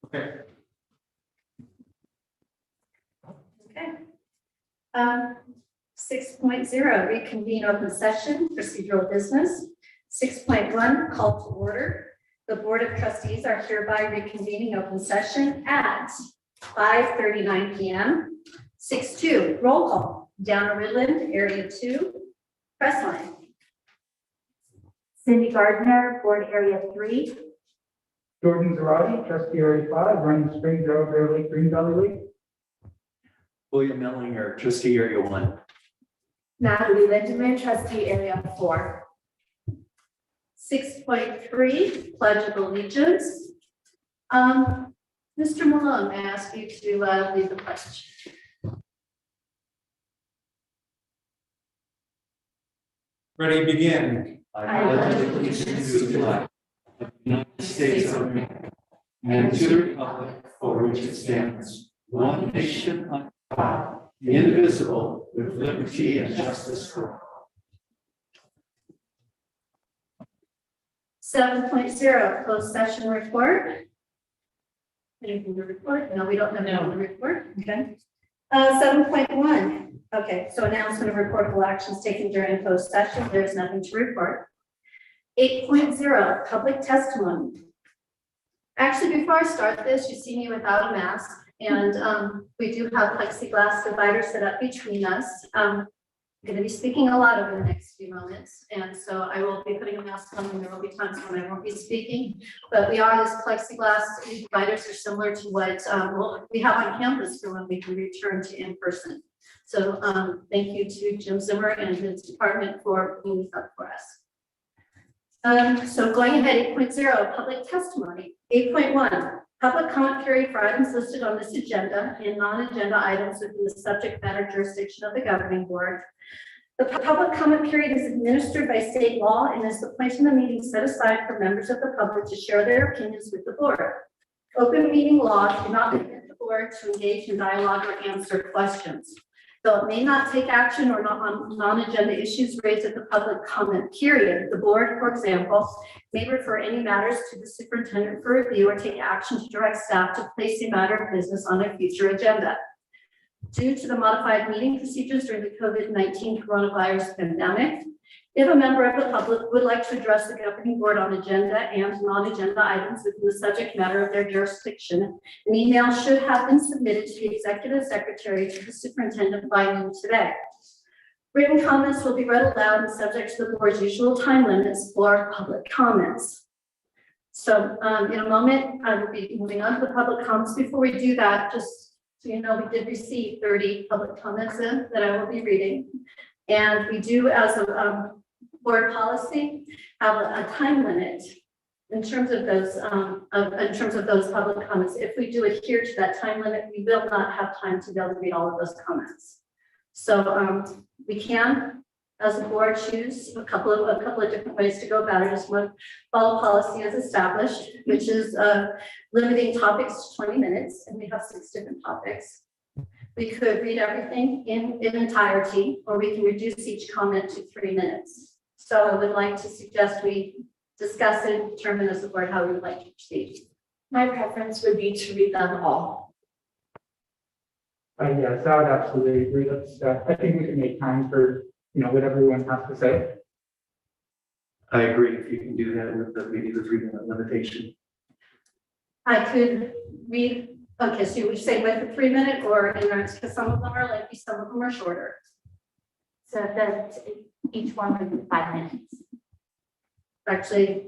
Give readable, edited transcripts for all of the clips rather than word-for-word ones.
Okay. Okay. 6.0, reconvene open session, procedural business. 6.1, call to order. The Board of Trustees are hereby reconvening open session at 5:39 p.m. 6.2, roll call. Downer Ridland, Area 2, press line. Cindy Gardner, Board Area 3. Jordan Zarate, Trustee Area 5, running Spring Grove, Bear Lake, Green Valley Lake. William Mellinger, Trustee Area 1. Natalie Lindeman, Trustee Area 4. 6.3, Pledge of Allegiance. Mr. Malone, may I ask you to lead the pledge? Ready, begin. I pledge allegiance to the flag of the United States of America and to the republic for which it stands, one nation under God, indivisible, with liberty and justice for all. 7.0, closed session report. Anything to report? No, we don't have anything to report. Okay. 7.1. Okay, so announcement of reportable actions taken during closed session. There's nothing to report. 8.0, public testimony. Actually, before I start this, you see me without a mask, and we do have plexiglass dividers set up between us. I'm going to be speaking a lot over the next few moments, and so I will be putting a mask on, and there will be times when I won't be speaking. But we are, this plexiglass dividers are similar to what we have on campus for when we can return to in-person. So thank you to Jim Zimmer and his department for putting this up for us. So going ahead, 8.0, public testimony. 8.1, public comment period for items listed on this agenda and non-agenda items within the subject matter jurisdiction of the governing board. The public comment period is administered by state law and is the point in the meeting set aside for members of the public to share their opinions with the board. Open meeting law cannot permit the board to engage in dialogue or answer questions. Though it may not take action or not on non-agenda issues raised at the public comment period, the board, for example, may refer any matters to the superintendent for review or take action to direct staff to place a matter of business on a future agenda. Due to the modified meeting procedures during the COVID-19 coronavirus pandemic, if a member of the public would like to address the governing board on agenda and non-agenda items within the subject matter of their jurisdiction, an email should have been submitted to the executive secretary to the superintendent by noon today. Written comments will be read aloud and subject to the board's usual time limits for public comments. So in a moment, I will be moving on to the public comments. Before we do that, just so you know, we did receive 30 public comments in that I will be reading. And we do, as a board policy, have a time limit in terms of those public comments. If we do adhere to that time limit, we will not have time to be able to read all of those comments. So we can, as a board, choose a couple of different ways to go about it. Just one, follow policy as established, which is limiting topics to 20 minutes, and we have 6 different topics. We could read everything in entirety, or we can reduce each comment to 3 minutes. So I would like to suggest we discuss and determine as a board how we would like to proceed. My preference would be to read them all. Yes, I would absolutely agree. I think we can make time for, what everyone has to say. I agree if you can do that with maybe the 3-minute limitation. I could read, okay, so you would say with a 3-minute or in because some of them are lengthy, some of them are shorter. So that each one would be 5 minutes. Actually,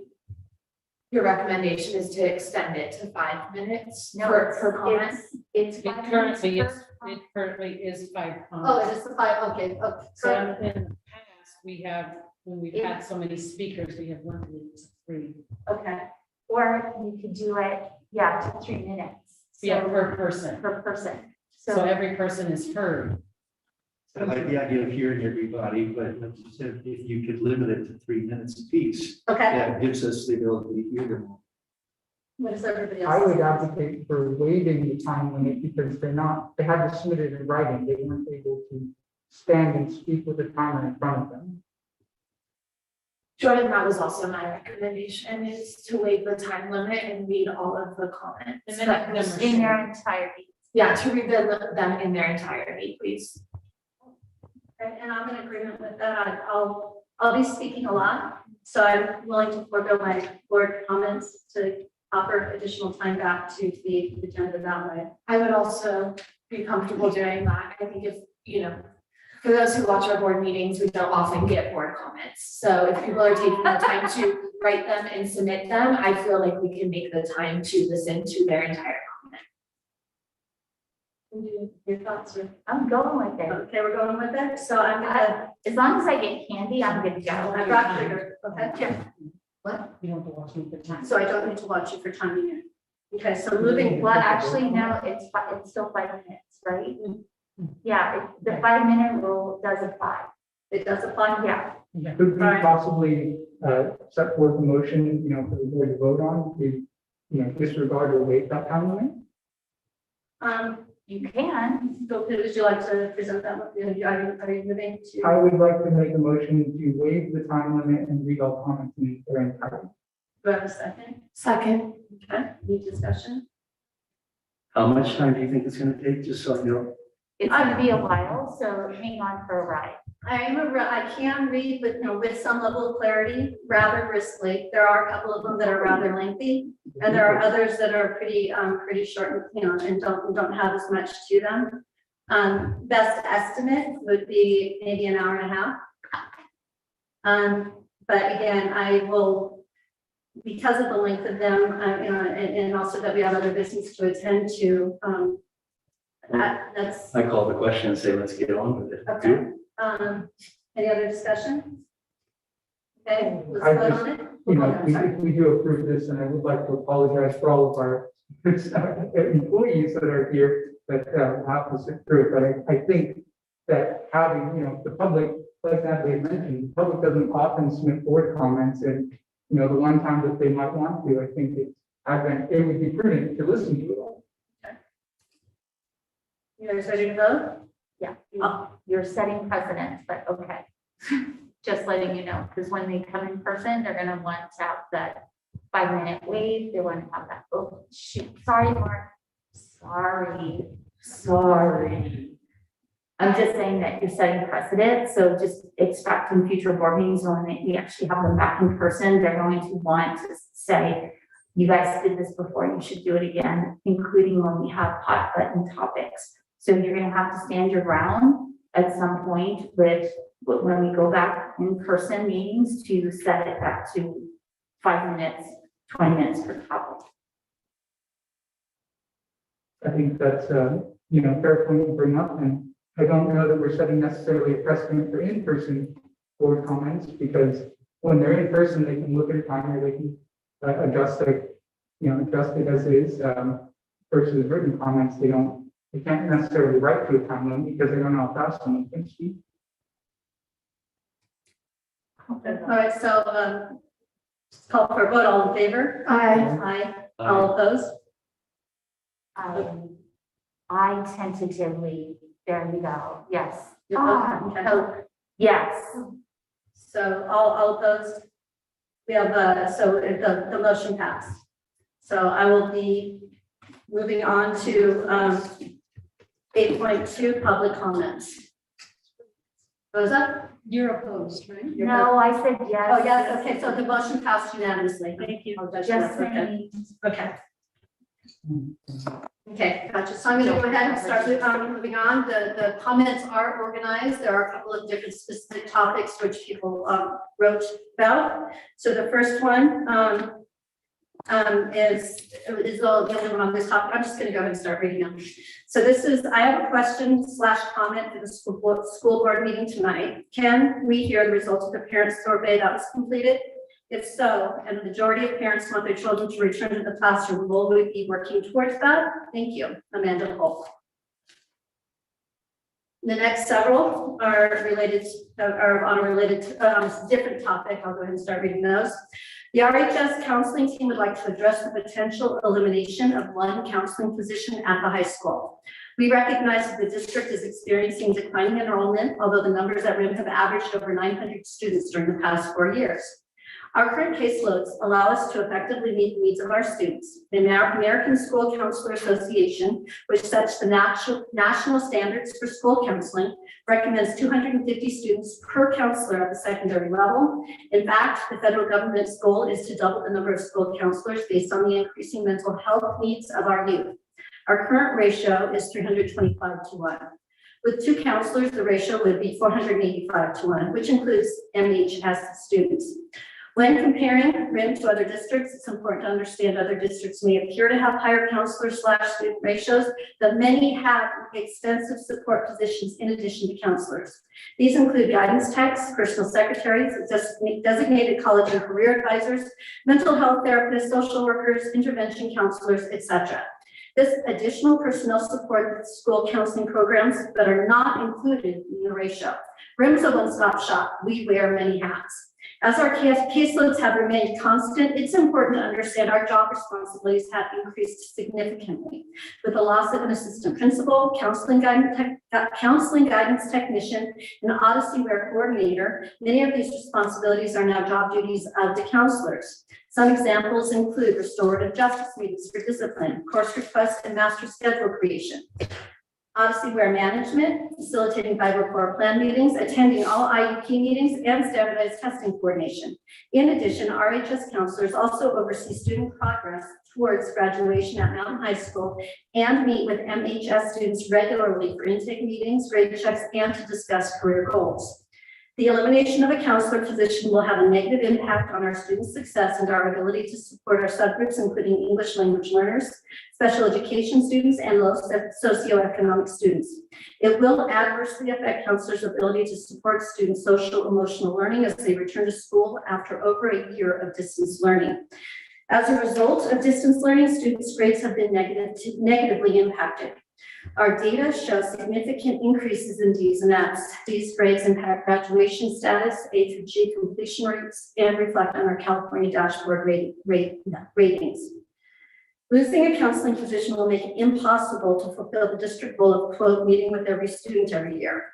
Your recommendation is to extend it to 5 minutes No, per comment? It's It 5 currently minutes is, per it currently is 5 oh, comments. it is the 5, okay, okay. So So, in the past, we have, when we've had so many speakers, we have limited it to 3. okay, Or you could do it, to 3 minutes. Yeah, So, per person. per person. So every person is heard. I like the idea of hearing everybody, but like you said, if you could limit it to 3 minutes apiece, okay. that gives us the ability to hear them all. What is everybody else? I would advocate for waiving the time limit because they had to submit it in writing. They weren't able to stand and speak with a timer in front of them. Jordan, that was also my recommendation, is to waive the time limit and read all of the comments. And then that were numbers. In shared. their entirety. Yeah, to read them in their entirety, please. And I'm in agreement with that. I'll be speaking a lot, so I'm willing to forego my board comments to offer additional time back to the agenda that way. I would also be comfortable doing that. I think if, for those who watch our board meetings, we don't often get board comments. So if people are taking the time to write them and submit them, I feel like we can make the time to listen to their entire comment. Your thoughts are, I'm going with it. okay, we're going with it, so I'm gonna, As long as I get candy, I'm good to go. I brought sugar, okay? What? You don't have to watch me for time. So I don't need to watch you for timing it. Okay, so moving, Well, actually, no, it's still 5 minutes, right? Yeah, the 5-minute rule does apply. it does apply? Yeah. Could we Alright. possibly, set forth a motion, for the board to vote on, to, disregard or waive that time limit? You can. So would you like to present that? Are you moving to? I would like to make a motion to waive the time limit and read all comments in their entirety. Do I have a second? Second. Okay, any discussion? How much time do you think it's gonna take, just so you know? It's gonna be a while, so hang on for a ride. I can read with, with some level of clarity, rather briskly. There are a couple of them that are rather lengthy, and there are others that are pretty short, and don't have as much to them. Best estimate would be maybe an hour and a half. But again, I will, because of the length of them, and also that we have other business to attend to, that's, I call the question and say, let's get on with it. okay. Any other discussion? Okay, let's I vote just- on it. If we do approve this, and I would like to apologize for all of our employees that are here that have to sit through it, but I think that having, the public, like Natalie mentioned, the public doesn't often submit board comments, and, the one time that they might want to, I think it would be prudent to listen to it all. You guys ready to vote? Yeah, you're setting precedents, but okay. Just letting you know, because when they come in person, they're gonna want to have that 5-minute wait. They want to have that, oh, shoot, sorry, Mark. Sorry. I'm just saying that you're setting precedent, so just expect in future board meetings when we actually have them back in person, they're going to want to say, you guys did this before, you should do it again, including when we have hot button topics. So you're gonna have to stand your ground at some point with, when we go back in person meetings, to set it back to 5 minutes, 20 minutes per topic. I think that's, fair point to bring up, and I don't know that we're setting necessarily a precedent for in-person board comments, because when they're in person, they can look at a timer, they can adjust it, adjust it as is, versus written comments, they can't necessarily write to a time limit because they don't know how fast someone can speak. All right, so, call for a vote, all in favor? Aye. All opposed? I tentatively, there you go, yes. You're voting, okay. Oh, yes. So all opposed? We have, so the motion passed. So I will be moving on to 8.2, public comments. Goes up? You're opposed, right? No, I said yes. Oh, yes, okay, so the motion passed unanimously. Thank you. Yes, Okay. ma'am. Okay, gotcha. So I'm going to go ahead and start moving on. The comments are organized. There are a couple of different specific topics which people wrote about. So the first one is the only one on this topic. I'm just going to go ahead and start reading them. So this is, I have a question / comment for the school board meeting tonight. Can we hear the results of the parent survey that was completed? If so, and the majority of parents want their children to return to the classroom, will we be working towards that? Thank you, Amanda Holt. The next several are related, are on a related, different topic. I'll go ahead and start reading those. The RHS counseling team would like to address the potential elimination of one counseling position at the high school. We recognize that the district is experiencing declining enrollment, although the numbers at RIM have averaged over 900 students during the past 4 years. Our current caseloads allow us to effectively meet the needs of our students. The American School Counselor Association, which sets the national standards for school counseling, recommends 250 students per counselor at the secondary level. In fact, the federal government's goal is to double the number of school counselors based on the increasing mental health needs of our youth. Our current ratio is 325 to 1. With 2 counselors, the ratio would be 485 to 1, which includes MHS students. When comparing RIM to other districts, it's important to understand other districts may appear to have higher counselor/student ratios, but many have extensive support positions in addition to counselors. These include guidance techs, personal secretaries, designated college and career advisors, mental health therapists, social workers, intervention counselors, etc. This additional personnel support school counseling programs that are not included in the ratio. RIM is a one-stop shop. We wear many hats. As our caseloads have remained constant, it's important to understand our job responsibilities have increased significantly. With the loss of an assistant principal, counseling guidance technician, and Odyssey Wear coordinator, many of these responsibilities are now job duties of the counselors. Some examples include restorative justice meetings for discipline, course request, and master schedule creation. Odyssey Wear management, facilitating Bible Core plan meetings, attending all IEP meetings, and standardized testing coordination. In addition, RHS counselors also oversee student progress towards graduation at Mountain High School and meet with MHS students regularly for intake meetings, grade checks, and to discuss career goals. The elimination of a counselor position will have a negative impact on our students' success and our ability to support our subgroups, including English language learners, special education students, and low socioeconomic students. It will adversely affect counselors' ability to support students' social emotional learning as they return to school after over a year of distance learning. As a result of distance learning, students' grades have been negatively impacted. Our data show significant increases in D's and F's. These grades impact graduation status, A through G completion rates, and reflect on our California dashboard ratings. Losing a counseling position will make it impossible to fulfill the district goal of, quote, meeting with every student every year.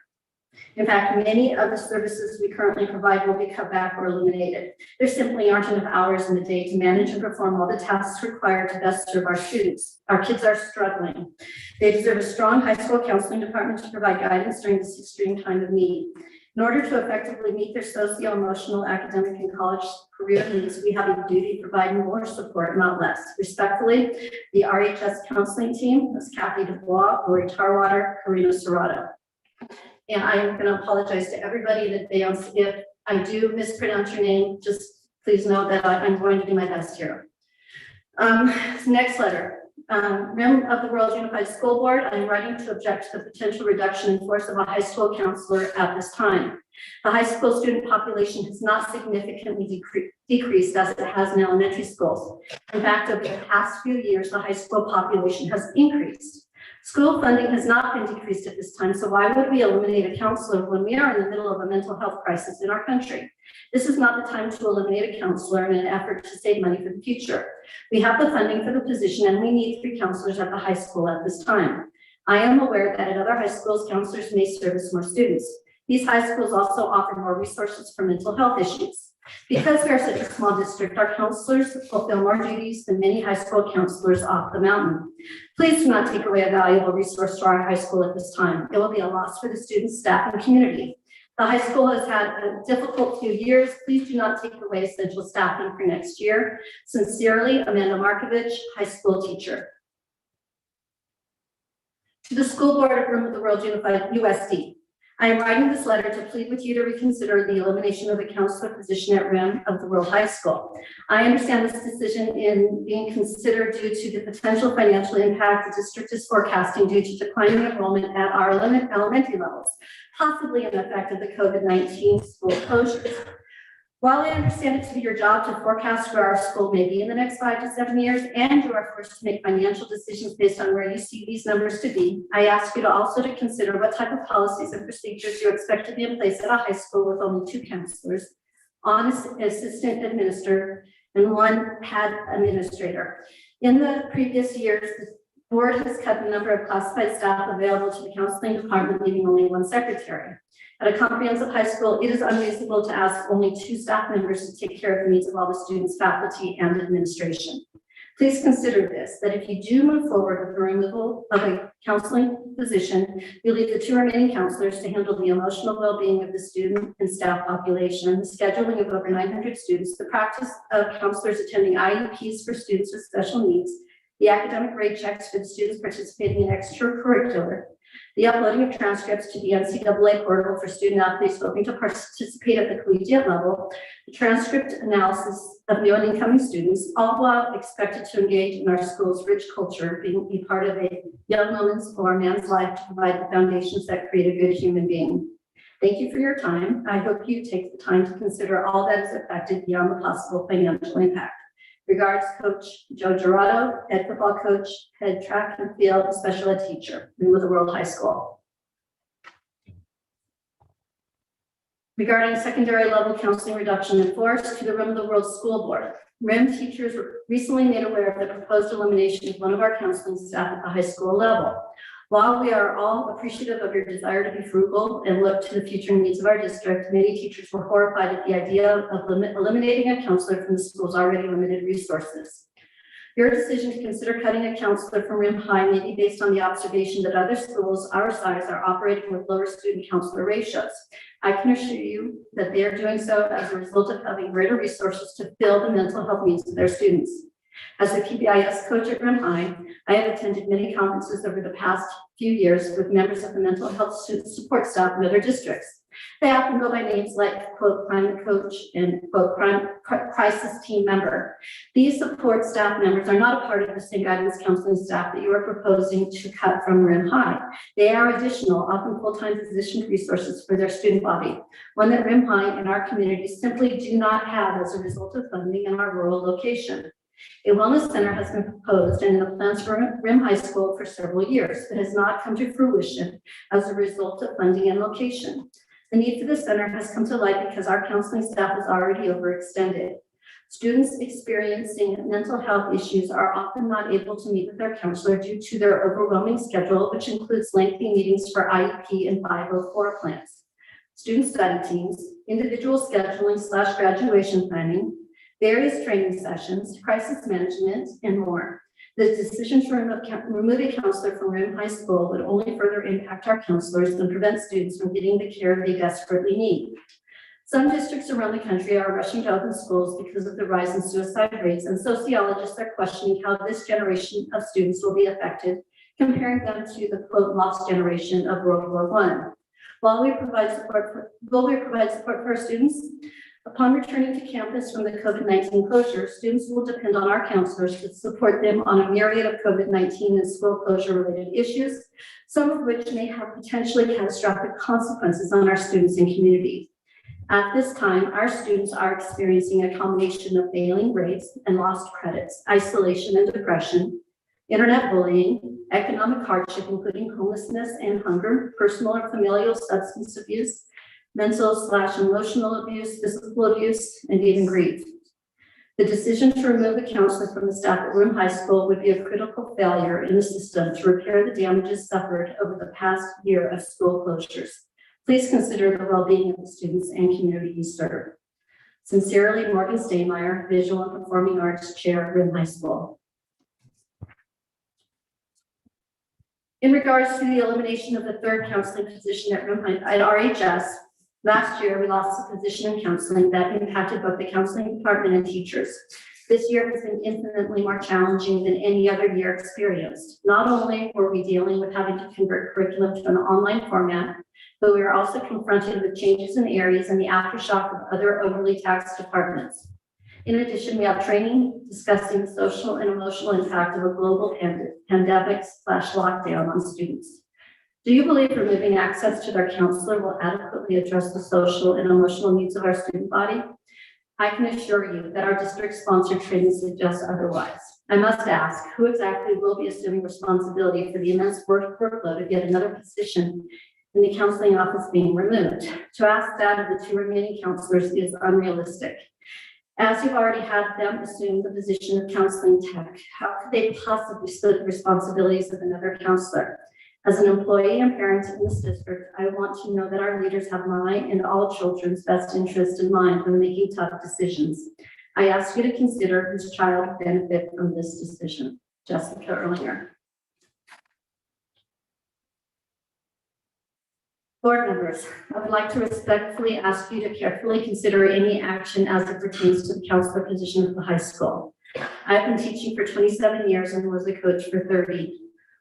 In fact, many of the services we currently provide will be cut back or eliminated. There simply aren't enough hours in the day to manage and perform all the tasks required to best serve our students. Our kids are struggling. They deserve a strong high school counseling department to provide guidance during this extreme time of need. In order to effectively meet their socio-emotional, academic, and college career needs, we have a duty to provide more support, not less. Respectfully, the RHS counseling team is Kathy Dubois, Lori Tarwater, Karina Serrato. And I am going to apologize to everybody in advance if I do mispronounce your name. Just please know that I'm going to do my best here. Next letter. RIM of the World Unified School Board, I'm writing to object to the potential reduction in force of a high school counselor at this time. The high school student population has not significantly decreased as it has in elementary schools. In fact, over the past few years, the high school population has increased. School funding has not been decreased at this time, so why would we eliminate a counselor when we are in the middle of a mental health crisis in our country? This is not the time to eliminate a counselor in an effort to save money for the future. We have the funding for the position and we need 3 counselors at the high school at this time. I am aware that at other high schools, counselors may service more students. These high schools also offer more resources for mental health issues. Because we are such a small district, our counselors fulfill more duties than many high school counselors off the mountain. Please do not take away a valuable resource to our high school at this time. It will be a loss for the students, staff, and community. The high school has had a difficult few years. Please do not take away essential staffing for next year. Sincerely, Amanda Markovich, high school teacher. To the School Board of RIM of the World Unified USD. I am writing this letter to plead with you to reconsider the elimination of the counselor position at RIM of the World High School. I understand this decision in being considered due to the potential financial impact the district is forecasting due to declining enrollment at our elementary levels, possibly an effect of the COVID-19 school closures. While I understand it to be your job to forecast where our school may be in the next 5 to 7 years, and you are forced to make financial decisions based on where you see these numbers to be, I ask you to also to consider what type of policies and procedures you expect to be in place at a high school with only 2 counselors, an assistant administrator, and 1 head administrator. In the previous years, the board has cut the number of classified staff available to the counseling department, leaving only 1 secretary. At a comprehensive high school, it is unreasonable to ask only 2 staff members to take care of the needs of all the students, faculty, and administration. Please consider this, that if you do move forward with the removal of a counseling position, you leave the 2 remaining counselors to handle the emotional well-being of the student and staff population, the scheduling of over 900 students, the practice of counselors attending IEPs for students with special needs, the academic grade checks for the students participating in extracurricular, the uploading of transcripts to the NCAA portal for student athletes hoping to participate at the collegiate level, the transcript analysis of new and incoming students, all while expected to engage in our school's rich culture, being a part of a young woman's or man's life to provide the foundations that create a good human being. Thank you for your time. I hope you take the time to consider all that is affected beyond the possible financial impact. Regards, Coach Joe Gerardo, head football coach, head track and field special ed teacher, Rim of the World High School. Regarding secondary level counseling reduction in force to the Rim of the World School Board. RIM teachers were recently made aware of the proposed elimination of one of our counseling staff at the high school level. While we are all appreciative of your desire to be frugal and look to the future needs of our district, many teachers were horrified at the idea of eliminating a counselor from the school's already limited resources. Your decision to consider cutting a counselor from RIM High may be based on the observation that other schools our size are operating with lower student counselor ratios. I can assure you that they are doing so as a result of having greater resources to fill the mental health needs of their students. As a PBIS coach at RIM High, I have attended many conferences over the past few years with members of the mental health support staff in other districts. They often go by names like, quote, climate coach and, quote, crisis team member. These support staff members are not a part of the same guidance counseling staff that you are proposing to cut from RIM High. They are additional, often full-time positioned resources for their student body, one that RIM High and our community simply do not have as a result of funding in our rural location. A wellness center has been proposed and in the plans for RIM High School for several years, but has not come to fruition as a result of funding and location. The need for the center has come to light because our counseling staff is already overextended. Students experiencing mental health issues are often not able to meet with their counselor due to their overwhelming schedule, which includes lengthy meetings for IEP and 504 plans, student study teams, individual scheduling / graduation planning, various training sessions, crisis management, and more. The decision to remove a counselor from RIM High School would only further impact our counselors and prevent students from getting the care they desperately need. Some districts around the country are rushing to open schools because of the rise in suicide rates, and sociologists are questioning how this generation of students will be affected, comparing them to the, quote, lost generation of World War I. While we provide support for our students, upon returning to campus from the COVID-19 closure, students will depend on our counselors to support them on a myriad of COVID-19 and school closure-related issues, some of which may have potentially catastrophic consequences on our students and community. At this time, our students are experiencing a combination of failing grades and lost credits, isolation and depression, internet bullying, economic hardship, including homelessness and hunger, personal or familial substance abuse, mental / emotional abuse, physical abuse, and even grief. The decision to remove a counselor from the staff at RIM High School would be a critical failure in the system to repair the damages suffered over the past year of school closures. Please consider the well-being of the students and community you serve. Sincerely, Morgan Steinmeier, Visual and Performing Arts Chair at RIM High School. In regards to the elimination of the third counseling position at RIM High, at RHS, last year, we lost a position in counseling that impacted both the counseling department and teachers. This year has been infinitely more challenging than any other year experienced. Not only were we dealing with having to convert curriculum to an online format, but we are also confronted with changes in areas and the aftershock of other overly taxed departments. In addition, we have training discussing the social and emotional impact of a global pandemic / lockdown on students. Do you believe removing access to their counselor will adequately address the social and emotional needs of our student body? I can assure you that our district-sponsored training suggests otherwise. I must ask, who exactly will be assuming responsibility for the immense workload of yet another position in the counseling office being removed? To ask that of the 2 remaining counselors is unrealistic. As you've already had them assume the position of counseling tech, how could they possibly split the responsibilities of another counselor? As an employee and parent in this district, I want to know that our leaders have my and all children's best interest in mind when making tough decisions. I ask you to consider whose child will benefit from this decision. Jessica Erlinger. Board members, I would like to respectfully ask you to carefully consider any action as it pertains to the counselor position at the high school. I've been teaching for 27 years and was a coach for 30.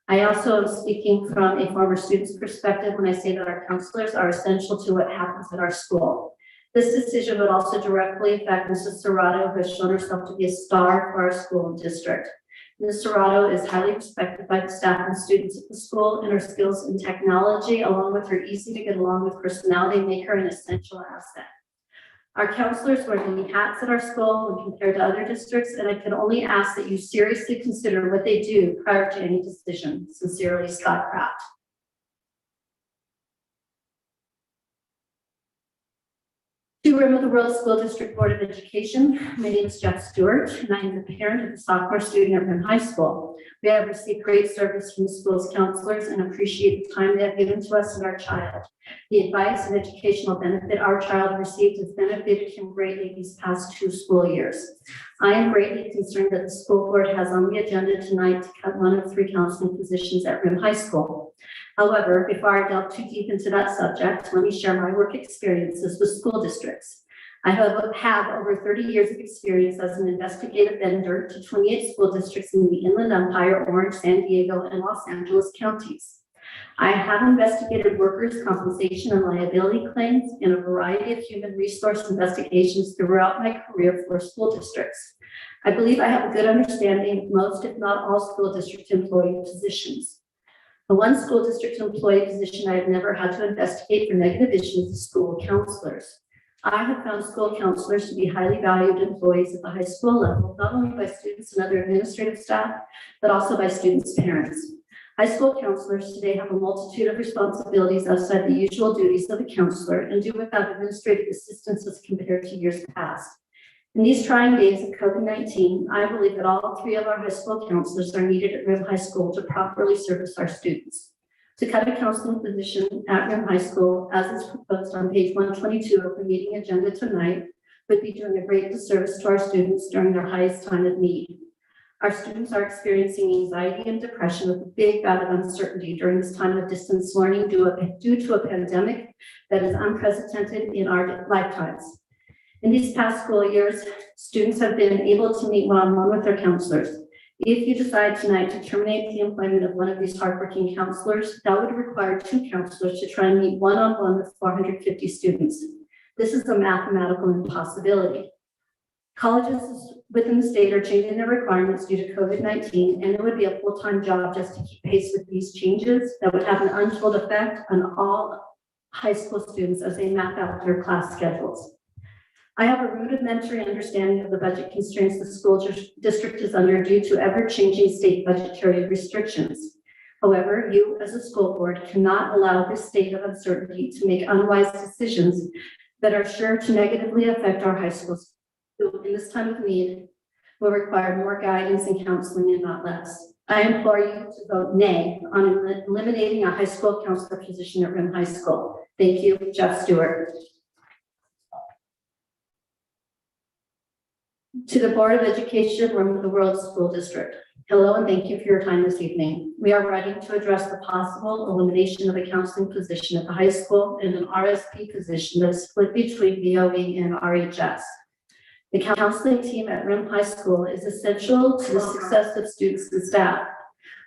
I also am speaking from a former student's perspective when I say that our counselors are essential to what happens at our school. This decision would also directly affect Mrs. Serrato, who has shown herself to be a star for our school and district. Ms. Serrato is highly respected by the staff and students at the school, and her skills in technology, along with her easy to get along with personality, make her an essential asset. Our counselors wear many hats at our school when compared to other districts, and I can only ask that you seriously consider what they do prior to any decision. Sincerely, Scott Kraft. To Rim of the World School District Board of Education, my name is Jeff Stewart, and I am the parent of a sophomore student at Rim High School. We have received great service from the school's counselors and appreciate the time they have given to us and our child. The advice and educational benefit our child received has benefited him greatly these past 2 school years. I am greatly concerned that the school board has on the agenda tonight to cut one of 3 counseling positions at Rim High School. However, before I delve too deep into that subject, let me share my work experiences with school districts. I have over 30 years of experience as an investigative vendor to 28 school districts in the Inland Empire, Orange, San Diego, and Los Angeles counties. I have investigated workers' compensation and liability claims in a variety of human resource investigations throughout my career for school districts. I believe I have a good understanding of most, if not all, school district employee positions. The one school district employee position I have never had to investigate for negative issues is school counselors. I have found school counselors to be highly valued employees at the high school level, not only by students and other administrative staff, but also by students' parents. High school counselors today have a multitude of responsibilities outside the usual duties of a counselor and do without administrative assistance as compared to years past. In these trying days of COVID-19, I believe that all 3 of our high school counselors are needed at Rim High School to properly service our students. To cut a counseling position at Rim High School, as is proposed on page 122 of the meeting agenda tonight, would be doing a great disservice to our students during their highest time of need. Our students are experiencing anxiety and depression with a big bout of uncertainty during this time of distance learning due to a pandemic that is unprecedented in our lifetimes. In these past school years, students have been able to meet one-on-one with their counselors. If you decide tonight to terminate the employment of one of these hardworking counselors, that would require 2 counselors to try and meet one-on-one with 450 students. This is a mathematical impossibility. Colleges within the state are changing their requirements due to COVID-19, and it would be a full-time job just to keep pace with these changes that would have an untold effect on all high school students as they map out their class schedules. I have a rudimentary understanding of the budget constraints the school district is under due to ever-changing state budgetary restrictions. However, you as a school board cannot allow this state of uncertainty to make unwise decisions that are sure to negatively affect our high schools. In this time of need, will require more guidance and counseling and not less. I implore you to vote nay on eliminating a high school counselor position at Rim High School. Thank you, Jeff Stewart. To the Board of Education, Rim of the World School District. Hello, and thank you for your time this evening. We are writing to address the possible elimination of a counseling position at the high school and an RSP position that is split between VOE and RHS. The counseling team at Rim High School is essential to the success of students and staff.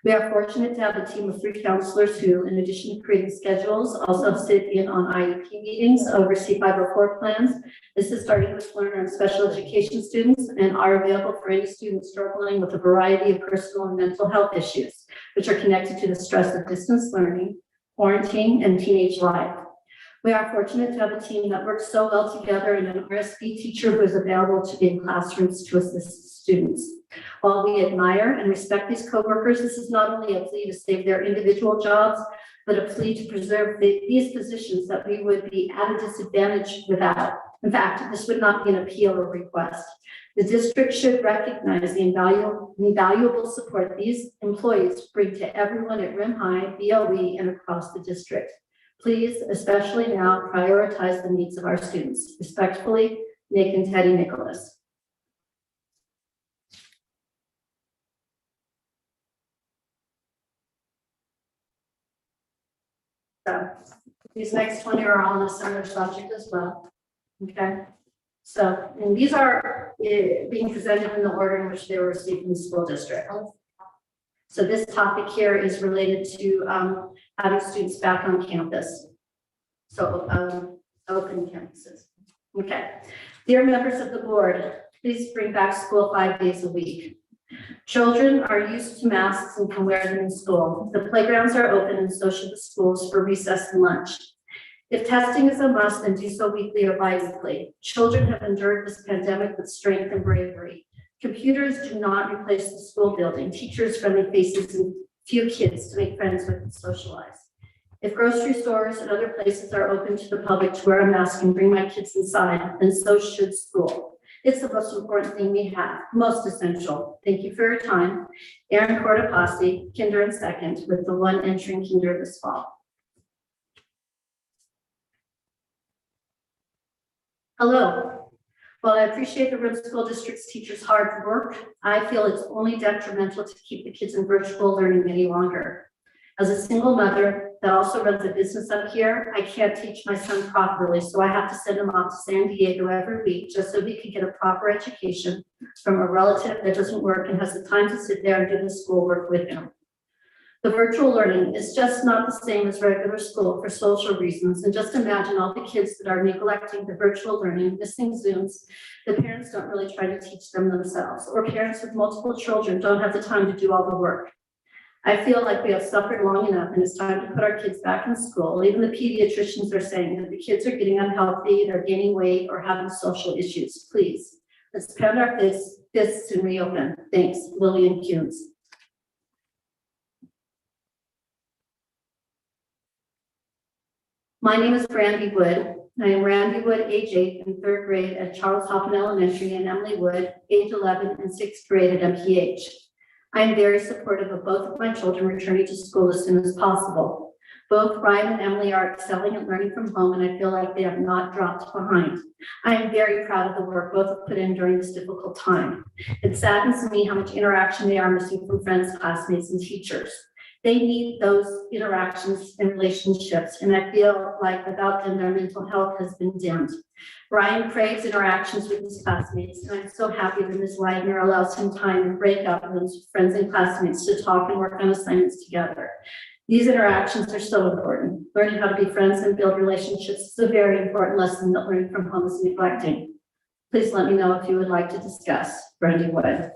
We are fortunate to have a team of 3 counselors who, in addition to creating schedules, also sit in on IEP meetings, oversee 504 plans, assist our English learner and special education students, and are available for any student struggling with a variety of personal and mental health issues, which are connected to the stress of distance learning, quarantine, and teenage life. We are fortunate to have a team that works so well together and an RSP teacher who is available to be in classrooms to assist students. While we admire and respect these coworkers, this is not only a plea to save their individual jobs, but a plea to preserve these positions that we would be at a disadvantage without. In fact, this would not be an appeal or request. The district should recognize the invaluable support these employees bring to everyone at Rim High, BOE, and across the district. Please, especially now, prioritize the needs of our students. Respectfully, Nick and Teddy Nicholas. So these next 20 are all on a similar subject as well. Okay. So, and these are being presented in the order in which they were received in the school district. So this topic here is related to having students back on campus. So open campuses. Okay. Dear members of the board, please bring back school 5 days a week. Children are used to masks and can wear them in school. The playgrounds are open and so should the schools for recess and lunch. If testing is a must, then do so weekly or bi-weekly. Children have endured this pandemic with strength and bravery. Computers do not replace the school building, teachers, friendly faces, and few kids to make friends with and socialize. If grocery stores and other places are open to the public to wear a mask and bring my kids inside, then so should school. It's the most important thing we have, most essential. Thank you for your time. Erin Cortopassi, kinder and second, with the one entering kinder this fall. Hello. While I appreciate the Rim School District's teachers' hard work, I feel it's only detrimental to keep the kids in virtual learning any longer. As a single mother that also runs a business up here, I can't teach my son properly, so I have to send him off to San Diego every week just so he can get a proper education from a relative that doesn't work and has the time to sit there and do the schoolwork with him. The virtual learning is just not the same as regular school for social reasons. And just imagine all the kids that are neglecting the virtual learning, missing Zooms. The parents don't really try to teach them themselves, or parents with multiple children don't have the time to do all the work. I feel like we have suffered long enough and it's time to put our kids back in school. Even the pediatricians are saying that the kids are getting unhealthy, they're gaining weight or having social issues. Please, let's pound our fists and reopen. Thanks, Lillian Kuhns. My name is Brandy Wood. I am Randy Wood, age 8 in 3rd grade at Charles Hoffman Elementary, and Emily Wood, age 11 in 6th grade at MPH. I am very supportive of both of my children returning to school as soon as possible. Both Ryan and Emily are excelling at learning from home, and I feel like they have not dropped behind. I am very proud of the work both have put in during this difficult time. It saddens me how much interaction they are missing from friends, classmates, and teachers. They need those interactions and relationships, and I feel like without them, their mental health has been dimmed. Ryan craves interactions with his classmates, and I'm so happy that Ms. Leitner allows him time in breakout rooms with friends and classmates to talk and work on assignments together. These interactions are so important. Learning how to be friends and build relationships is a very important lesson that learning from home is neglecting. Please let me know if you would like to discuss. Brandy Wood.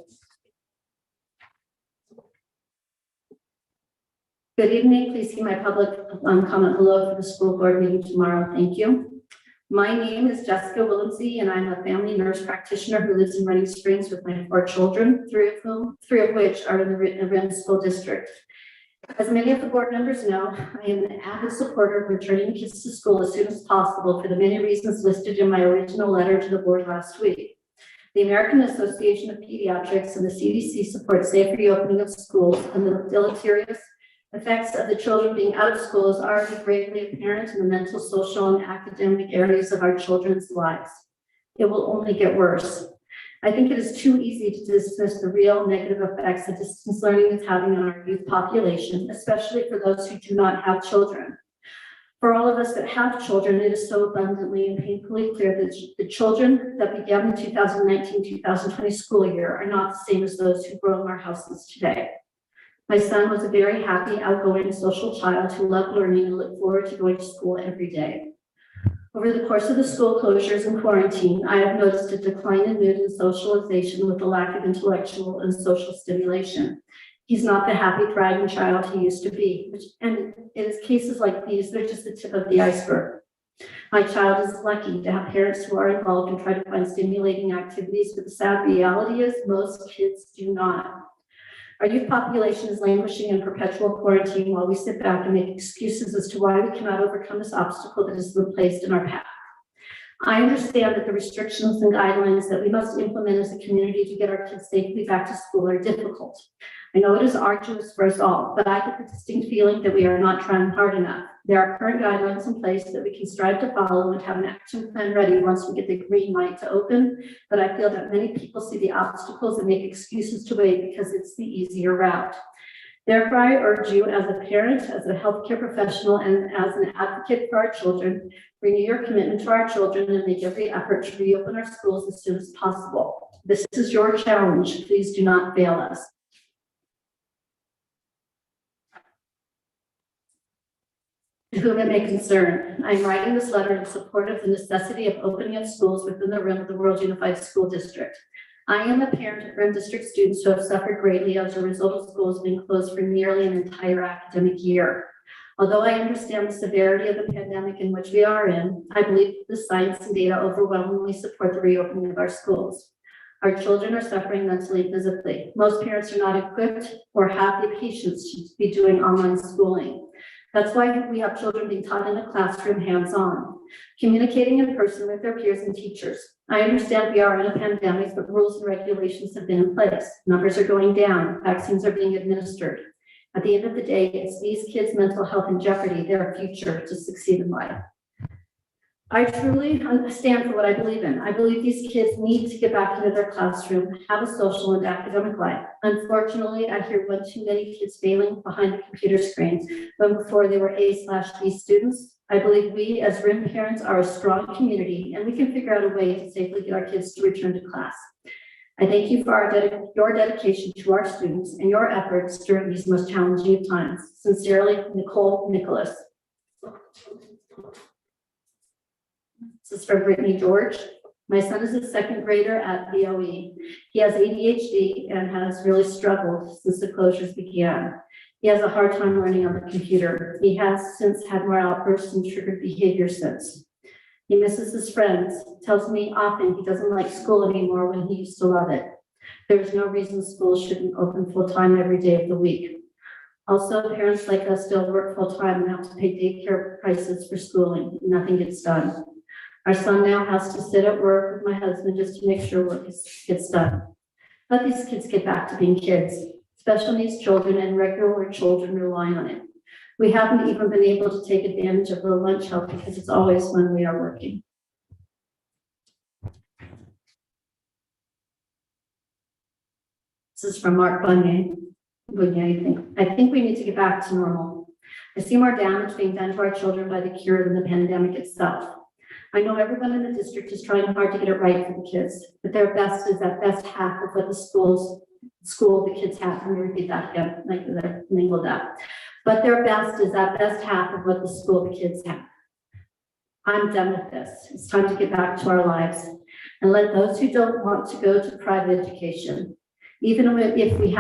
Good evening. Please see my public comment below for the school board meeting tomorrow. Thank you. My name is Jessica Willemsey, and I'm a family nurse practitioner who lives in Running Springs with my 4 children, three of which are in the Rim School District. As many of the board members know, I am an avid supporter of returning kids to school as soon as possible for the many reasons listed in my original letter to the board last week. The American Association of Pediatrics and the CDC support safe reopening of schools, and the deleterious effects of the children being out of school is already greatly apparent in the mental, social, and academic areas of our children's lives. It will only get worse. I think it is too easy to dismiss the real negative effects that distance learning is having on our youth population, especially for those who do not have children. For all of us that have children, it is so abundantly and painfully clear that the children that began the 2019-2020 school year are not the same as those who grow in our houses today. My son was a very happy, outgoing, social child who loved learning and looked forward to going to school every day. Over the course of the school closures and quarantine, I have noticed a decline in mood and socialization with a lack of intellectual and social stimulation. He's not the happy, thriving child he used to be, and in cases like these, they're just the tip of the iceberg. My child is lucky to have parents who are involved and try to find stimulating activities, but the sad reality is most kids do not. Our youth population is languishing in perpetual quarantine while we sit back and make excuses as to why we cannot overcome this obstacle that has been placed in our path. I understand that the restrictions and guidelines that we must implement as a community to get our kids safely back to school are difficult. I know it is arduous for us all, but I get the distinct feeling that we are not trying hard enough. There are current guidelines in place that we can strive to follow and have an action plan ready once we get the green light to open, but I feel that many people see the obstacles and make excuses to wait because it's the easier route. Therefore, I urge you as a parent, as a healthcare professional, and as an advocate for our children, renew your commitment to our children and make every effort to reopen our schools as soon as possible. This is your challenge. Please do not fail us. To whom it may concern, I am writing this letter in support of the necessity of opening up schools within the rim of the World Unified School District. I am a parent of Rim District students who have suffered greatly as a result of schools being closed for nearly an entire academic year. Although I understand the severity of the pandemic in which we are in, I believe the science and data overwhelmingly support the reopening of our schools. Our children are suffering mentally and physically. Most parents are not equipped or have the patience to be doing online schooling. That's why we have children being taught in a classroom hands-on, communicating in person with their peers and teachers. I understand we are in a pandemic, but rules and regulations have been in place. Numbers are going down, vaccines are being administered. At the end of the day, it's these kids' mental health in jeopardy, their future to succeed in life. I truly stand for what I believe in. I believe these kids need to get back into their classroom, have a social and academic life. Unfortunately, I hear one too many kids failing behind the computer screens when before they were A/B students. I believe we as RIM parents are a strong community and we can figure out a way to safely get our kids to return to class. I thank you for your dedication to our students and your efforts during these most challenging of times. Sincerely, Nicole Nicholas. This is from Brittany George. My son is a second grader at BOE. He has ADHD and has really struggled since the closures began. He has a hard time learning on the computer. He has since had more outbursts and triggered behavior since. He misses his friends, tells me often he doesn't like school anymore when he used to love it. There is no reason school shouldn't open full-time every day of the week. Also, parents like us still work full-time and have to pay daycare prices for schooling. Nothing gets done. Our son now has to sit at work with my husband just to make sure work gets done. Let these kids get back to being kids. Special needs children and regular children rely on it. We haven't even been able to take advantage of the lunch help because it's always when we are working. This is from Mark Bunyan. I think we need to get back to normal. I see more damage being done to our children by the cure than the pandemic itself. I know everyone in the district is trying hard to get it right for the kids, but their best is at best half of what the kids have. Let me repeat that again, like I mingled that. But their best is at best half of what the kids have. I'm done with this. It's time to get back to our lives and let those who don't want to go to private education, even if we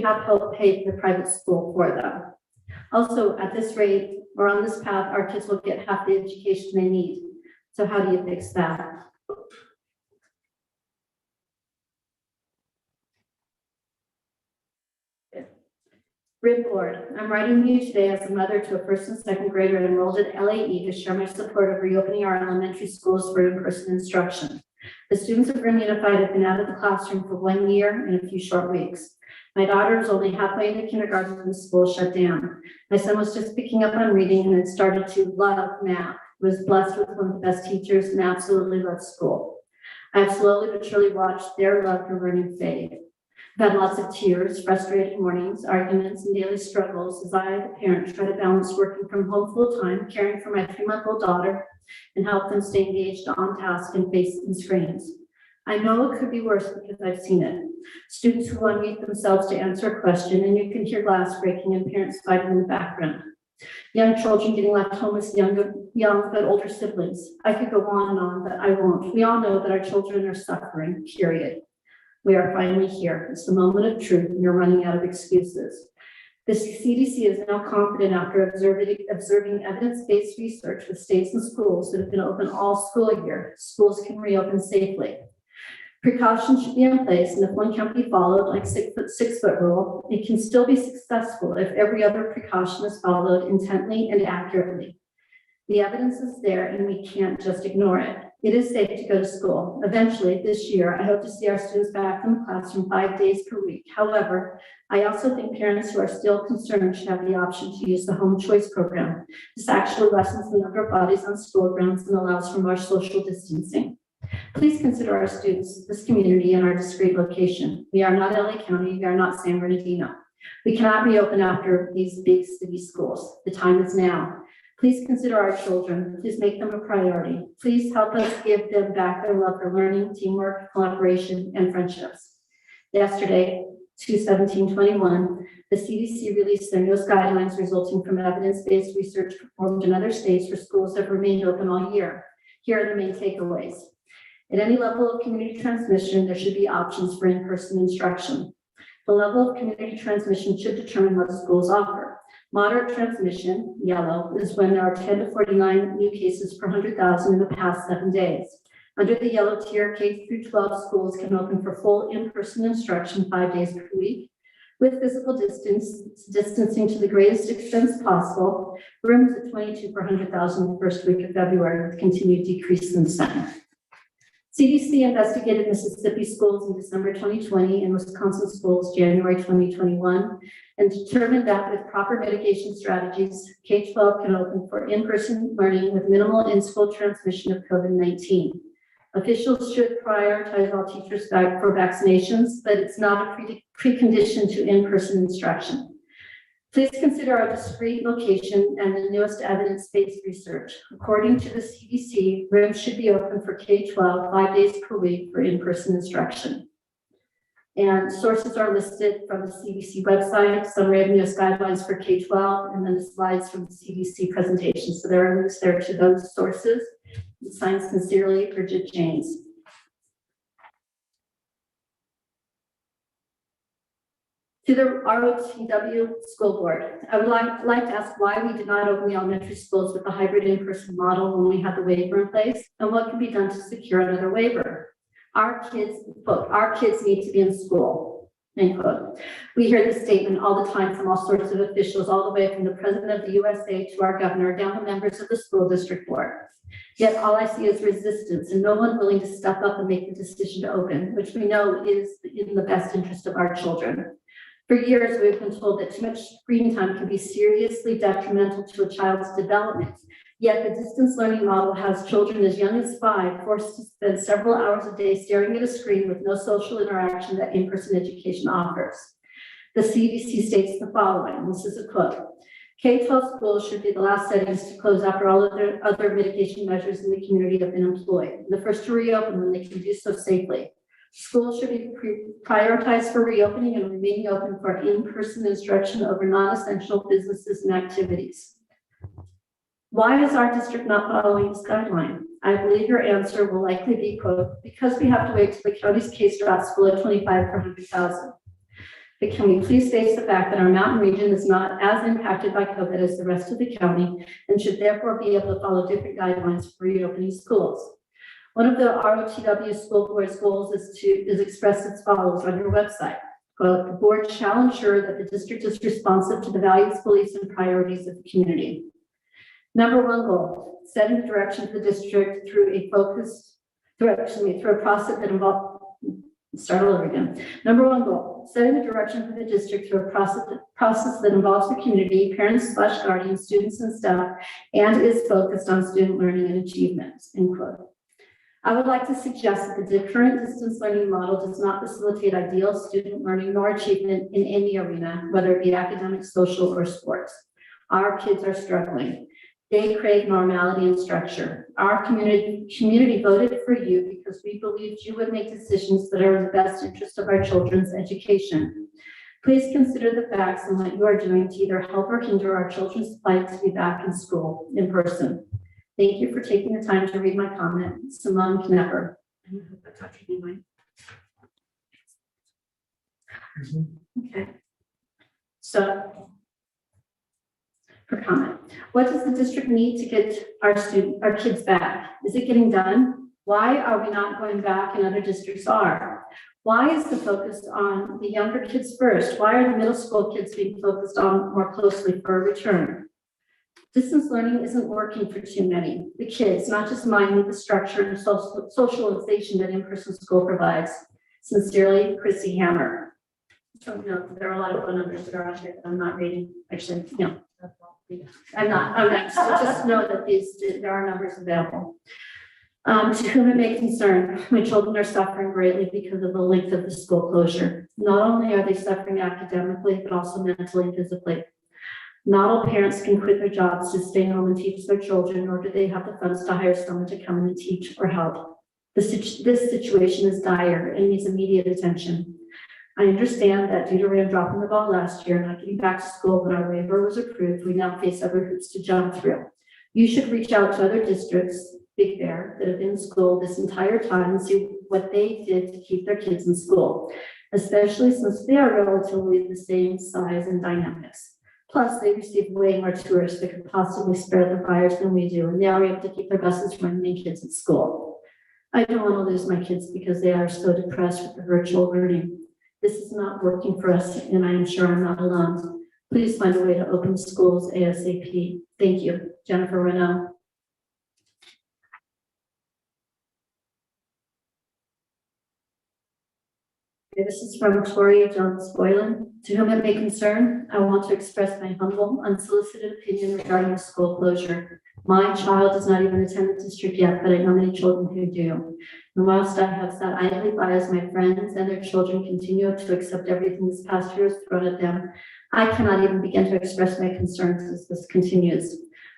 have help pay for the private school for them. Also, at this rate, or on this path, our kids will get half the education they need. So how do you fix that? RIM board. I'm writing to you today as a mother to a first and second grader enrolled at LAE to share my support of reopening our elementary schools for in-person instruction. The students of RIM Unified have been out of the classroom for 1 year and a few short weeks. My daughter is only halfway into kindergarten when the school shut down. My son was just picking up on reading and then started to love math. He was blessed with one of the best teachers and absolutely loved school. I have slowly but surely watched their love for learning fade. I've had lots of tears, frustrated mornings, arguments, and daily struggles as I, the parent, try to balance working from home full-time, caring for my 3-month-old daughter, and help them stay engaged on task and facing screens. I know it could be worse because I've seen it. Students who unmute themselves to answer a question, and you can hear glass breaking and parents fighting in the background. Young children getting left home with young but older siblings. I could go on and on, but I won't. We all know that our children are suffering, period. We are finally here. It's the moment of truth, and you're running out of excuses. The CDC is now confident after observing evidence-based research with states and schools that have been open all school year. Schools can reopen safely. Precautions should be in place, and if one can't be followed, like 6-foot rule, it can still be successful if every other precaution is followed intently and accurately. The evidence is there and we can't just ignore it. It is safe to go to school. Eventually, this year, I hope to see our students back in the classroom 5 days per week. However, I also think parents who are still concerned should have the option to use the home choice program. This actually lessens the number of bodies on school grounds and allows for more social distancing. Please consider our students, this community, and our discrete location. We are not LA County, we are not San Bernardino. We cannot reopen after these big city schools. The time is now. Please consider our children. Please make them a priority. Please help us give them back their love for learning, teamwork, collaboration, and friendships. Yesterday, 2/17/21, the CDC released their newest guidelines resulting from evidence-based research performed in other states where schools have remained open all year. Here are the main takeaways. At any level of community transmission, there should be options for in-person instruction. The level of community transmission should determine what schools offer. Moderate transmission, yellow, is when there are 10 to 49 new cases per 100,000 in the past 7 days. Under the yellow tier, K through 12 schools can open for full in-person instruction 5 days per week, with physical distancing to the greatest extent possible. Rooms at 22 per 100,000 the first week of February, with continued decrease since then. CDC investigated Mississippi schools in December 2020 and Wisconsin schools January 2021 and determined that with proper mitigation strategies, K-12 can open for in-person learning with minimal in-school transmission of COVID-19. Officials should prioritize all teachers for vaccinations, but it's not a precondition to in-person instruction. Please consider our discrete location and the newest evidence-based research. According to the CDC, rooms should be open for K-12 5 days per week for in-person instruction. And sources are listed from the CDC website, summary of newest guidelines for K-12, and then the slides from the CDC presentation. So there are links there to those sources. Signed sincerely, Bridget James. To the ROTW School Board, I would like to ask why we did not open the elementary schools with the hybrid in-person model when we had the waiver in place, and what can be done to secure another waiver. Our kids, quote, our kids need to be in school, end quote. We hear this statement all the time from all sorts of officials, all the way from the president of the USA to our governor, down to members of the school district board. Yet all I see is resistance and no one willing to step up and make the decision to open, which we know is in the best interest of our children. For years, we've been told that too much screen time can be seriously detrimental to a child's development. Yet the distance learning model has children as young as 5 forced to spend several hours a day staring at a screen with no social interaction that in-person education offers. The CDC states the following, this is a quote, K-12 schools should be the last settings to close after all of their other mitigation measures in the community have been employed, the first to reopen when they can do so safely. Schools should be prioritized for reopening and remaining open for in-person instruction over non-essential businesses and activities. Why is our district not following this guideline? I believe your answer will likely be, quote, because we have to wait till the county's case drop school at 25 per 100,000. But can we please face the fact that our mountain region is not as impacted by COVID as the rest of the county and should therefore be able to follow different guidelines for reopening schools? One of the ROTW School Board's goals is expressed as follows on your website. Quote, the board shall ensure that the district is responsive to the values, beliefs, and priorities of the community. Number 1 goal, setting the direction for the district through a process that involves, start all over again. Number 1 goal, setting the direction for the district through a process that involves the community, parents/guardians, students, and staff, and is focused on student learning and achievement, end quote. I would like to suggest that the current distance learning model does not facilitate ideal student learning nor achievement in any arena, whether it be academic, social, or sports. Our kids are struggling. They crave normality and structure. Our community voted for you because we believed you would make decisions that are in the best interest of our children's education. Please consider the facts and what you are doing to either help or hinder our children's plight to be back in school in person. Thank you for taking the time to read my comment. Simone Knepper. Okay. So, for comment, what does the district need to get our kids back? Is it getting done? Why are we not going back and other districts are? Why is the focus on the younger kids first? Why are the middle school kids being focused on more closely for a return? Distance learning isn't working for too many. The kids, not just mine, need the structure and socialization that in-person school provides. Sincerely, Chrissy Hammer. So, there are a lot of phone numbers that are out there that I'm not reading. Actually, I'm not, just know that there are numbers available. To whom it may concern, my children are suffering greatly because of the length of the school closure. Not only are they suffering academically, but also mentally and physically. Not all parents can quit their jobs to stay home and teach their children, nor do they have the funds to hire someone to come in and teach or help. This situation is dire and needs immediate attention. I understand that due to Ram dropping the ball last year and not getting back to school when our waiver was approved, we now face other hoops to jump through. You should reach out to other districts, Big Bear, that have been in school this entire time and see what they did to keep their kids in school, especially since they are relatively the same size and dynamics. Plus, they receive way more tourists that could possibly spread the virus than we do, and they are able to keep their buses running and kids at school. I don't want to lose my kids because they are so depressed with the virtual learning. This is not working for us, and I am sure I'm not alone. Please find a way to open schools ASAP. Thank you. Jennifer Renaud. This is from Victoria Jones Boylan. To whom it may concern, I want to express my humble, unsolicited opinion regarding the school closure. My child does not even attend the district yet, but I know many children who do. And whilst I have sat idly by as my friends and their children continue to accept everything this past year has thrown at them, I cannot even begin to express my concerns as this continues.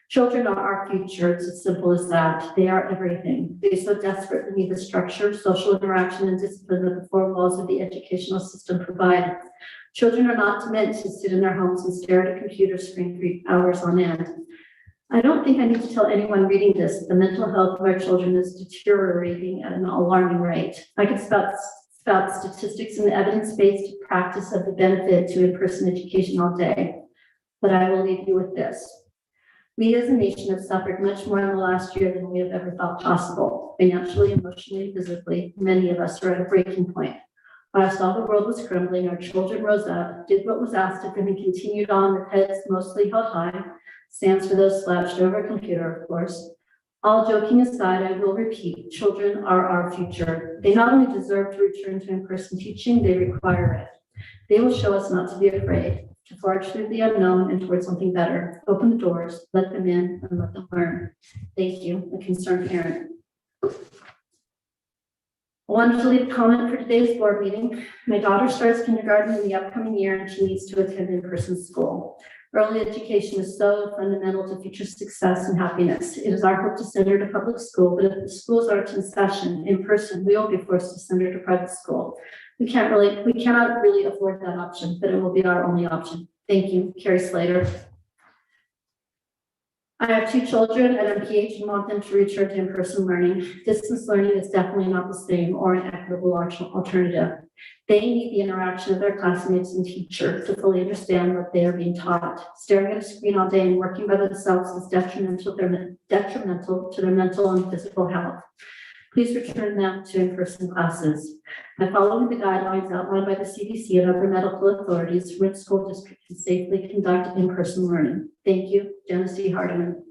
Children are our future. It's as simple as that. They are everything. They so desperately need the structure, social interaction, and discipline that the four walls of the educational system provide. Children are not meant to sit in their homes and stare at a computer screen for hours on end. I don't think I need to tell anyone reading this that the mental health of our children is deteriorating at an alarming rate. I could spout statistics and evidence-based practice of the benefit to in-person education all day, but I will leave you with this. We as a nation have suffered much more in the last year than we have ever thought possible. Financially, emotionally, physically, many of us are at a breaking point. Whilst all the world was crumbling, our children rose up, did what was asked of them, and continued on with heads mostly held high. Stands for those slouched over a computer, of course. All joking aside, I will repeat, children are our future. They not only deserve to return to in-person teaching, they require it. They will show us not to be afraid, to forge through the unknown and towards something better. Open the doors, let them in, and let them learn. Thank you, a concerned parent. I wanted to leave a comment for today's board meeting. My daughter starts kindergarten in the upcoming year and she needs to attend in-person school. Early education is so fundamental to future success and happiness. It is our hope to send her to public school, but if the schools aren't in session in person, we will be forced to send her to private school. We cannot really afford that option, but it will be our only option. Thank you, Carrie Slater. I have 2 children at MPH and want them to return to in-person learning. Distance learning is definitely not the same or an equitable alternative. They need the interaction of their classmates and teacher to fully understand what they are being taught. Staring at a screen all day and working by themselves is detrimental to their mental and physical health. Please return them to in-person classes. By following the guidelines outlined by the CDC and other medical authorities, Rent School District can safely conduct in-person learning. Thank you, Genesee Hardeman.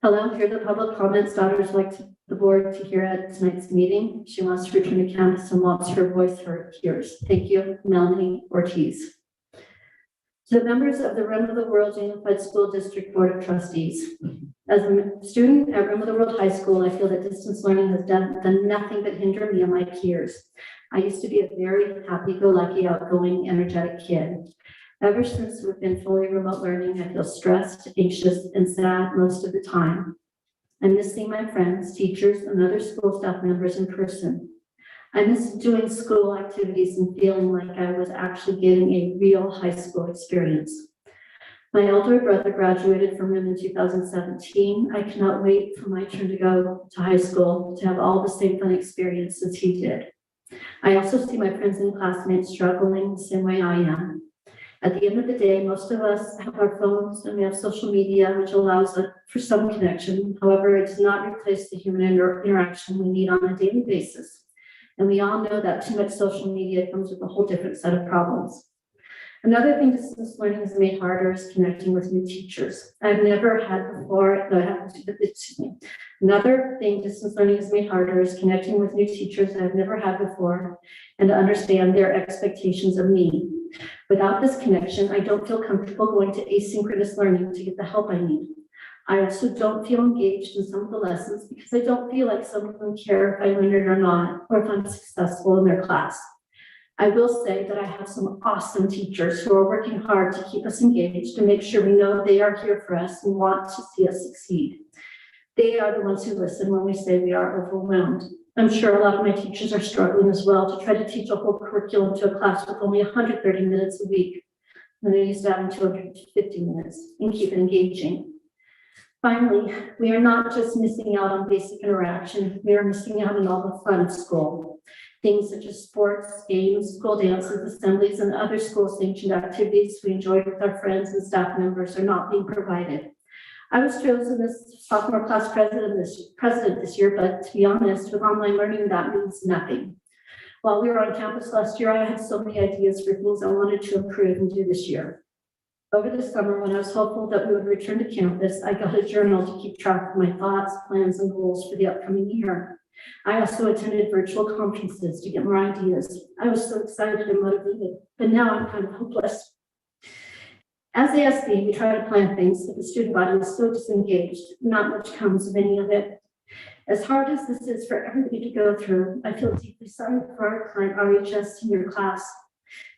Hello, here are the public comments daughters like the board to hear at tonight's meeting. She wants to return to campus and wants her voice heard. Thank you, Melanie Ortiz. To the members of the Rim of the World Unified School District Board of Trustees. As a student at Rim of the World High School, I feel that distance learning has done nothing but hinder me and my peers. I used to be a very happy-go-lucky, outgoing, energetic kid. Ever since we've been fully remote learning, I feel stressed, anxious, and sad most of the time. I miss seeing my friends, teachers, and other school staff members in person. I miss doing school activities and feeling like I was actually getting a real high school experience. My elder brother graduated from RIM in 2017. I cannot wait for my turn to go to high school to have all the same fun experiences he did. I also see my friends and classmates struggling the same way I am. At the end of the day, most of us have our phones and we have social media, which allows us for some connection. However, it does not replace the human interaction we need on a daily basis. And we all know that too much social media comes with a whole different set of problems. Another thing distance learning has made harder is connecting with new teachers. I've never had before, excuse me. Another thing distance learning has made harder is connecting with new teachers I've never had before and to understand their expectations of me. Without this connection, I don't feel comfortable going to asynchronous learning to get the help I need. I also don't feel engaged in some of the lessons because I don't feel like some of them care if I learn it or not, or if I'm successful in their class. I will say that I have some awesome teachers who are working hard to keep us engaged and make sure we know they are here for us and want to see us succeed. They are the ones who listen when we say we are overwhelmed. I'm sure a lot of my teachers are struggling as well to try to teach a whole curriculum to a class with only 130 minutes a week, when they're used to having 250 minutes, and keep it engaging. Finally, we are not just missing out on basic interaction, we are missing out on all the fun of school. Things such as sports, games, school dances, assemblies, and other school-sanctioned activities we enjoyed with our friends and staff members are not being provided. I was chosen as sophomore class president this year, but to be honest, with online learning, that means nothing. While we were on campus last year, I had so many ideas for things I wanted to improve and do this year. Over the summer, when I was hopeful that we would return to campus, I got a journal to keep track of my thoughts, plans, and goals for the upcoming year. I also attended virtual conferences to get more ideas. I was so excited and motivated, but now I'm kind of hopeless. As ASB, we try to plan things, but the student body is so disengaged, not much comes of any of it. As hard as this is for everybody to go through, I feel deeply sorry for our current RHS senior class.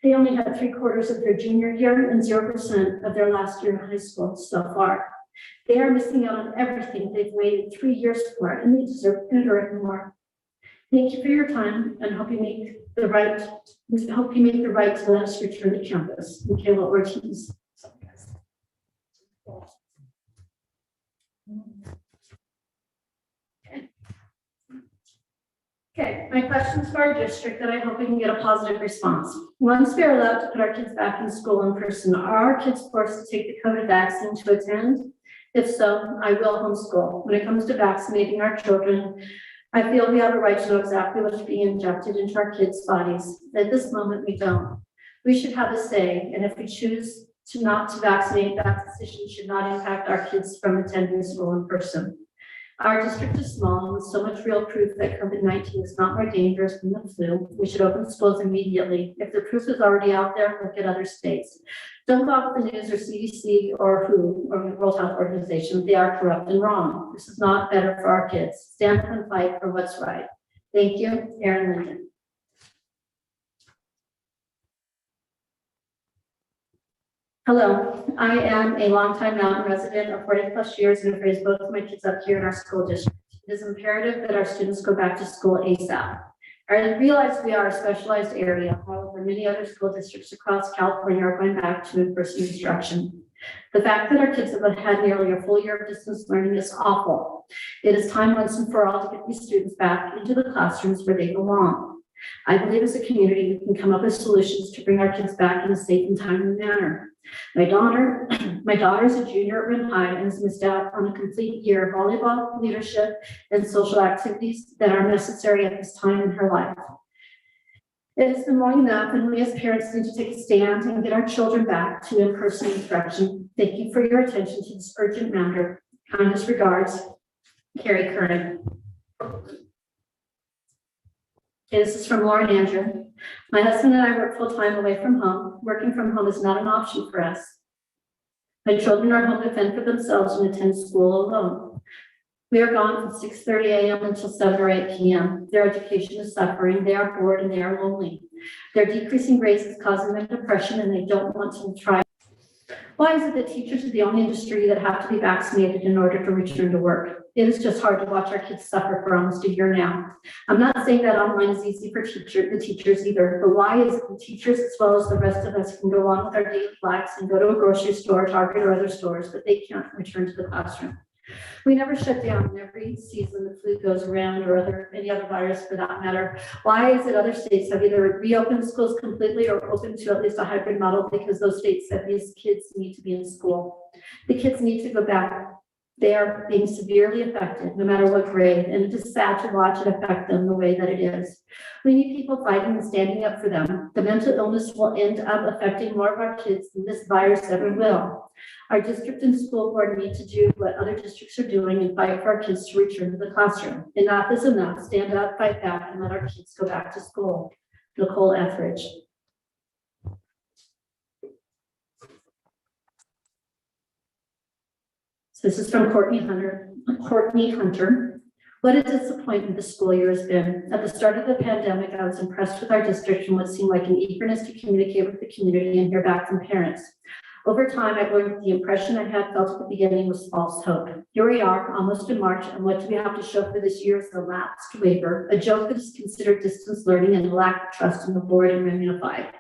They only had 3/4 of their junior year and 0% of their last year in high school so far. They are missing out on everything they've waited 3 years for, and they deserve better and more. Thank you for your time, and hope you make the right to let us return to campus. Michaela Ortiz. Okay, my questions for our district that I hope we can get a positive response. Once we are allowed to put our kids back in school in person, are our kids forced to take the COVID vaccine to attend? If so, I will homeschool. When it comes to vaccinating our children, I feel we have a right to know exactly what is being injected into our kids' bodies. At this moment, we don't. We should have a say, and if we choose not to vaccinate, that decision should not impact our kids from attending school in person. Our district is small, and with so much real proof that COVID-19 is not more dangerous than the flu, we should open schools immediately. If the proof is already out there, look at other states. Don't go off the news or CDC or WHO or the World Health Organization. They are corrupt and wrong. This is not better for our kids. Stand up and fight for what's right. Thank you, Erin Linden. Hello, I am a longtime mountain resident of 40+ years and have raised both of my kids up here in our school district. It is imperative that our students go back to school ASAP. I realize we are a specialized area, however, many other school districts across California are going back to in-person instruction. The fact that our kids have had nearly a full year of distance learning is awful. It is time once and for all to get these students back into the classrooms where they belong. I believe as a community, we can come up with solutions to bring our kids back in a safe and timely manner. My daughter is a junior at Rim High and has missed out on a complete year of volleyball, leadership, and social activities that are necessary at this time in her life. It has been long enough, and we as parents need to take a stand and get our children back to in-person instruction. Thank you for your attention to this urgent matter. Kindest regards, Carrie Curran. Okay, this is from Lauren Andrew. My husband and I work full-time away from home. Working from home is not an option for us. My children are home to fend for themselves and attend school alone. We are gone from 6:30 a.m. until 7 or 8 p.m. Their education is suffering. They are bored and they are lonely. Their decreasing grades is causing them depression and they don't want to try. Why is it that teachers are the only industry that have to be vaccinated in order to return to work? It is just hard to watch our kids suffer for almost a year now. I'm not saying that online is easy for the teachers either, but why is it the teachers as well as the rest of us can go on with our daily lives and go to a grocery store, Target, or other stores, but they can't return to the classroom? We never shut down, and every season the flu goes around, or any other virus for that matter. Why is it other states have either reopened schools completely or open to at least a hybrid model? Because those states said these kids need to be in school. The kids need to go back. They are being severely affected, no matter what grade, and it is sad to watch it affect them the way that it is. We need people fighting and standing up for them. The mental illness will end up affecting more of our kids than this virus ever will. Our district and school board need to do what other districts are doing and fight for our kids to return to the classroom. Enough is enough. Stand up, fight back, and let our kids go back to school. Nicole Etheridge. This is from Courtney Hunter. What a disappointment the school year has been. At the start of the pandemic, I was impressed with our district and what seemed like an eagerness to communicate with the community and hear back from parents. Over time, I've learned that the impression I had felt at the beginning was false hope. Here we are, almost in March, and what do we have to show for this year's elapsed waiver? A joke that is considered distance learning and a lack of trust in the board and unified.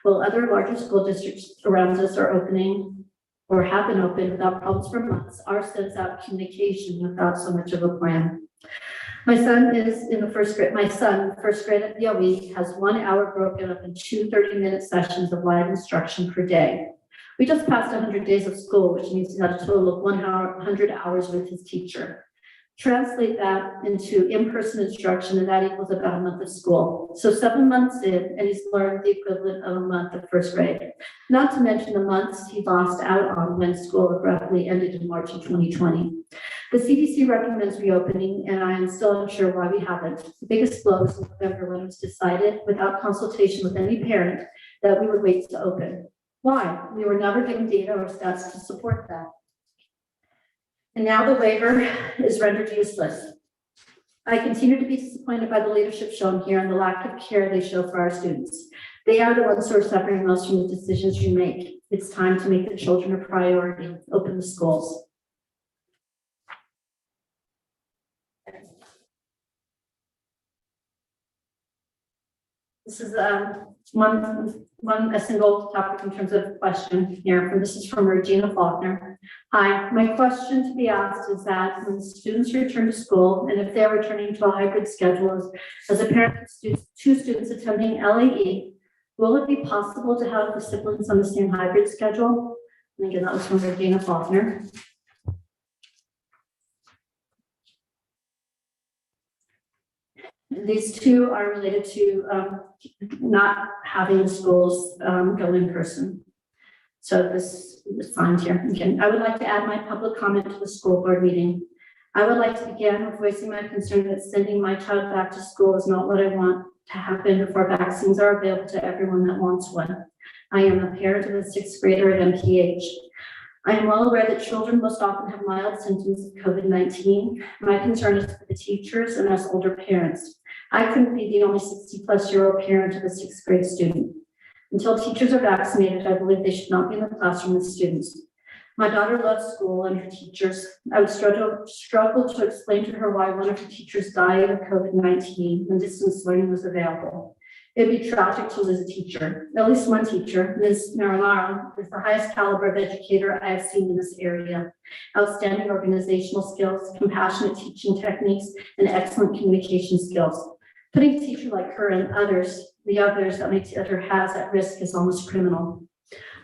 While other larger school districts around us are opening or have been open without problems for months, ours sends out communication without so much of a plan. My son is in the first grade. My son, first grade at BOE, has 1 hour broken up in 2 30-minute sessions of live instruction per day. We just passed 100 days of school, which means he had a total of 100 hours with his teacher. Translate that into in-person instruction, and that equals about a month of school. So 7 months in, and he's learned the equivalent of a month of first grade. Not to mention the months he lost out on when school abruptly ended in March of 2020. The CDC recommends reopening, and I am still unsure why we haven't. The biggest blow was in November when it was decided, without consultation with any parent, that we would wait to open. Why? We were never given data or stats to support that. And now the waiver is rendered useless. I continue to be disappointed by the leadership shown here and the lack of care they show for our students. They are the ones who are suffering most from the decisions you make. It's time to make the children a priority. Open the schools. This is a single topic in terms of question here. This is from Regina Faulkner. Hi, my question to be asked is that when students return to school, and if they're returning to a hybrid schedule as a parent of two students attending LAE, will it be possible to have the siblings on the same hybrid schedule? And again, that was from Regina Faulkner. These two are related to not having the schools go in person. So this is fine here. Again, I would like to add my public comment to the school board meeting. I would like to begin with voicing my concern that sending my child back to school is not what I want to happen before vaccines are available to everyone that wants one. I am a parent of a 6th grader at MPH. I am well aware that children most often have mild symptoms of COVID-19. My concern is for the teachers and us older parents. I couldn't be the only 60-plus-year-old parent of a 6th grade student. Until teachers are vaccinated, I believe they should not be in the classroom with students. My daughter loves school and her teachers. I would struggle to explain to her why one of her teachers died of COVID-19 when distance learning was available. It'd be tragic to lose a teacher. At least one teacher, Ms. Marinaro, is the highest caliber of educator I have seen in this area. Outstanding organizational skills, compassionate teaching techniques, and excellent communication skills. Putting a teacher like her and the others that my tutor has at risk is almost criminal.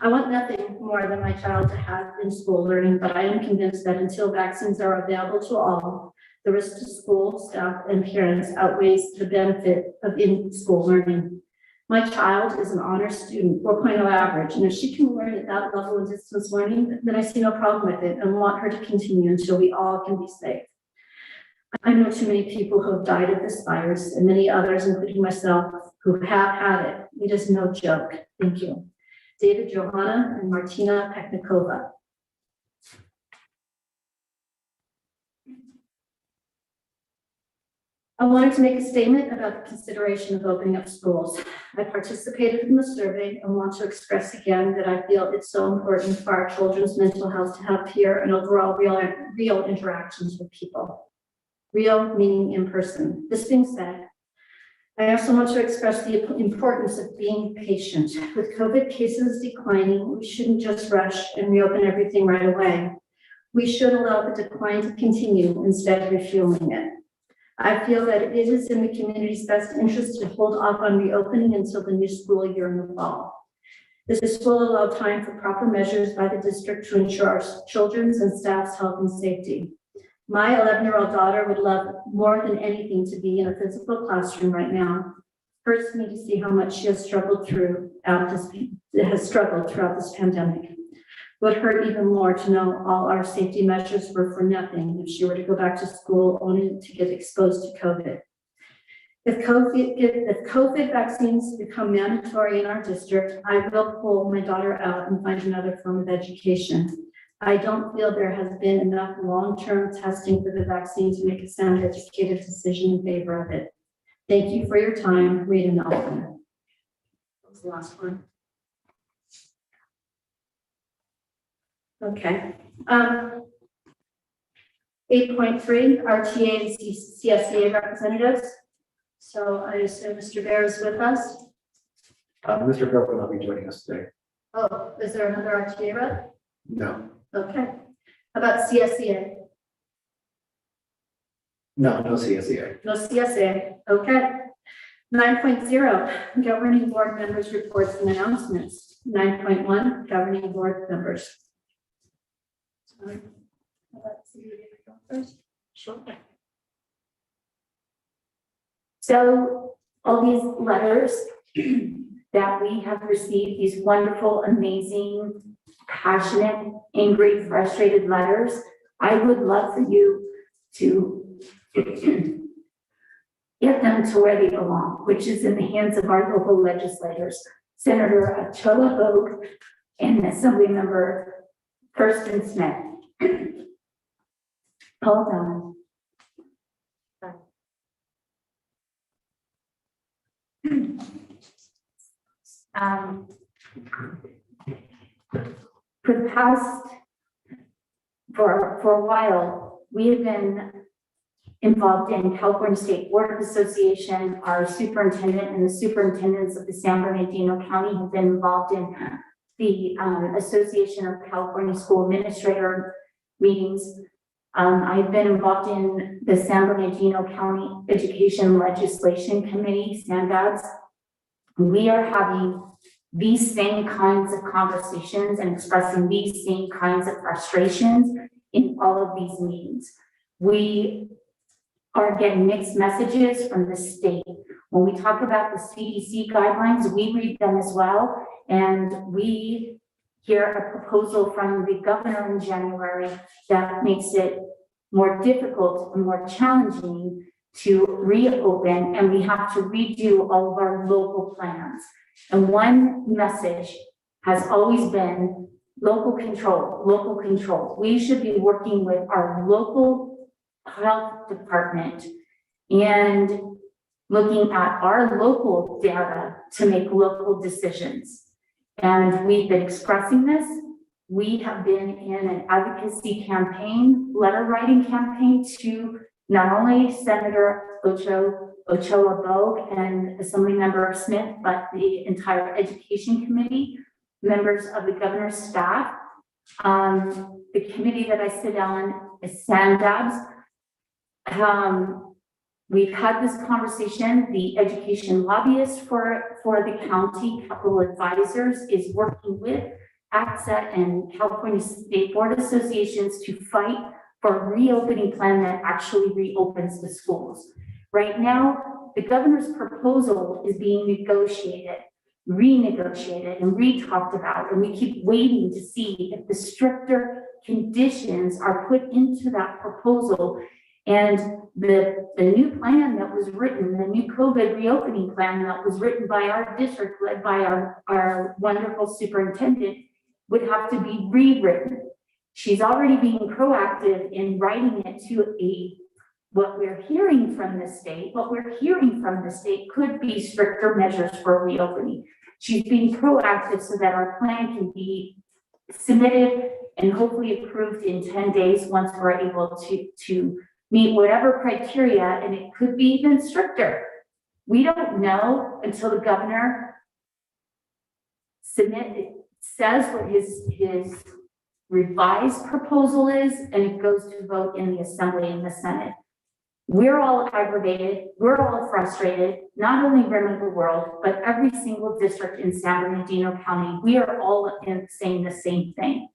I want nothing more than my child to have in-school learning, but I am convinced that until vaccines are available to all, the risk to school, staff, and parents outweighs the benefit of in-school learning. My child is an honor student, 4.0 average, and if she can learn at that level of distance learning, then I see no problem with it and want her to continue until we all can be safe. I know too many people who have died of this virus and many others, including myself, who have had it. It is no joke. Thank you. David Johanna and Martina Peknikova. I wanted to make a statement about the consideration of opening up schools. I participated in the survey and want to express again that I feel it's so important for our children's mental health to have peer and overall real interactions with people. Real meaning in person. This being said, I also want to express the importance of being patient. With COVID cases declining, we shouldn't just rush and reopen everything right away. We should allow the decline to continue instead of refueling it. I feel that it is in the community's best interest to hold off on reopening until the new school year in the fall. This will allow time for proper measures by the district to ensure our children's and staff's health and safety. My 11-year-old daughter would love more than anything to be in a physical classroom right now. Hurts me to see how much she has struggled throughout this pandemic. Would hurt even more to know all our safety measures were for nothing if she were to go back to school only to get exposed to COVID. If COVID vaccines become mandatory in our district, I will pull my daughter out and find another form of education. I don't feel there has been enough long-term testing for the vaccine to make a sound, educated decision in favor of it. Thank you for your time, Rita Nelson. That was the last one. Okay. 8.3, RTA and CSEA representatives. So I assume Mr. Bear is with us. Mr. Cook will not be joining us today. Oh, is there another RTA rep? No. Okay. How about CSEA? No CSEA. No CSA. Okay. 9.0, governing board members' reports and announcements. 9.1, governing board members. Sorry. Let's see. First. Sure. So all these letters that we have received, these wonderful, amazing, passionate, angry, frustrated letters, I would love for you to get them to where they belong, which is in the hands of our local legislators, Senator Ochoa Bogue and Assemblymember Kirsten Smith. Hold on. For the past, for a while, we have been involved in California State Board Association. Our superintendent and the superintendents of the San Bernardino County have been involved in the Association of California School Administrator meetings. I've been involved in the San Bernardino County Education Legislation Committee, SANDADS. We are having these same kinds of conversations and expressing these same kinds of frustrations in all of these meetings. We are getting mixed messages from the state. When we talk about the CDC guidelines, we read them as well, and we hear a proposal from the governor in January that makes it more difficult and more challenging to reopen, and we have to redo all of our local plans. And one message has always been local control, local control. We should be working with our local health department and looking at our local data to make local decisions. And we've been expressing this. We have been in an advocacy campaign, letter writing campaign to not only Senator Ochoa Bogue and Assemblymember Smith, but the entire education committee, members of the governor's staff. The committee that I sit on is SANDABS. We've had this conversation. The education lobbyist for the county, Capital Advisors, is working with ACSA and California State Board Associations to fight for a reopening plan that actually reopens the schools. Right now, the governor's proposal is being negotiated, renegotiated, and re-talked about, and we keep waiting to see if the stricter conditions are put into that proposal. And the new plan that was written, the new COVID reopening plan that was written by our district, led by our wonderful superintendent, would have to be rewritten. She's already being proactive in writing it to what we're hearing from the state. What we're hearing from the state could be stricter measures for reopening. She's being proactive so that our plan can be submitted and hopefully approved in 10 days once we're able to meet whatever criteria, and it could be even stricter. We don't know until the governor says what his revised proposal is, and it goes to vote in the Assembly and the Senate. We're all aggravated, we're all frustrated, not only Rim of the World, but every single district in San Bernardino County, we are all saying the same thing.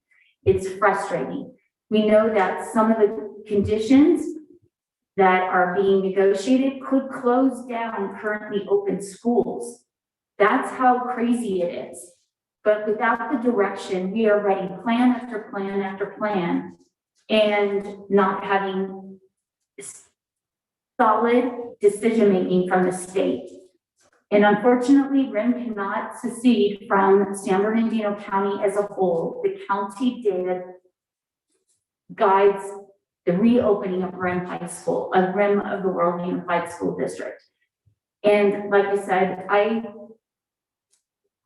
It's frustrating. We know that some of the conditions that are being negotiated could close down currently open schools. That's how crazy it is. But without the direction, we are writing plan after plan after plan and not having solid decision-making from the state. And unfortunately, RIM cannot secede from San Bernardino County as a whole. The county data guides the reopening of RIM High School, of RIM of the World Unified School District. And like I said,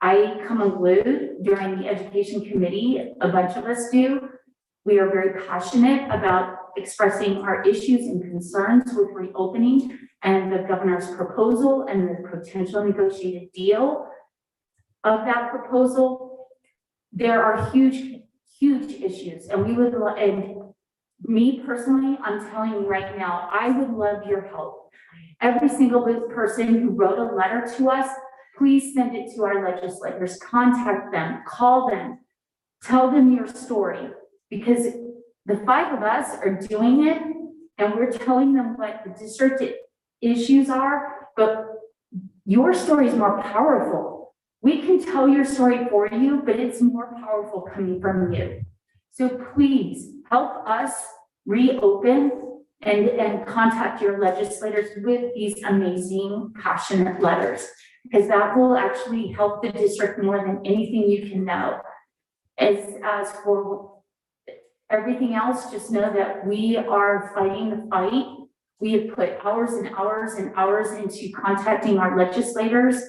I come unglued during the education committee, a bunch of us do. We are very passionate about expressing our issues and concerns with reopening and the governor's proposal and the potential negotiated deal of that proposal. There are huge issues, and we would, and me personally, I'm telling you right now, I would love your help. Every single person who wrote a letter to us, please send it to our legislators, contact them, call them, tell them your story, because the 5 of us are doing it and we're telling them what the district issues are, but your story is more powerful. We can tell your story for you, but it's more powerful coming from you. So please help us reopen and contact your legislators with these amazing, passionate letters, because that will actually help the district more than anything you can know. As for everything else, just know that we are fighting the fight. We have put hours and hours and hours into contacting our legislators.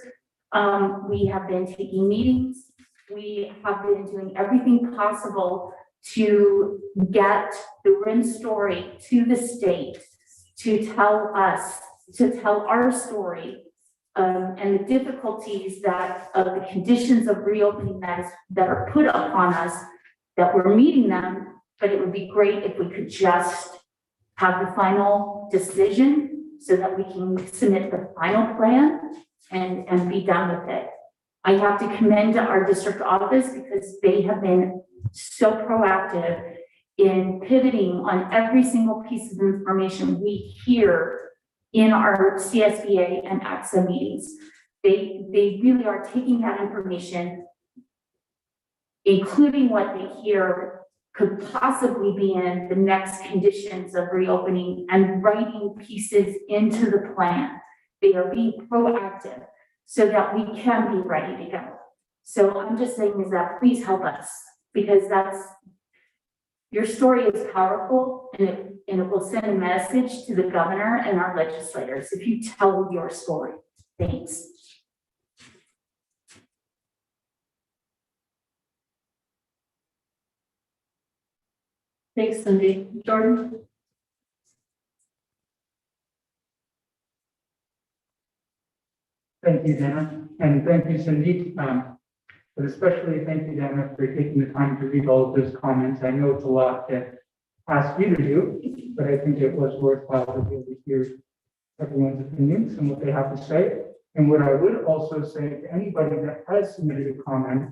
We have been taking meetings. We have been doing everything possible to get the RIM story to the state, to tell our story, and the difficulties of the conditions of reopening that are put upon us, that we're meeting them. But it would be great if we could just have the final decision so that we can submit the final plan and be done with it. I have to commend our district office because they have been so proactive in pivoting on every single piece of information we hear in our CSBA and AXA meetings. They really are taking that information, including what they hear could possibly be in the next conditions of reopening, and writing pieces into the plan. They are being proactive so that we can be ready to go. So I'm just saying is that please help us, because your story is powerful, and it will send a message to the governor and our legislators if you tell your story. Thanks. Thanks, Cindy. Jordan? Thank you, Dana, and thank you, Cindy. But especially thank you, Dana, for taking the time to read all of those comments. I know it's a lot to ask you to do, but I think it was worthwhile to be able to hear everyone's opinions and what they have to say. And what I would also say to anybody that has submitted a comment,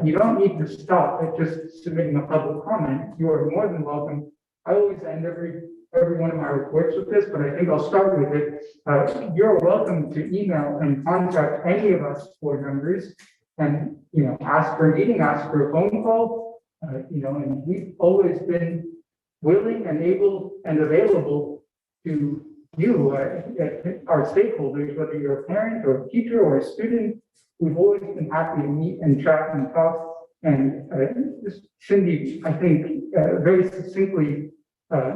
you don't need to stop at just submitting a public comment. You are more than welcome. I always end every one of my reports with this, but I think I'll start with it. You're welcome to email and contact any of us board members and, ask for a meeting, ask for a phone call, and we've always been willing and able and available to you, our stakeholders, whether you're a parent or a teacher or a student. We've always been happy to meet and chat and talk. And Cindy, I think, very succinctly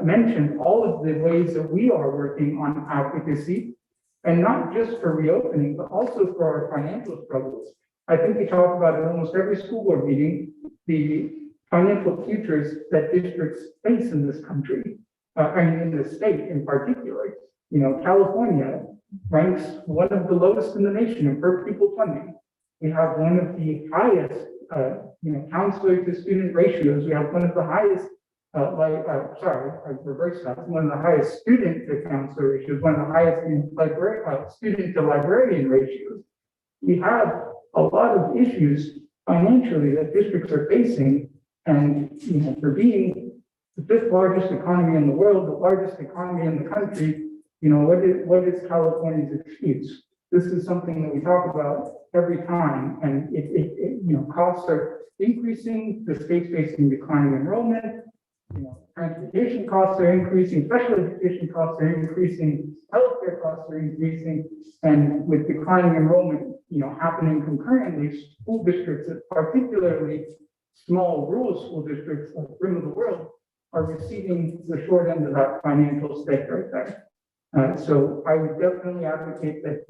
mentioned all of the ways that we are working on advocacy, and not just for reopening, but also for our financial struggles. I think we talk about it almost every school board meeting, the financial futures that districts face in this country, and in the state in particular. California ranks one of the lowest in the nation in per pupil funding. We have one of the highest, counselor to student ratios. We have one of the highest I reversed that, one of the highest student to counselor ratios, one of the highest in student to librarian ratios. We have a lot of issues financially that districts are facing. And, for being the fifth largest economy in the world, the largest economy in the country, what is California's excuse? This is something that we talk about every time, and costs are increasing, the state's facing declining enrollment, transportation costs are increasing, special education costs are increasing, healthcare costs are increasing, and with declining enrollment, happening concurrently, school districts, particularly small rural school districts like rim of the world, are receiving the short end of that financial stick right there. So I would definitely advocate that,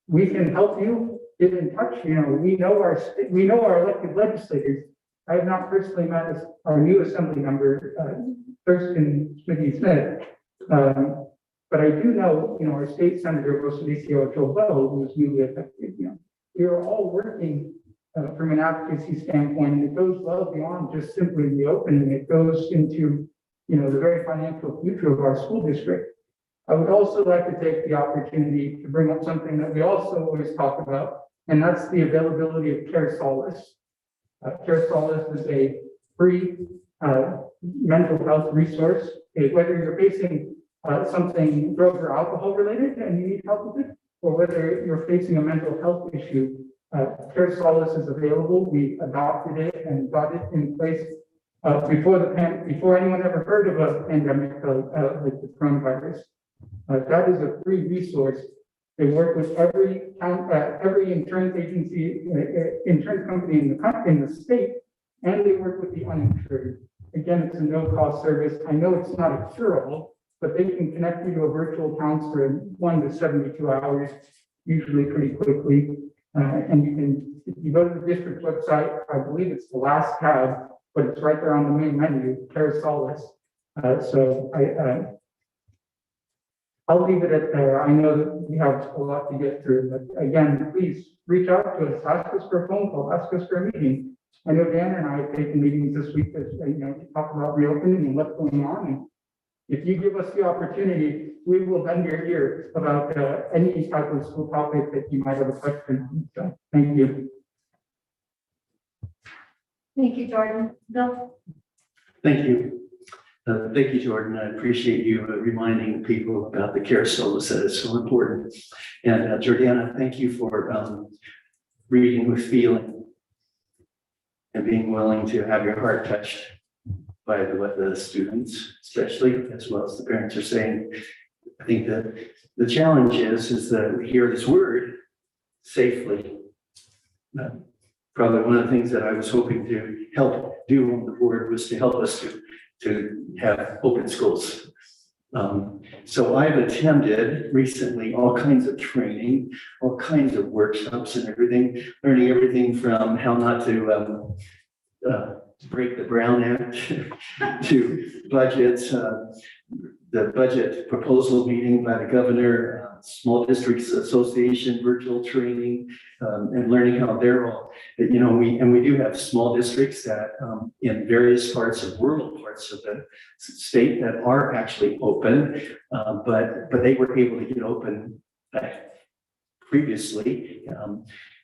we can help you get in touch. We know our elected legislators. I have not personally met our new assembly member, Thurston Smithy Smith. But I do know, our state senator, Rosalicio Joel, who was newly elected. We are all working from an advocacy standpoint, and it goes well beyond just simply the opening. It goes into, the very financial future of our school district. I would also like to take the opportunity to bring up something that we also always talk about, and that's the availability of Care Solace. Care Solace is a free mental health resource. Whether you're facing something drug or alcohol related and you need help with it, or whether you're facing a mental health issue, Care Solace is available. We adopted it and got it in place before anyone ever heard of a pandemic like the coronavirus. That is a free resource. They work with every insurance agency, insurance company in the state, and they work with the uninsured. Again, it's a no-cost service. I know it's not a cure-all, but they can connect you to a virtual counselor in 1 to 72 hours, usually pretty quickly. And if you go to the district website, I believe it's the last tab, but it's right there on the main menu, Care Solace. I'll leave it at there. I know that we have a lot to get through, but again, please reach out to us, ask us for a phone call, ask us for a meeting. I know Dan and I have taken meetings this week to talk about reopening and what's going on. And if you give us the opportunity, we will bend your ear about any type of school topic that you might have a question on. So thank you. Thank you, Jordan. Bill? Thank you. Thank you, Jordan. I appreciate you reminding people about the Care Solace that is so important. And Jordana, thank you for reading with feeling and being willing to have your heart touched by what the students, especially, as well as the parents, are saying. I think that the challenge is that we hear this word safely. Probably one of the things that I was hoping to help do on the board was to help us to have open schools. So I've attended recently all kinds of training, all kinds of workshops and everything, learning everything from how not to break the Brown Act to budgets, the budget proposal meeting by the governor, Small Districts Association virtual training, and learning how they're all, we do have small districts that in various parts of rural parts of the state that are actually open, but they were able to get open previously.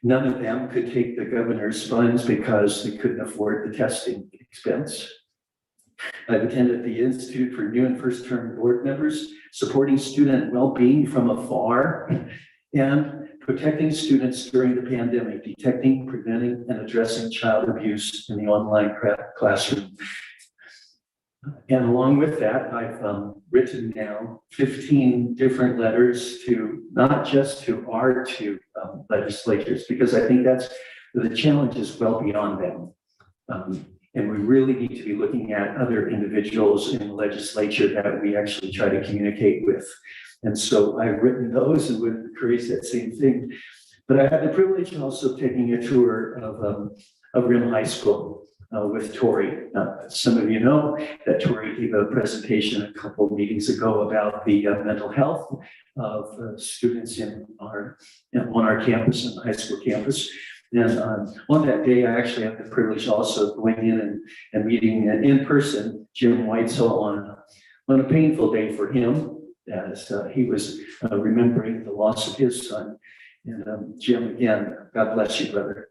None of them could take the governor's funds because they couldn't afford the testing expense. I've attended the Institute for New and First Term Board Members, supporting student well-being from afar and protecting students during the pandemic, detecting, preventing, and addressing child abuse in the online classroom. And along with that, I've written now 15 different letters to not just to our two legislators, because I think that's the challenge is well beyond them. And we really need to be looking at other individuals in the legislature that we actually try to communicate with. And so I've written those and would encourage that same thing. But I had the privilege also of taking a tour of Rim High School with Tori. Some of you know that Tori gave a presentation a couple of meetings ago about the mental health of students on our campus, on the high school campus. And on that day, I actually had the privilege also of going in and meeting in person Jim Whitesell on a painful day for him, as he was remembering the loss of his son. And Jim, again, God bless you, brother.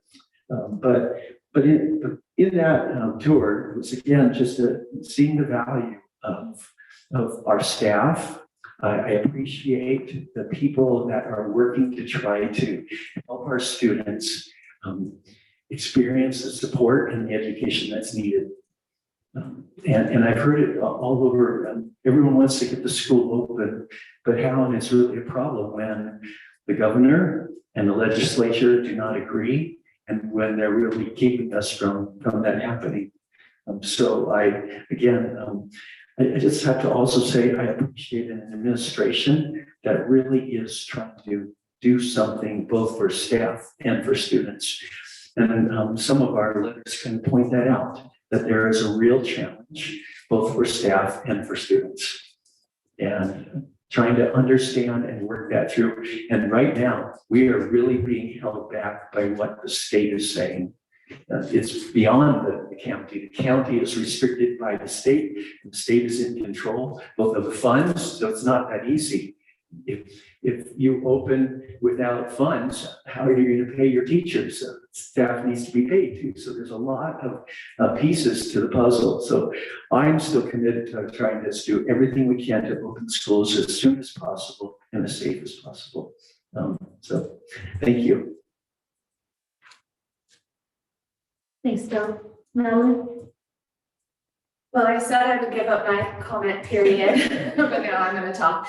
But in that tour, it was again just seeing the value of our staff. I appreciate the people that are working to try to help our students experience the support and the education that's needed. And I've heard it all over. Everyone wants to get the school open, but how it's really a problem when the governor and the legislature do not agree, and when they're really keeping us from that happening. So I just have to also say I appreciate an administration that really is trying to do something both for staff and for students. And some of our letters can point that out, that there is a real challenge both for staff and for students. And trying to understand and work that through. And right now, we are really being held back by what the state is saying. It's beyond the county. The county is restricted by the state. The state is in control, both of the funds, so it's not that easy. If you open without funds, how are you going to pay your teachers? Staff needs to be paid too. So there's a lot of pieces to the puzzle. So I'm still committed to trying to do everything we can to open schools as soon as possible and as safe as possible. So thank you. Thanks, Bill. Natalie? Well, I said I would give up my comment period, but now I'm gonna talk.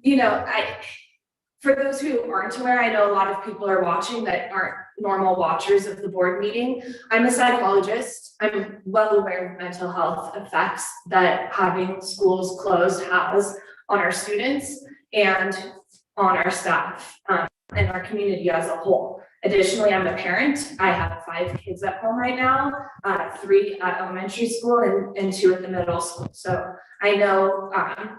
You know, for those who aren't aware, I know a lot of people are watching that aren't normal watchers of the board meeting. I'm a psychologist. I'm well aware of mental health effects that having schools closed has on our students and on our staff and our community as a whole. Additionally, I'm a parent. I have 5 kids at home right now, 3 at elementary school and 2 at the middle school. So I know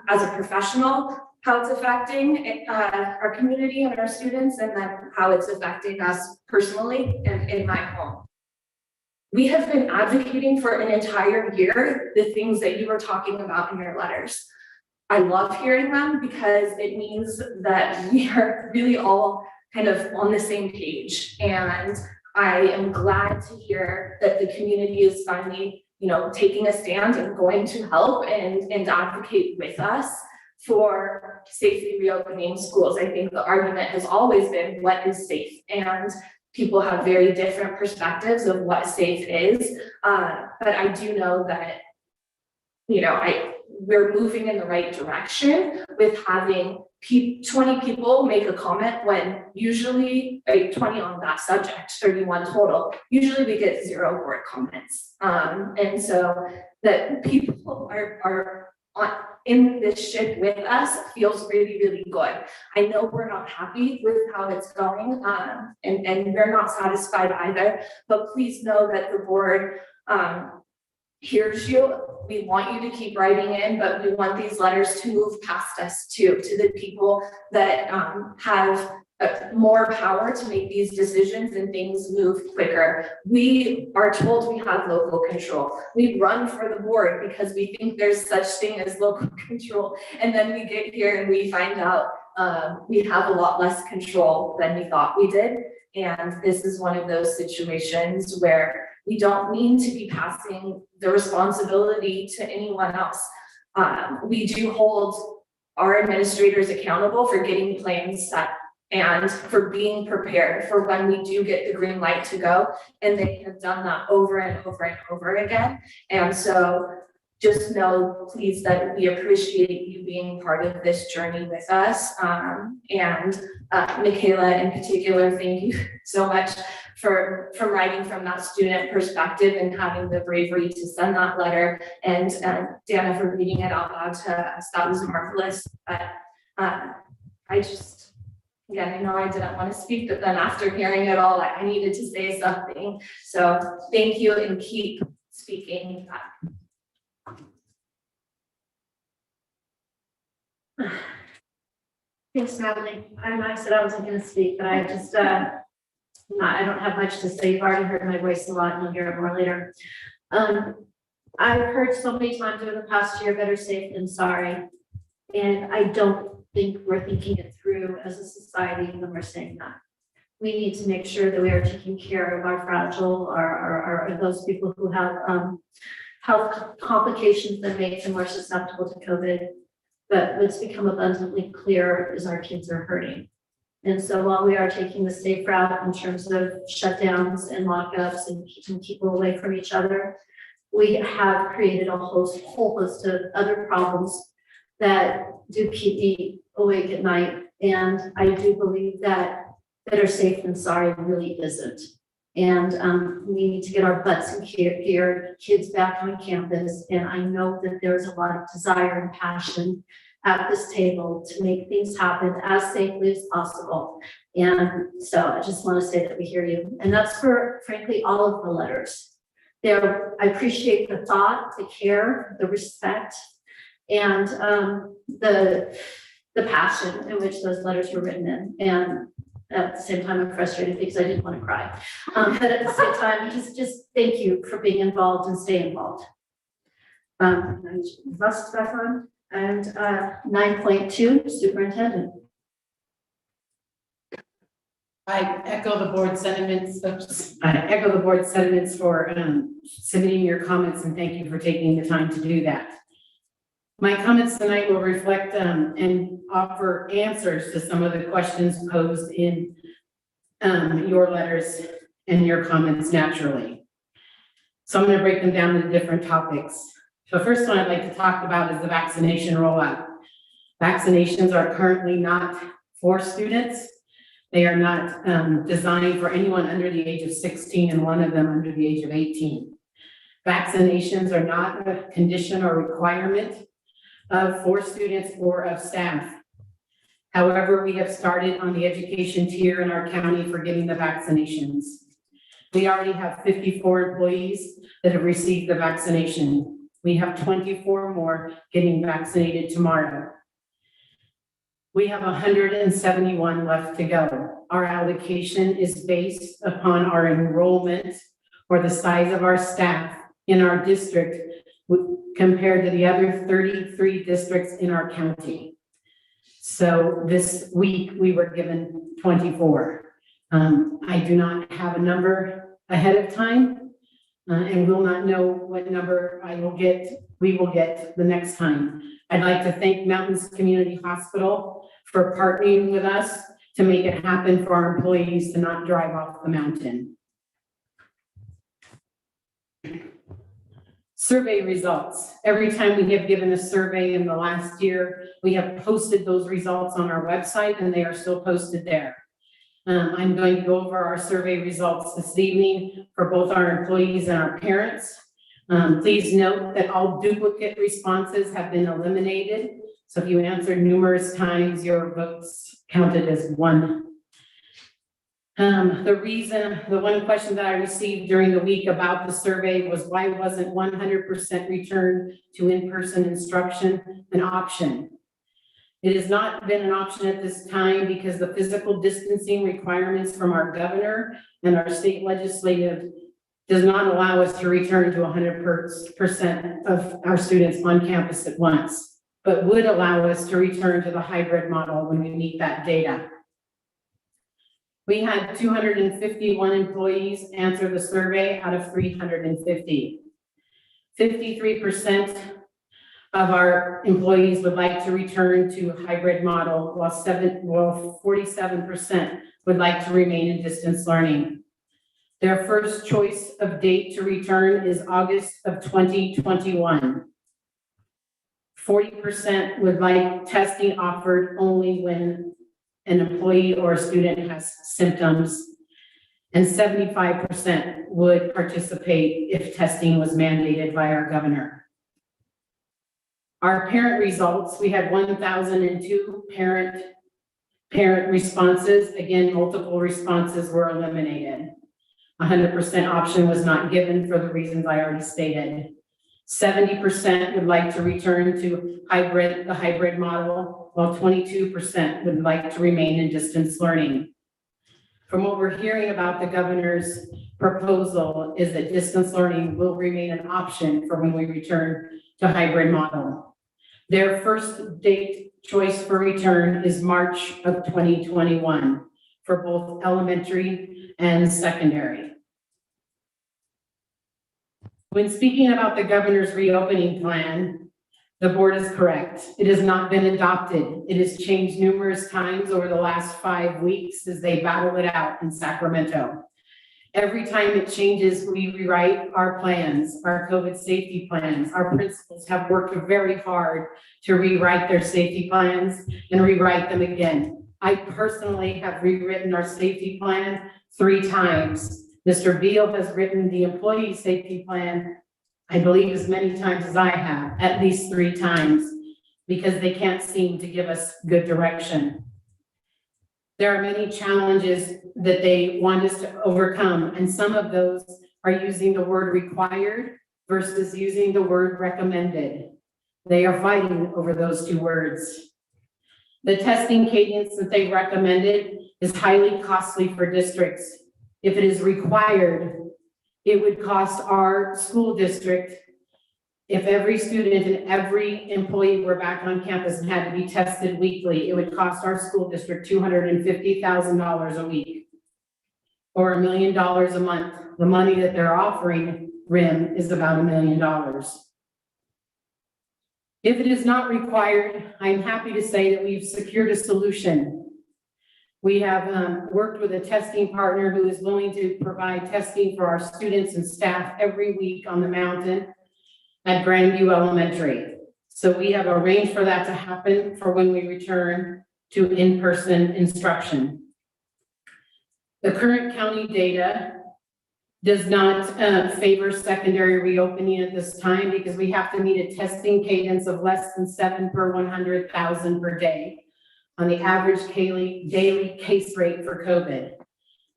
as a professional how it's affecting our community and our students, and then how it's affecting us personally and in my home. We have been advocating for an entire year the things that you were talking about in your letters. I love hearing them because it means that we are really all kind of on the same page. And I am glad to hear that the community is finally, you know, taking a stand and going to help and advocate with us for safely reopening schools. I think the argument has always been what is safe, and people have very different perspectives of what safe is. But I do know that, you know, we're moving in the right direction with having 20 people make a comment when usually 20 on that subject, 31 total. Usually we get 0 board comments. And so that people are in this ship with us feels really, really good. I know we're not happy with how it's going, and we're not satisfied either, but please know that the board hears you. We want you to keep writing in, but we want these letters to move past us to the people that have more power to make these decisions and things move quicker. We are told we have local control. We run for the board because we think there's such thing as local control. And then we get here and we find out we have a lot less control than we thought we did. And this is one of those situations where we don't mean to be passing the responsibility to anyone else. We do hold our administrators accountable for getting plans set and for being prepared for when we do get the green light to go. And they have done that over and over and over again. And so just know, please, that we appreciate you being part of this journey with us. And Michaela in particular, thank you so much for writing from that student perspective and having the bravery to send that letter. And Dana for reading it out loud to us. That was marvelous. But I just, again, I know I didn't want to speak, but then after hearing it all, I needed to say something. So thank you and keep speaking. Thanks, Natalie. I said I wasn't going to speak, but I just, I don't have much to say. You've already heard my voice a lot and you'll hear it more later. I've heard so many times over the past year, better safe than sorry. And I don't think we're thinking it through as a society when we're saying that. We need to make sure that we are taking care of our fragile, or those people who have health complications that make them more susceptible to COVID. But what's become abundantly clear is our kids are hurting. And so while we are taking the safe route in terms of shutdowns and lockups and keeping people away from each other, we have created a whole host of other problems that do keep me awake at night. And I do believe that better safe than sorry really isn't. And we need to get our butts in gear, kids back on campus. And I know that there's a lot of desire and passion at this table to make things happen as safely as possible. And so I just want to say that we hear you. And that's for, frankly, all of the letters. There, I appreciate the thought, the care, the respect, and the passion in which those letters were written in. And at the same time, I'm frustrated because I didn't want to cry. But at the same time, just thank you for being involved and stay involved. And bus back on. And 9.2, Superintendent. I echo the board sentiments, for submitting your comments, and thank you for taking the time to do that. My comments tonight will reflect and offer answers to some of the questions posed in your letters and your comments naturally. So I'm going to break them down into different topics. So the first one I'd like to talk about is the vaccination rollout. Vaccinations are currently not for students. They are not designed for anyone under the age of 16 and one of them under the age of 18. Vaccinations are not a condition or requirement for students or of staff. However, we have started on the education tier in our county for getting the vaccinations. We already have 54 employees that have received the vaccination. We have 24 more getting vaccinated tomorrow. We have 171 left to go. Our allocation is based upon our enrollment or the size of our staff in our district compared to the other 33 districts in our county. So this week we were given 24. I do not have a number ahead of time and will not know what number we will get the next time. I'd like to thank Mountains Community Hospital for partnering with us to make it happen for our employees to not drive off the mountain. Survey results. Every time we have given a survey in the last year, we have posted those results on our website and they are still posted there. I'm going to go over our survey results this evening for both our employees and our parents. Please note that all duplicate responses have been eliminated. So if you answered numerous times, your votes counted as one. The one question that I received during the week about the survey was why wasn't 100% return to in-person instruction an option? It has not been an option at this time because the physical distancing requirements from our governor and our state legislative does not allow us to return to 100% of our students on campus at once, but would allow us to return to the hybrid model when we meet that data. We had 251 employees answer the survey out of 350. 53% of our employees would like to return to a hybrid model, while 47% would like to remain in distance learning. Their first choice of date to return is August of 2021. 40% would like testing offered only when an employee or a student has symptoms, and 75% would participate if testing was mandated by our governor. Our parent results, we had 1,002 parent responses. Again, multiple responses were eliminated. 100% option was not given for the reasons I already stated. 70% would like to return to the hybrid model, while 22% would like to remain in distance learning. From what we're hearing about the governor's proposal is that distance learning will remain an option for when we return to hybrid model. Their first date choice for return is March of 2021 for both elementary and secondary. When speaking about the governor's reopening plan, the board is correct. It has not been adopted. It has changed numerous times over the last 5 weeks as they battle it out in Sacramento. Every time it changes, we rewrite our plans, our COVID safety plans. Our principals have worked very hard to rewrite their safety plans and rewrite them again. I personally have rewritten our safety plan 3 times. Mr. Beal has written the employee safety plan, I believe as many times as I have, at least 3 times, because they can't seem to give us good direction. There are many challenges that they want us to overcome, and some of those are using the word required versus using the word recommended. They are fighting over those 2 words. The testing cadence that they recommended is highly costly for districts. If it is required, it would cost our school district, if every student and every employee were back on campus and had to be tested weekly, it would cost our school district $250,000 a week or $1 million a month. The money that they're offering RIM is about $1 million. If it is not required, I'm happy to say that we've secured a solution. We have worked with a testing partner who is willing to provide testing for our students and staff every week on the mountain at Grandview Elementary. So we have arranged for that to happen for when we return to in-person instruction. The current county data does not favor secondary reopening at this time because we have to meet a testing cadence of less than 7 per 100,000 per day on the average daily case rate for COVID.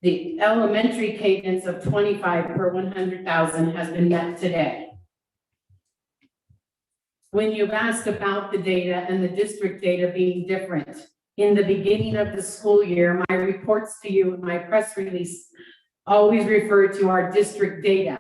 The elementary cadence of 25 per 100,000 has been met today. When you've asked about the data and the district data being different, in the beginning of the school year, my reports to you and my press release always refer to our district data.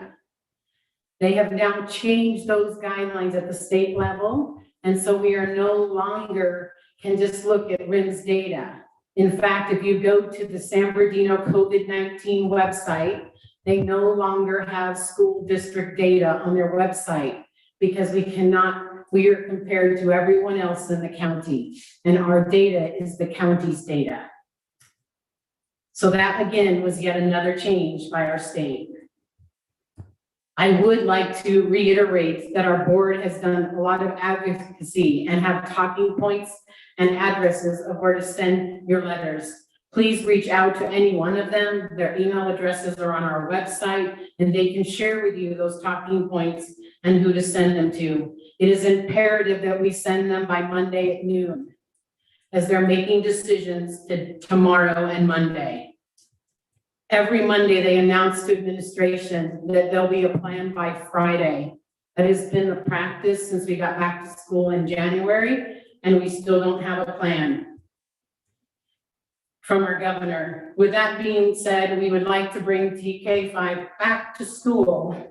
They have now changed those guidelines at the state level, and so we are no longer can just look at RIMS data. In fact, if you go to the San Bernardino COVID-19 website, they no longer have school district data on their website because we are compared to everyone else in the county, and our data is the county's data. So that again was yet another change by our state. I would like to reiterate that our board has done a lot of advocacy and have talking points and addresses of where to send your letters. Please reach out to any one of them. Their email addresses are on our website, and they can share with you those talking points and who to send them to. It is imperative that we send them by Monday at noon, as they're making decisions tomorrow and Monday. Every Monday, they announce to administration that there'll be a plan by Friday. That has been the practice since we got back to school in January, and we still don't have a plan from our governor. With that being said, we would like to bring TK5 back to school.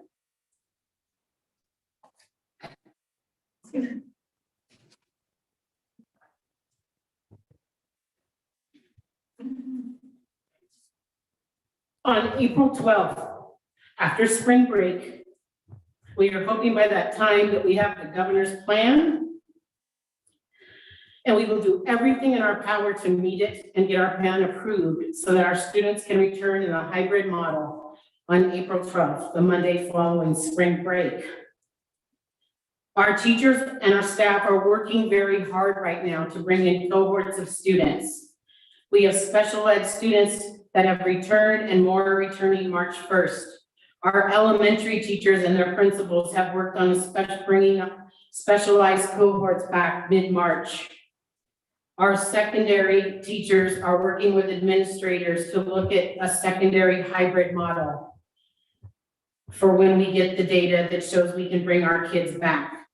On April 12th, after spring break, we are hoping by that time that we have the governor's plan, and we will do everything in our power to meet it and get our plan approved so that our students can return in a hybrid model on April 12th, the Monday following spring break. Our teachers and our staff are working very hard right now to bring in cohorts of students. We have special ed students that have returned and more are returning March 1st. Our elementary teachers and their principals have worked on bringing up specialized cohorts back mid-March. Our secondary teachers are working with administrators to look at a secondary hybrid model for when we get the data that shows we can bring our kids back.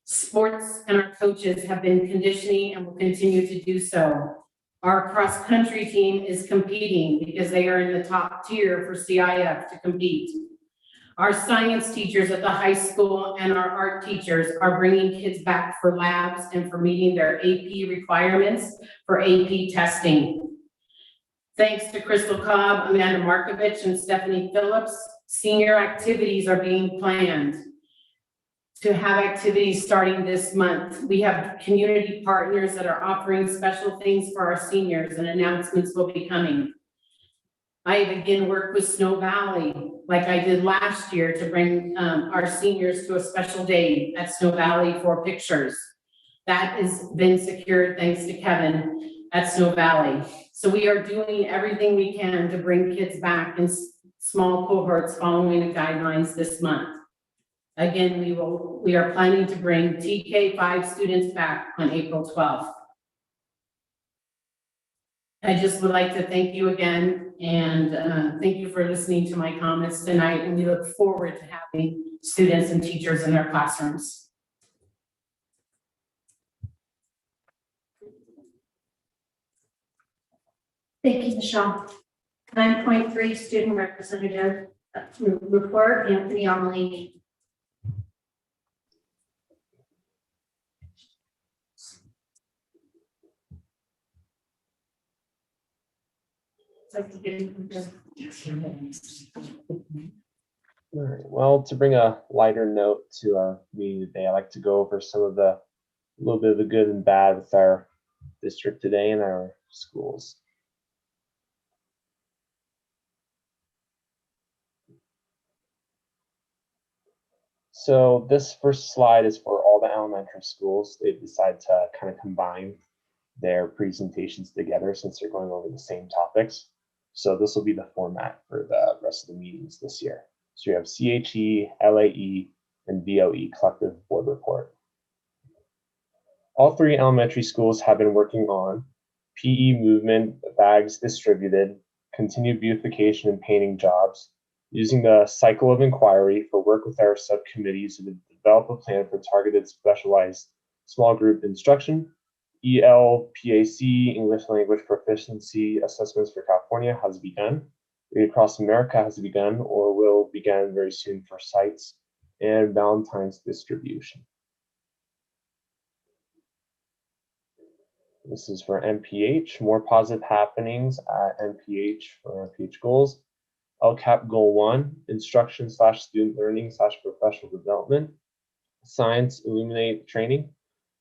Sports and our coaches have been conditioning and will continue to do so. Our cross-country team is competing because they are in the top tier for CIF to compete. Our science teachers at the high school and our art teachers are bringing kids back for labs and for meeting their AP requirements for AP testing. Thanks to Crystal Cobb, Amanda Markovich, and Stephanie Phillips, senior activities are being planned to have activities starting this month. We have community partners that are offering special things for our seniors, and announcements will be coming. I have again worked with Snow Valley, like I did last year, to bring our seniors to a special day at Snow Valley for pictures. That has been secured thanks to Kevin at Snow Valley. So we are doing everything we can to bring kids back in small cohorts following the guidelines this month. Again, we are planning to bring TK5 students back on April 12th. I just would like to thank you again, and thank you for listening to my comments tonight, and we look forward to having students and teachers in our classrooms. Thank you, Michelle. 9.3 student representative report, Anthony Amelini. All right. Well, to bring a lighter note to our meeting today, I'd like to go over some of a little bit of the good and bad with our district today and our schools. So this first slide is for all the elementary schools. They've decided to kind of combine their presentations together since they're going over the same topics. So this will be the format for the rest of the meetings this year. So you have CHE, LAE, and VOE collective board report. All three elementary schools have been working on PE movement, bags distributed, continued beautification and painting jobs, using the cycle of inquiry for work with our subcommittees to develop a plan for targeted specialized small group instruction. ELPAC, English language proficiency assessments for California, has begun. Read Across America has begun or will begin very soon for sites, and Valentine's distribution. This is for MPH, more positive happenings at MPH for MPH goals. LCAP Goal 1, instruction/student learning/professional development. Science Illuminate training.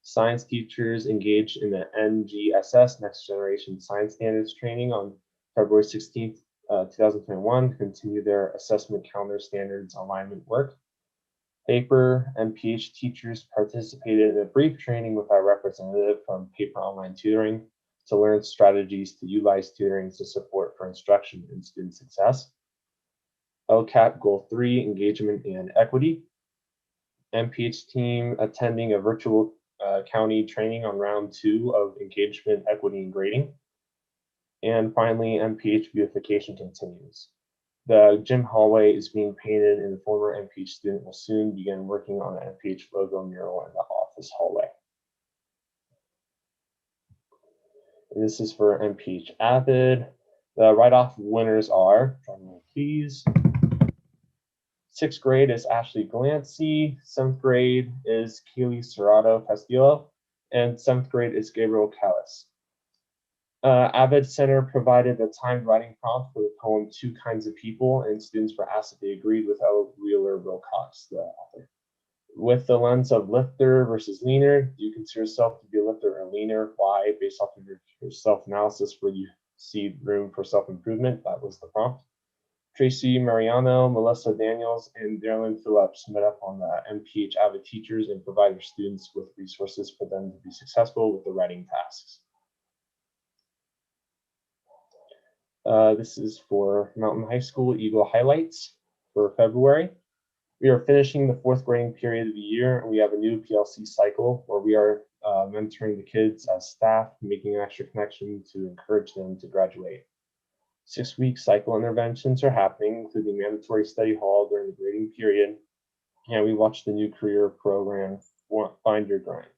Science teachers engaged in the NGSS, Next Generation Science Standards training on February 16th, 2021, continue their assessment calendar standards alignment work. Paper, MPH teachers participated in a brief training with our representative from Paper Online Tutoring to learn strategies to utilize tutoring to support for instruction and student success. LCAP Goal 3, engagement and equity. MPH team attending a virtual county training on round 2 of engagement, equity, and grading. And finally, MPH beautification continues. The gym hallway is being painted, and the former MPH student will soon begin working on the MPH logo mural in the office hallway. And this is for MPH Avid. The write-off winners are, please. 6th grade is Ashley Galancy, 7th grade is Keely Serrato Castillo, and 7th grade is Gabriel Callis. Avid Center provided a timed writing prompt for the poem Two Kinds of People, and students were asked if they agreed with Ella Wheeler Wilcox, the author. With the lens of lifter versus leaner, do you consider yourself to be a lifter or leaner? Why? Based off of your self-analysis, where you see room for self-improvement? That was the prompt. Tracy Mariano, Melissa Daniels, and Darylyn Phillips met up on the MPH Avid teachers and provided students with resources for them to be successful with the writing tasks. This is for Mountain High School Eagle highlights for February. We are finishing the 4th grading period of the year, and we have a new PLC cycle where we are mentoring the kids as staff, making an extra connection to encourage them to graduate. 6-week cycle interventions are happening, including mandatory study hall during the grading period, and we watched the new career program, Find Your Grind.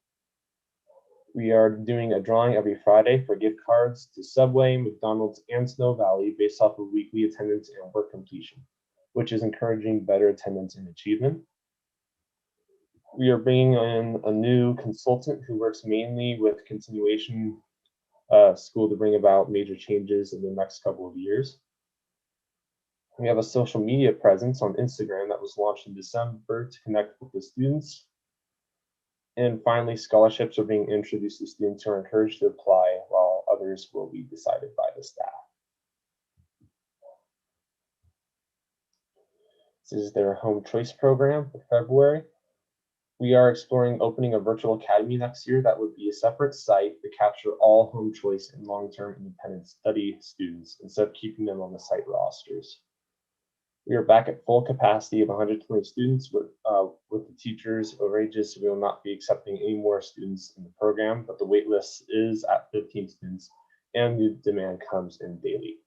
We are doing a drawing every Friday for gift cards to Subway, McDonald's, and Snow Valley based off of weekly attendance and work completion, which is encouraging better attendance and achievement. We are bringing in a new consultant who works mainly with continuation school to bring about major changes in the next couple of years. We have a social media presence on Instagram that was launched in December to connect with the students. And finally, scholarships are being introduced to students who are encouraged to apply, while others will be decided by the staff. This is their home choice program for February. We are exploring opening a virtual academy next year that would be a separate site to capture all home choice and long-term independent study students instead of keeping them on the site rosters. We are back at full capacity of 120 students with the teachers overages, so we will not be accepting any more students in the program, but the wait list is at 15 students and new demand comes in daily.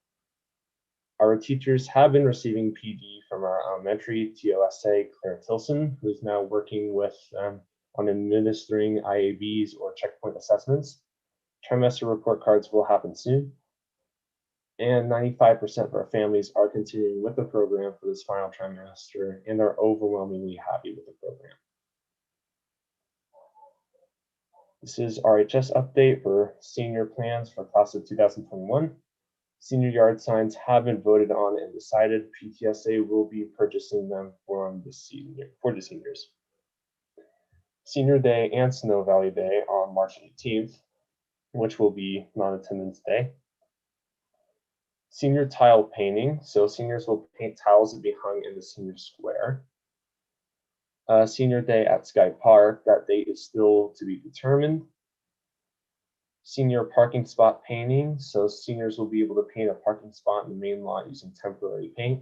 Our teachers have been receiving PD from our elementary TOSA, Claire Tilson, who is now working with on administering IABs or checkpoint assessments. Trimester report cards will happen soon. And 95% of our families are continuing with the program for this final trimester and are overwhelmingly happy with the program. This is RHS update for senior plans for class of 2021. Senior yard signs have been voted on and decided. PTSA will be purchasing them for the seniors. Senior Day and Snow Valley Day are on March 18th, which will be non-attendance day. Senior tile painting, so seniors will paint tiles to be hung in the senior square. Senior Day at Sky Park, that date is still to be determined. Senior parking spot painting, so seniors will be able to paint a parking spot in the main lot using temporary paint.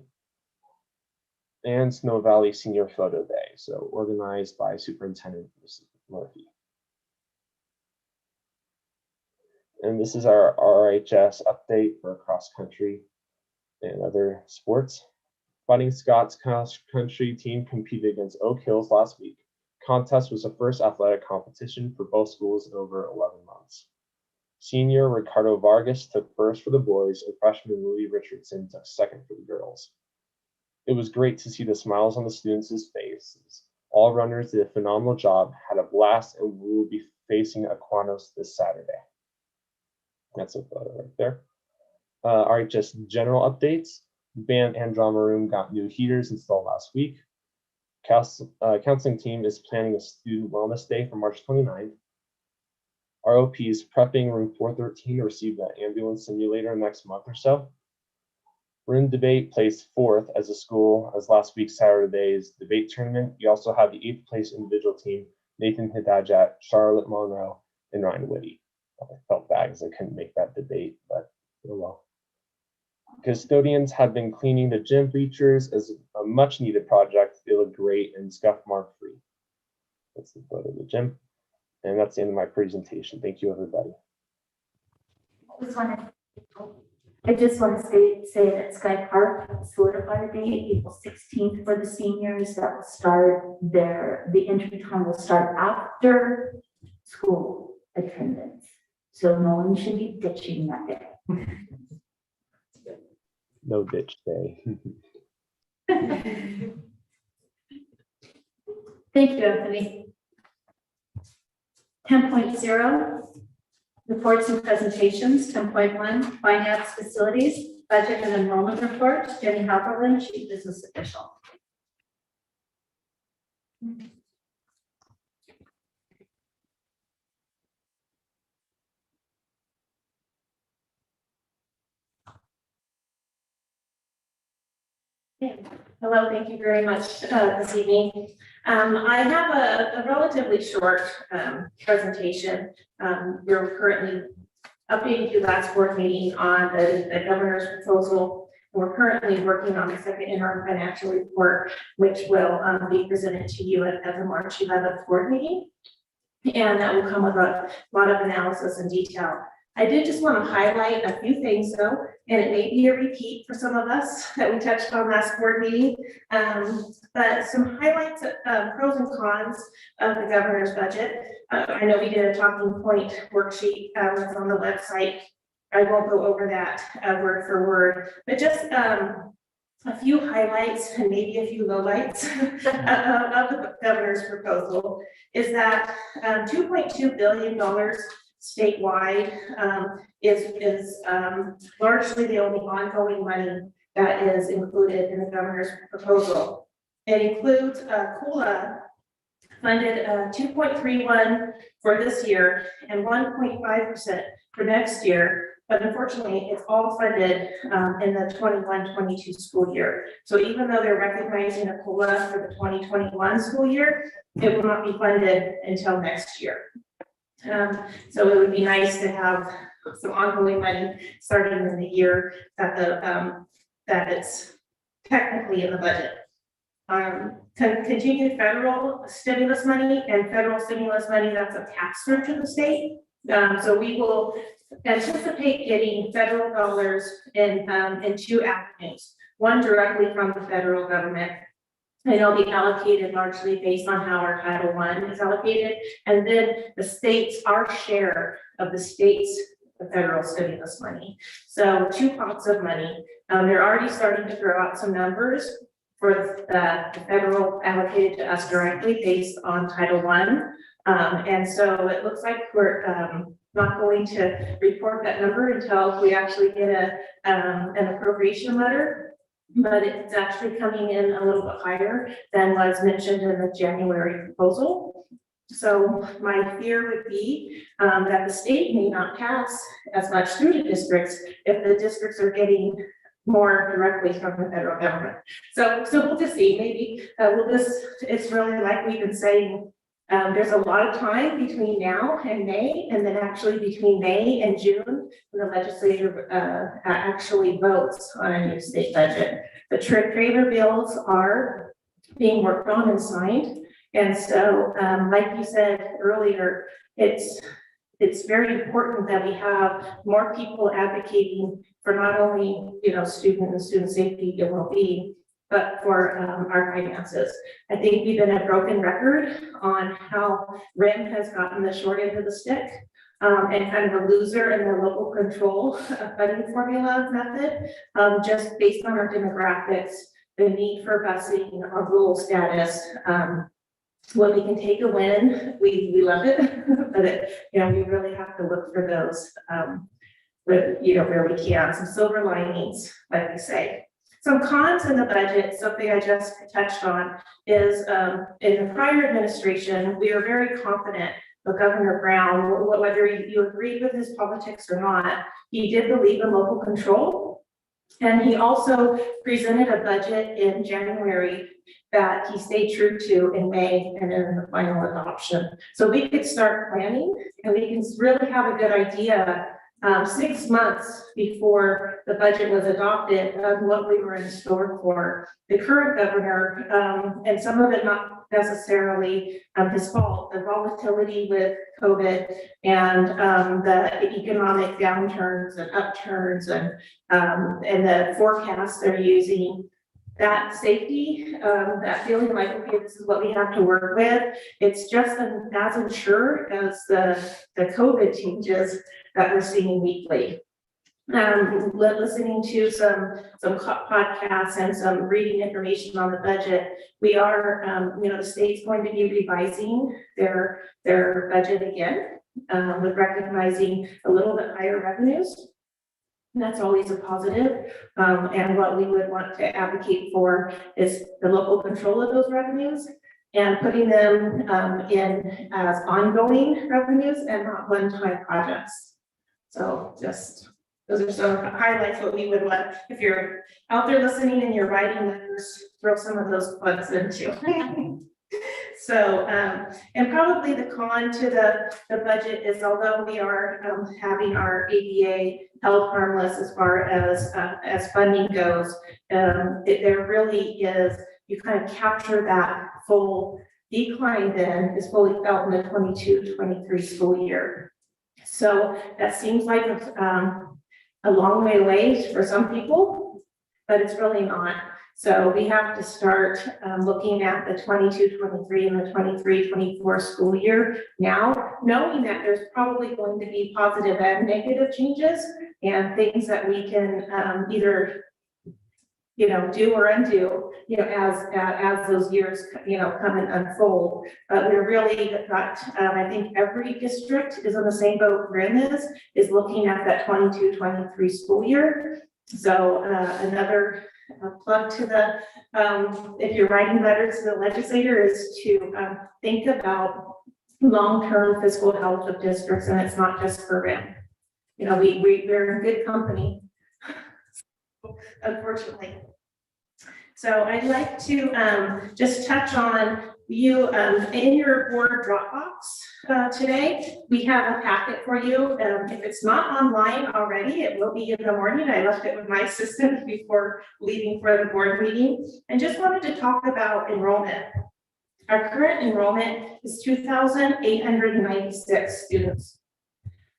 And Snow Valley Senior Photo Day, so organized by Superintendent Mrs. Murphy. And this is our RHS update for cross country and other sports. Fighting Scots cross country team competed against Oak Hills last week. Contest was the first athletic competition for both schools in over 11 months. Senior Ricardo Vargas took first for the boys and freshman Louis Richardson took second for the girls. It was great to see the smiles on the students' faces. All runners did a phenomenal job, had a blast, and we will be facing Aquinos this Saturday. That's a photo right there. All right, just general updates. Band and drama room got new heaters installed last week. Counseling team is planning a student wellness day for March 29th. ROP is prepping room 413 to receive the ambulance simulator next month or so. Room debate placed fourth as a school as last week's Saturday's debate tournament. We also have the 8th place individual team, Nathan Hidajat, Charlotte Monroe, and Ryan Whitty. I felt bad because I couldn't make that debate, but oh well. Custodians have been cleaning the gym bleachers as a much needed project. They look great and scuff mark free. That's the photo of the gym. And that's the end of my presentation. Thank you, everybody. I just want to say that Sky Park solidified a date, April 16th for the seniors. That will start the entry time will start after school attendance. So no one should be ditching that day. No ditch day. Thank you, Anthony. 10.0, reports and presentations. 10.1, finance facilities, budget and enrollment report. Jenny Halberlin, Chief Business Official. Hello, thank you very much this evening. I have a relatively short presentation. We're currently updating you last board meeting on the governor's proposal. We're currently working on the second interim financial report, which will be presented to you at the March 11th board meeting. And that will come with a lot of analysis and detail. I did just want to highlight a few things though. and it may be a repeat for some of us that we touched on last board meeting. But some highlights, pros and cons of the governor's budget. I know we did a talking point worksheet, that's on the website. I won't go over that word for word, but just a few highlights and maybe a few lowlights of the governor's proposal is that $2.2 billion statewide is largely the only ongoing money that is included in the governor's proposal. It includes COLA funded 2.31 for this year and 1.5% for next year. But unfortunately, it's all funded in the 21-22 school year. So even though they're recognizing a COLA for the 2021 school year, it will not be funded until next year. So it would be nice to have some ongoing money starting in the year that that it's technically in the budget. Continued federal stimulus money and federal stimulus money, that's a pass-through to the state. So we will anticipate getting federal dollars in two avenues. One directly from the federal government, and it'll be allocated largely based on how our Title I is allocated, and then the states, our share of the state's federal stimulus money. So two pots of money. They're already starting to throw out some numbers for the federal allocated to us directly based on Title I. And so it looks like we're not going to report that number until we actually get an appropriation letter, but it's actually coming in a little bit higher than was mentioned in the January proposal. So my fear would be that the state may not pass as much through the districts if the districts are getting more directly from the federal government. So we'll just see, maybe it's really like we've been saying, there's a lot of time between now and May, and then actually between May and June, when the legislature actually votes on a new state budget. The trailer bills are being worked on and signed. And so, like you said earlier, it's very important that we have more people advocating for not only, student safety and well-being, but for our finances. I think we've been a broken record on how RIM has gotten the short end of the stick and kind of a loser in the local control funding formula method, just based on our demographics, the need for busing, our rural status. When we can take a win, we love it, but we really have to look for those, where we can, some silver linings, like we say. Some cons in the budget, something I just touched on, is in the prior administration, we were very confident of Governor Brown, whether you agreed with his politics or not, he did believe in local control. And he also presented a budget in January that he stayed true to in May and in the final adoption. So we could start planning and we can really have a good idea 6 months before the budget was adopted of what we were in store for. The current governor, and some of it not necessarily his fault, the volatility with COVID and the economic downturns and upturns and the forecasts they're using, that safety, that feeling like, okay, this is what we have to work with. It's just as unsure as the COVID changes that we're seeing weekly. Listening to some podcasts and some reading information on the budget, we are, the state's going to be revising their budget again, with recognizing a little bit higher revenues. That's always a positive. And what we would want to advocate for is the local control of those revenues and putting them in as ongoing revenues and not one-time projects. So just, those are some highlights what we would want. If you're out there listening and you're writing letters, throw some of those plugs in too. So, and probably the con to the budget is, although we are having our ADA held harmless as far as funding goes, there really is, you kind of capture that full decline then is fully felt in the 22-23 school year. So that seems like a long way away for some people, but it's really not. So we have to start looking at the 22-23 and the 23-24 school year now, knowing that there's probably going to be positive and negative changes and things that we can either do or undo, as those years, come and unfold. But we're really got, I think every district is on the same boat we're in this, is looking at that 22-23 school year. So another plug to the, if you're writing letters to the legislator, is to think about long-term fiscal health of districts, and it's not just urban. We're in good company, unfortunately. So I'd like to just touch on you in your board Dropbox today. We have a packet for you. If it's not online already, it will be in the morning. I left it with my assistant before leaving for the board meeting, and just wanted to talk about enrollment. Our current enrollment is 2,896 students.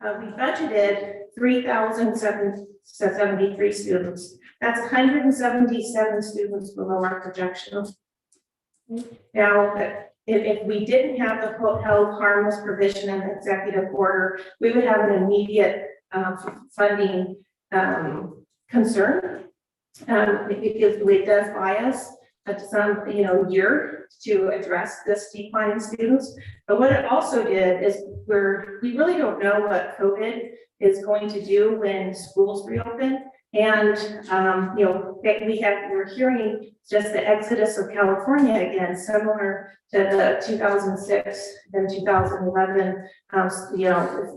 We budgeted 3,773 students. That's 177 students below our projection. Now, if we didn't have the held harmless provision and the executive order, we would have an immediate funding concern because it does bias at some year to address this decline in students. But what it also did is we really don't know what COVID is going to do when schools reopen. And we're hearing just the exodus of California again, similar to the 2006 and 2011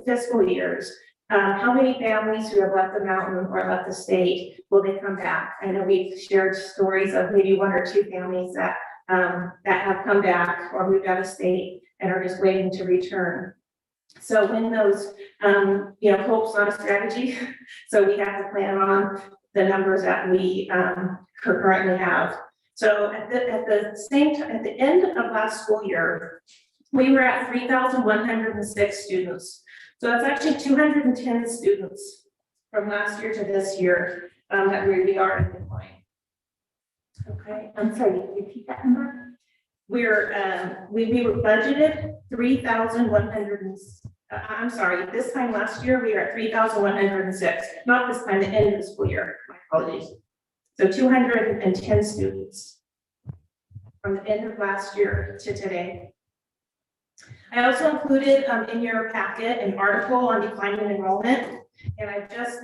fiscal years. How many families who have left the mountain or left the state, will they come back? I know we've shared stories of maybe 1 or 2 families that have come back or moved out of state and are just waiting to return. So when those, hope's not a strategy, so we have to plan on the numbers that we currently have. So at the same time, at the end of last school year, we were at 3,106 students. So that's actually 210 students from last year to this year that we are in decline. Okay, I'm sorry, repeat that number? we were budgeted 3,100. I'm sorry, this time last year, we were at 3,106, not this time, the end of the school year, my apologies. So 210 students from the end of last year to today. I also included in your packet an article on declining enrollment, and I just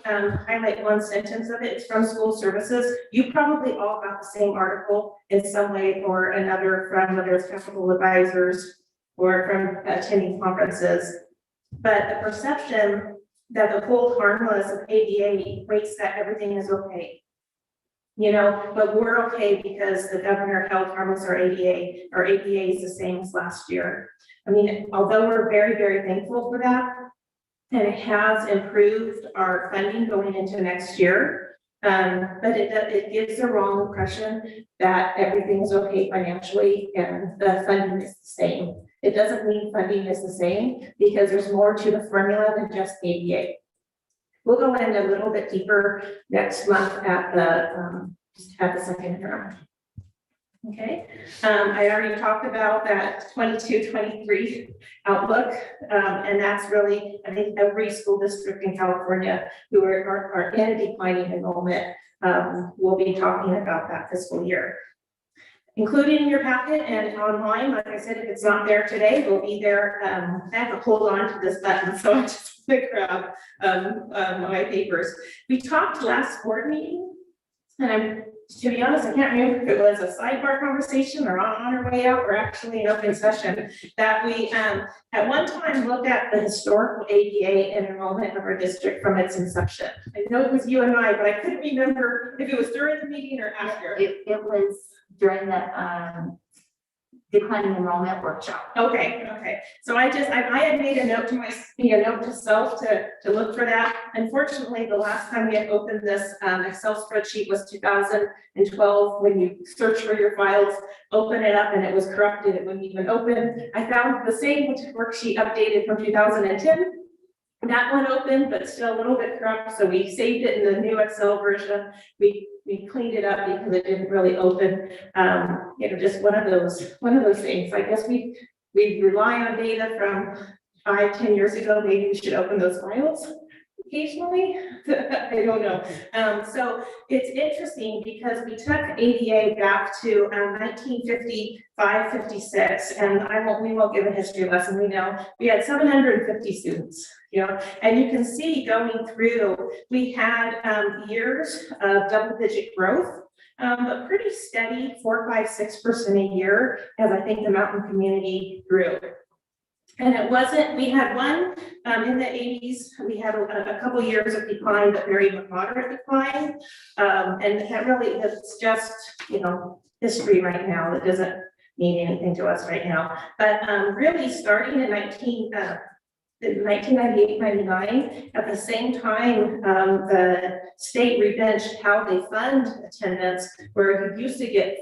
highlight one sentence of it. It's from School Services. You probably all got the same article in some way or another from whether it's capital advisors or from attending conferences. But the perception that the hold harmless of ADA equates that everything is okay. But we're okay because the governor held harmless our ADA. Our ADA is the same as last year. I mean, although we're very, very thankful for that, and it has improved our funding going into next year, but it gives the wrong impression that everything's okay financially and the funding is the same. It doesn't mean funding is the same because there's more to the formula than just ADA. We'll go in a little bit deeper next month at the second term. Okay, I already talked about that 22-23 outlook, and that's really, I think, every school district in California who are in a declining enrollment will be talking about that fiscal year. Included in your packet and online, like I said, if it's not there today, it will be there. I have to hold on to this button, so I just grab my papers. We talked last board meeting, and to be honest, I can't remember if it was a sidebar conversation or on our way out or actually an open session, that we at one time looked at the historical ADA and enrollment of our district from its inception. I know it was you and I, but I couldn't remember if it was during the meeting or after. It was during the declining enrollment workshop. Okay. So I had made a note to self to look for that. Unfortunately, the last time we had opened this Excel spreadsheet was 2012. When you search for your files, open it up and it was corrupted. It wouldn't even open. I found the same worksheet updated from 2010. That one opened, but still a little bit corrupt, so we saved it in the new Excel version. We cleaned it up because it didn't really open. Just one of those things. I guess we rely on data from 5-10 years ago. Maybe we should open those files occasionally. I don't know. So it's interesting because we took ADA back to 1955, 56, and we won't give a history lesson. We know we had 750 students, and you can see going through, we had years of double-digit growth, but pretty steady, 4, 5, 6% a year, as I think the mountain community grew. And it wasn't, we had one in the 80s, we had a couple years of decline, but very moderate decline. And that really, it's just, history right now. That doesn't mean anything to us right now. But really starting in 1998, 99, at the same time, the state rebenched how they fund attendance, where you used to get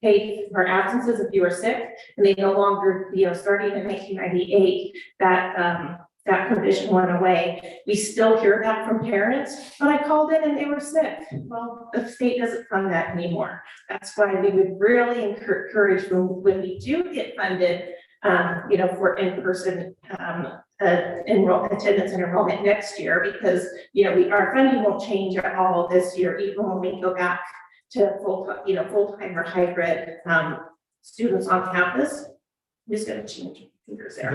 paid for absences if you were sick, and they no longer, starting in 1998, that provision went away. We still hear that from parents, but I called in and they were sick. Well, the state doesn't fund that anymore. That's why we would really encourage when we do get funded, for in-person attendance and enrollment next year, because our funding won't change at all this year, even when we go back to full-time or hybrid students on campus. I'm just going to change fingers there.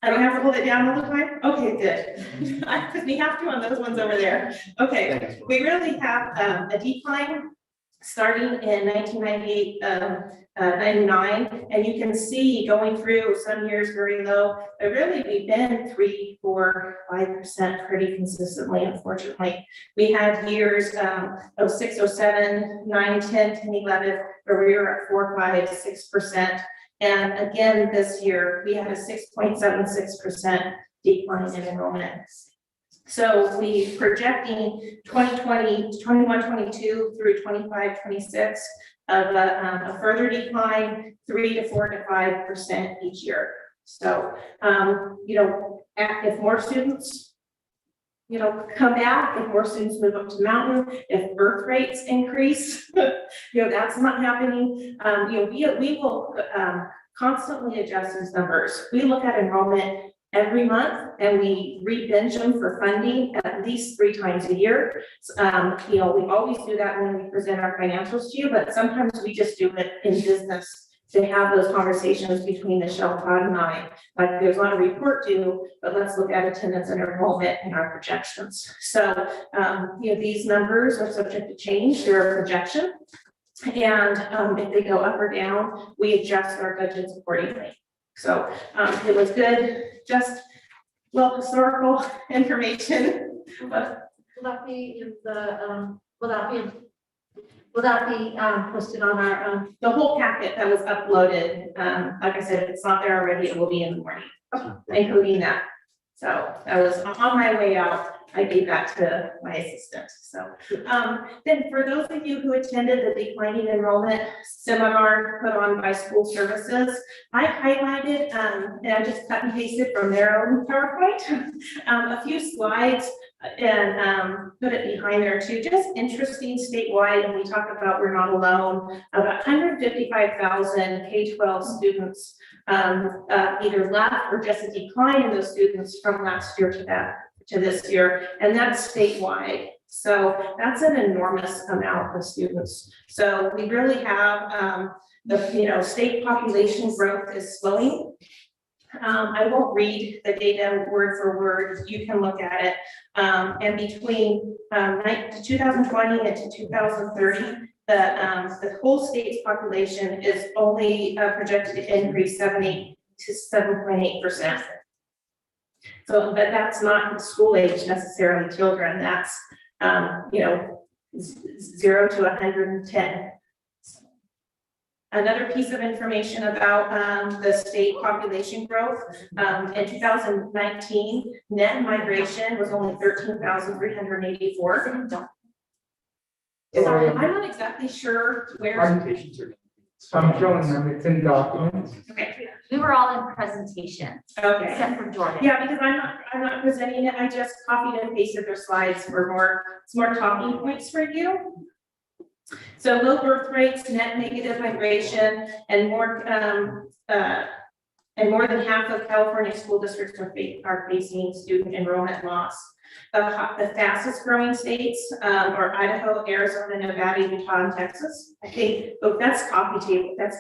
I don't have to hold it down all the time? Okay, good. Because we have to on those ones over there. Okay, we really have a decline starting in 1998, 99, and you can see going through some years very low, but really we've been 3, 4, 5% pretty consistently, unfortunately. We had years 06, 07, 9, 10, 10, 11, where we were at 4, 5, 6%. And again, this year, we had a 6.76% decline in enrollment. So we projecting 2020, 21, 22 through 25, 26 of a further decline, 3 to 4 to 5% each year. So, if more students, come back, if more students move up to mountain, if birth rates increase, that's not happening. We will constantly adjust these numbers. We look at enrollment every month and we re-binge them for funding at least 3 times a year. We always do that when we present our financials to you, but sometimes we just do it in business to have those conversations between Michelle, Todd, and I. Like, there's not a report due, but let's look at attendance and enrollment and our projections. So, these numbers are subject to change. They're a projection. And if they go up or down, we adjust our budgets accordingly. So it was good, just historical information. Will that be posted on our the whole packet that was uploaded? Like I said, if it's not there already, it will be in the morning, including that. So I was on my way out. I gave that to my assistant. So then for those of you who attended the declining enrollment seminar put on by school services, I highlighted and I just cut and pasted from their own PowerPoint a few slides and put it behind there too. Just interesting statewide, and we talk about we're not alone. About 155,000 K-12 students either left or just a decline in those students from last year to this year, and that's statewide. So that's an enormous amount of students. So we really have the state population growth is slowing. I won't read the data word for word. You can look at it. And between 2020 and to 2030, the whole state's population is only projected to increase 7.8 to 7.8%. So, but that's not school age necessarily children. That's 0 to 110. Another piece of information about the state population growth, in 2019, net migration was only 13,384. So I'm not exactly sure where. Presentations are. So I'm showing them, it's in documents. Okay, We were all in presentations, okay. except for Jordan. Yeah, because I'm not presenting it, I just copied and pasted their slides for it's more talking points for you. So low birth rates, net negative migration, and more than half of California school districts are facing student enrollment loss. The fastest growing states are Idaho, Arizona, Nevada, Utah, and Texas. I think, oh, that's coffee table, that's,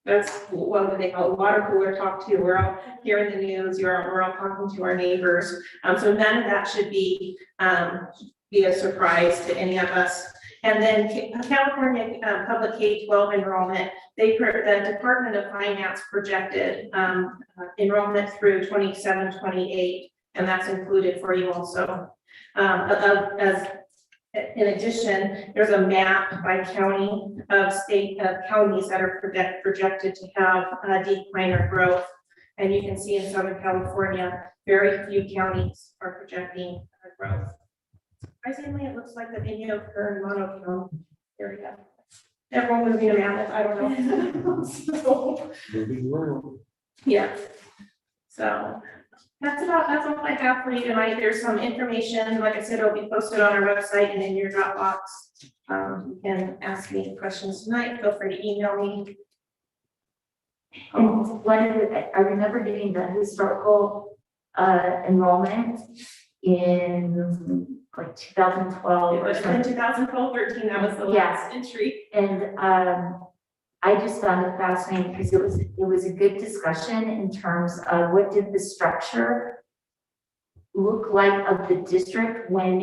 that's, what do they call it, water cooler talk too. We're all hearing the news, we're all talking to our neighbors. So none of that should be a surprise to any of us. And then California public K-12 enrollment, the Department of Finance projected enrollment through 27, 28, and that's included for you also. In addition, there's a map by county of counties that are projected to have decline or growth. And you can see in Southern California, very few counties are projecting growth. Surprisingly, it looks like the Inyo and monochrome area. Everyone moving around it, I don't know. So, yeah. So that's all I have for you tonight. There's some information, like I said, it'll be posted on our website and in your Dropbox. You can ask me questions tonight. Feel free to email me. And I remember getting the historical enrollment in like 2012 It or was in something. 2012, 13, that was the last entry. And I just found it fascinating because it was a good discussion in terms of what did the structure look like of the district when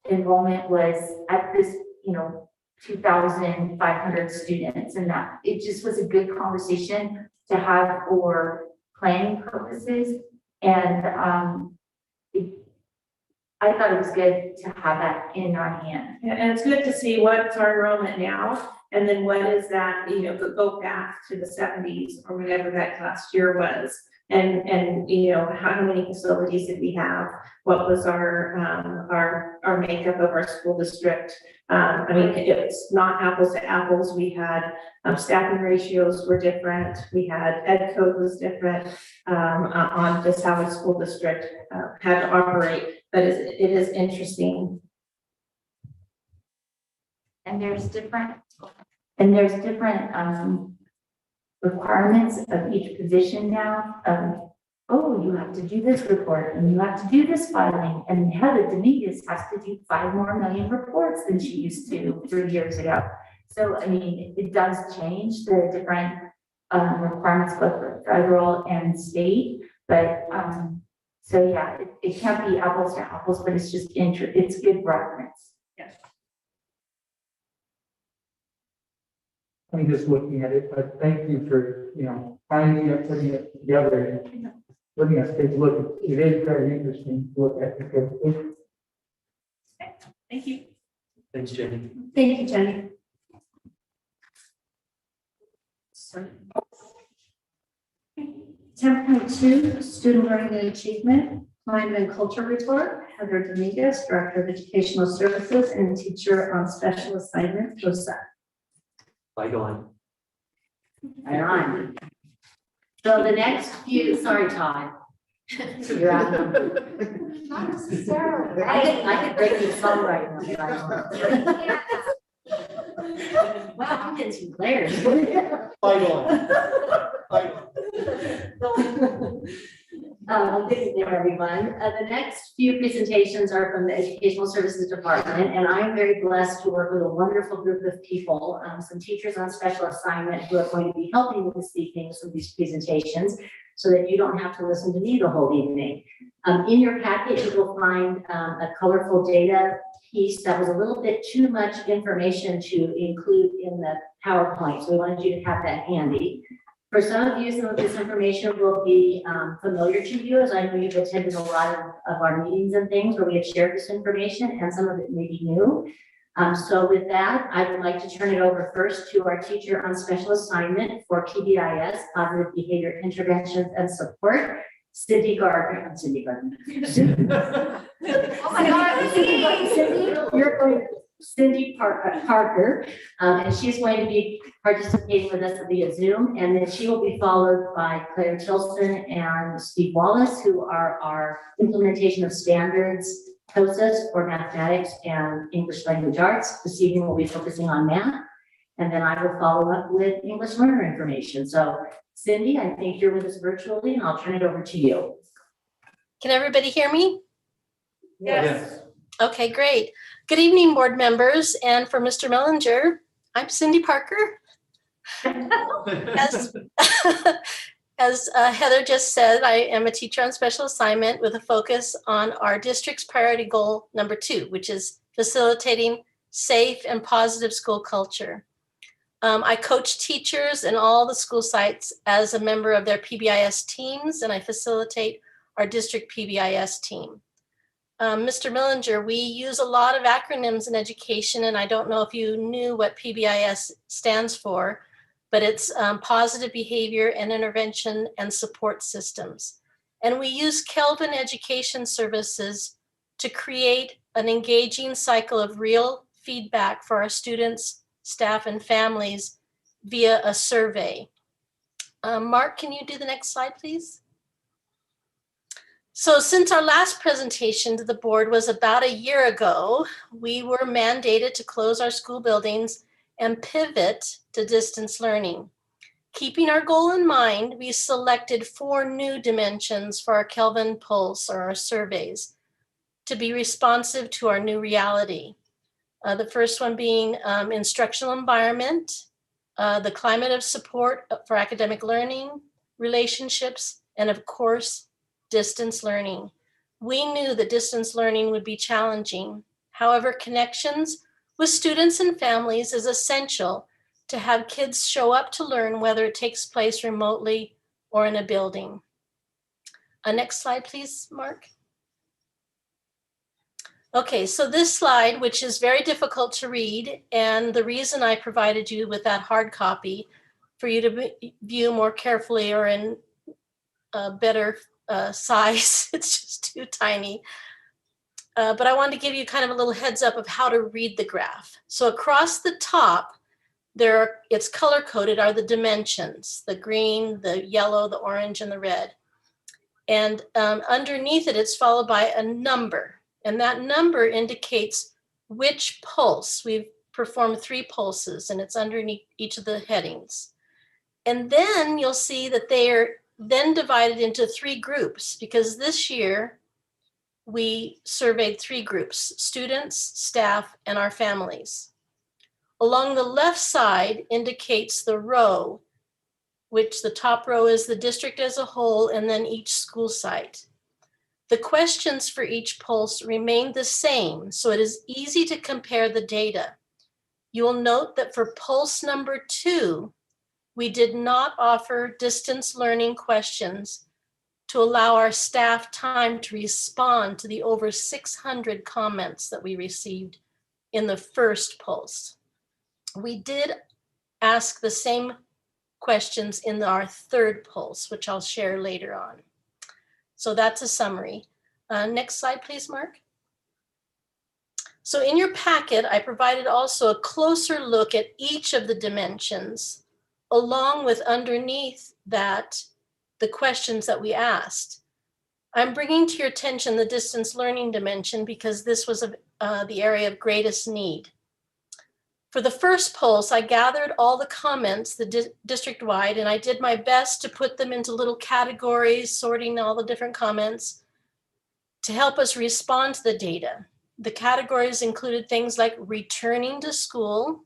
enrollment was at this, 2,500 students, and that it just was a good conversation to have for planning purposes. And I thought it was good to have that in our hand. Yeah, and it's good to see what's our enrollment now, and then what is that, go back to the 70s or whatever that last year was. And how many facilities did we have? What was our makeup of our school district? I mean, it's not apples to apples. We had staffing ratios were different. We had ed code was different on just how a school district had to operate. But it is interesting. And there's different requirements of each position now. Oh, you have to do this report and you have to do this filing, and Heather Dominguez has to do 5 more million reports than she used to 3 years ago. So, I mean, it does change the different requirements both for federal and state, but so yeah, it can't be apples to apples, but it's just it's good reference. Yes. I'm just looking at it, but thank you for, finding it, putting it together, and letting us take a look. It is very interesting to look at it. Thank you. Thanks, Jenny. Thank you, Jenny. 10.2, Student Learning and Achievement, Climate and Culture Report. Heather Dominguez, Director of Educational Services and Teacher on Special Assignment, TOSA. Bye, on. Right on. So the next few, sorry, Todd. You're out. Not necessarily. I could break the song right now. Wow, I'm getting some glares. Bye, on. Bye, Good evening, everyone. The next few presentations are from the Educational Services Department, and I'm very blessed to work with a wonderful group of people, some teachers on special assignment who are going to be helping with this evening with these presentations so that you don't have to listen to me the whole evening. In your packet, you will find a colorful data piece that was a little bit too much information to include in the PowerPoint, so we wanted you to have that handy. For some of you, some of this information will be familiar to you, as I know you've attended a lot of our meetings and things where we have shared this information, and some of it may be new. So with that, I would like to turn it over first to our teacher on special assignment for PBIS, Positive Behavior Interventions and Support, Cindy Gardner. Cindy Gardner. Oh my God, Cindy, you're going. Cindy Parker, and she's going to be participating with us via Zoom, and then she will be followed by Claire Tilson and Steve Wallace, who are our implementation of standards TOSAs for mathematics and English language arts. This evening we'll be focusing on math, and then I will follow up with English learner information. So Cindy, I think you're with us virtually, and I'll turn it over to you. Can everybody hear me? Yes. Okay, great. Good evening, board members. And for Mr. Mellinger, I'm Cindy Parker. As, as Heather just said, I am a teacher on special assignment with a focus on our district's priority goal number 2, which is facilitating safe and positive school culture. I coach teachers in all the school sites as a member of their PBIS teams, and I facilitate our district PBIS team. Mr. Mellinger, we use a lot of acronyms in education, and I don't know if you knew what PBIS stands for, but it's Positive Behavior and Intervention and Support Systems. And we use Kelvin Education Services to create an engaging cycle of real feedback for our students, staff, and families via a survey. Mark, can you do the next slide, please? So since our last presentation to the board was about a year ago, we were mandated to close our school buildings and pivot to distance learning. Keeping our goal in mind, we selected 4 new dimensions for our Kelvin Pulse, or our surveys, to be responsive to our new reality. The first one being instructional environment, the climate of support for academic learning, relationships, and of course, distance learning. We knew that distance learning would be challenging. However, connections with students and families is essential to have kids show up to learn, whether it takes place remotely or in a building. Next slide, please, Mark. Okay, so this slide, which is very difficult to read, and the reason I provided you with that hard copy for you to view more carefully or in a better size, it's just too tiny. But I wanted to give you kind of a little heads up of how to read the graph. So across the top, it's color coded are the dimensions, the green, the yellow, the orange, and the red. And underneath it, it's followed by a number. And that number indicates which pulse. We've performed 3 pulses, and it's underneath each of the headings. And then you'll see that they are then divided into 3 groups, because this year we surveyed 3 groups: students, staff, and our families. Along the left side indicates the row, which the top row is the district as a whole, and then each school site. The questions for each pulse remain the same, so it is easy to compare the data. You will note that for pulse number 2, we did not offer distance learning questions to allow our staff time to respond to the over 600 comments that we received in the first pulse. We did ask the same questions in our third pulse, which I'll share later on. So that's a summary. Next slide, please, Mark. So in your packet, I provided also a closer look at each of the dimensions, along with underneath that, the questions that we asked. I'm bringing to your attention the distance learning dimension because this was the area of greatest need. For the first pulse, I gathered all the comments, the district-wide, and I did my best to put them into little categories, sorting all the different comments to help us respond to the data. The categories included things like returning to school,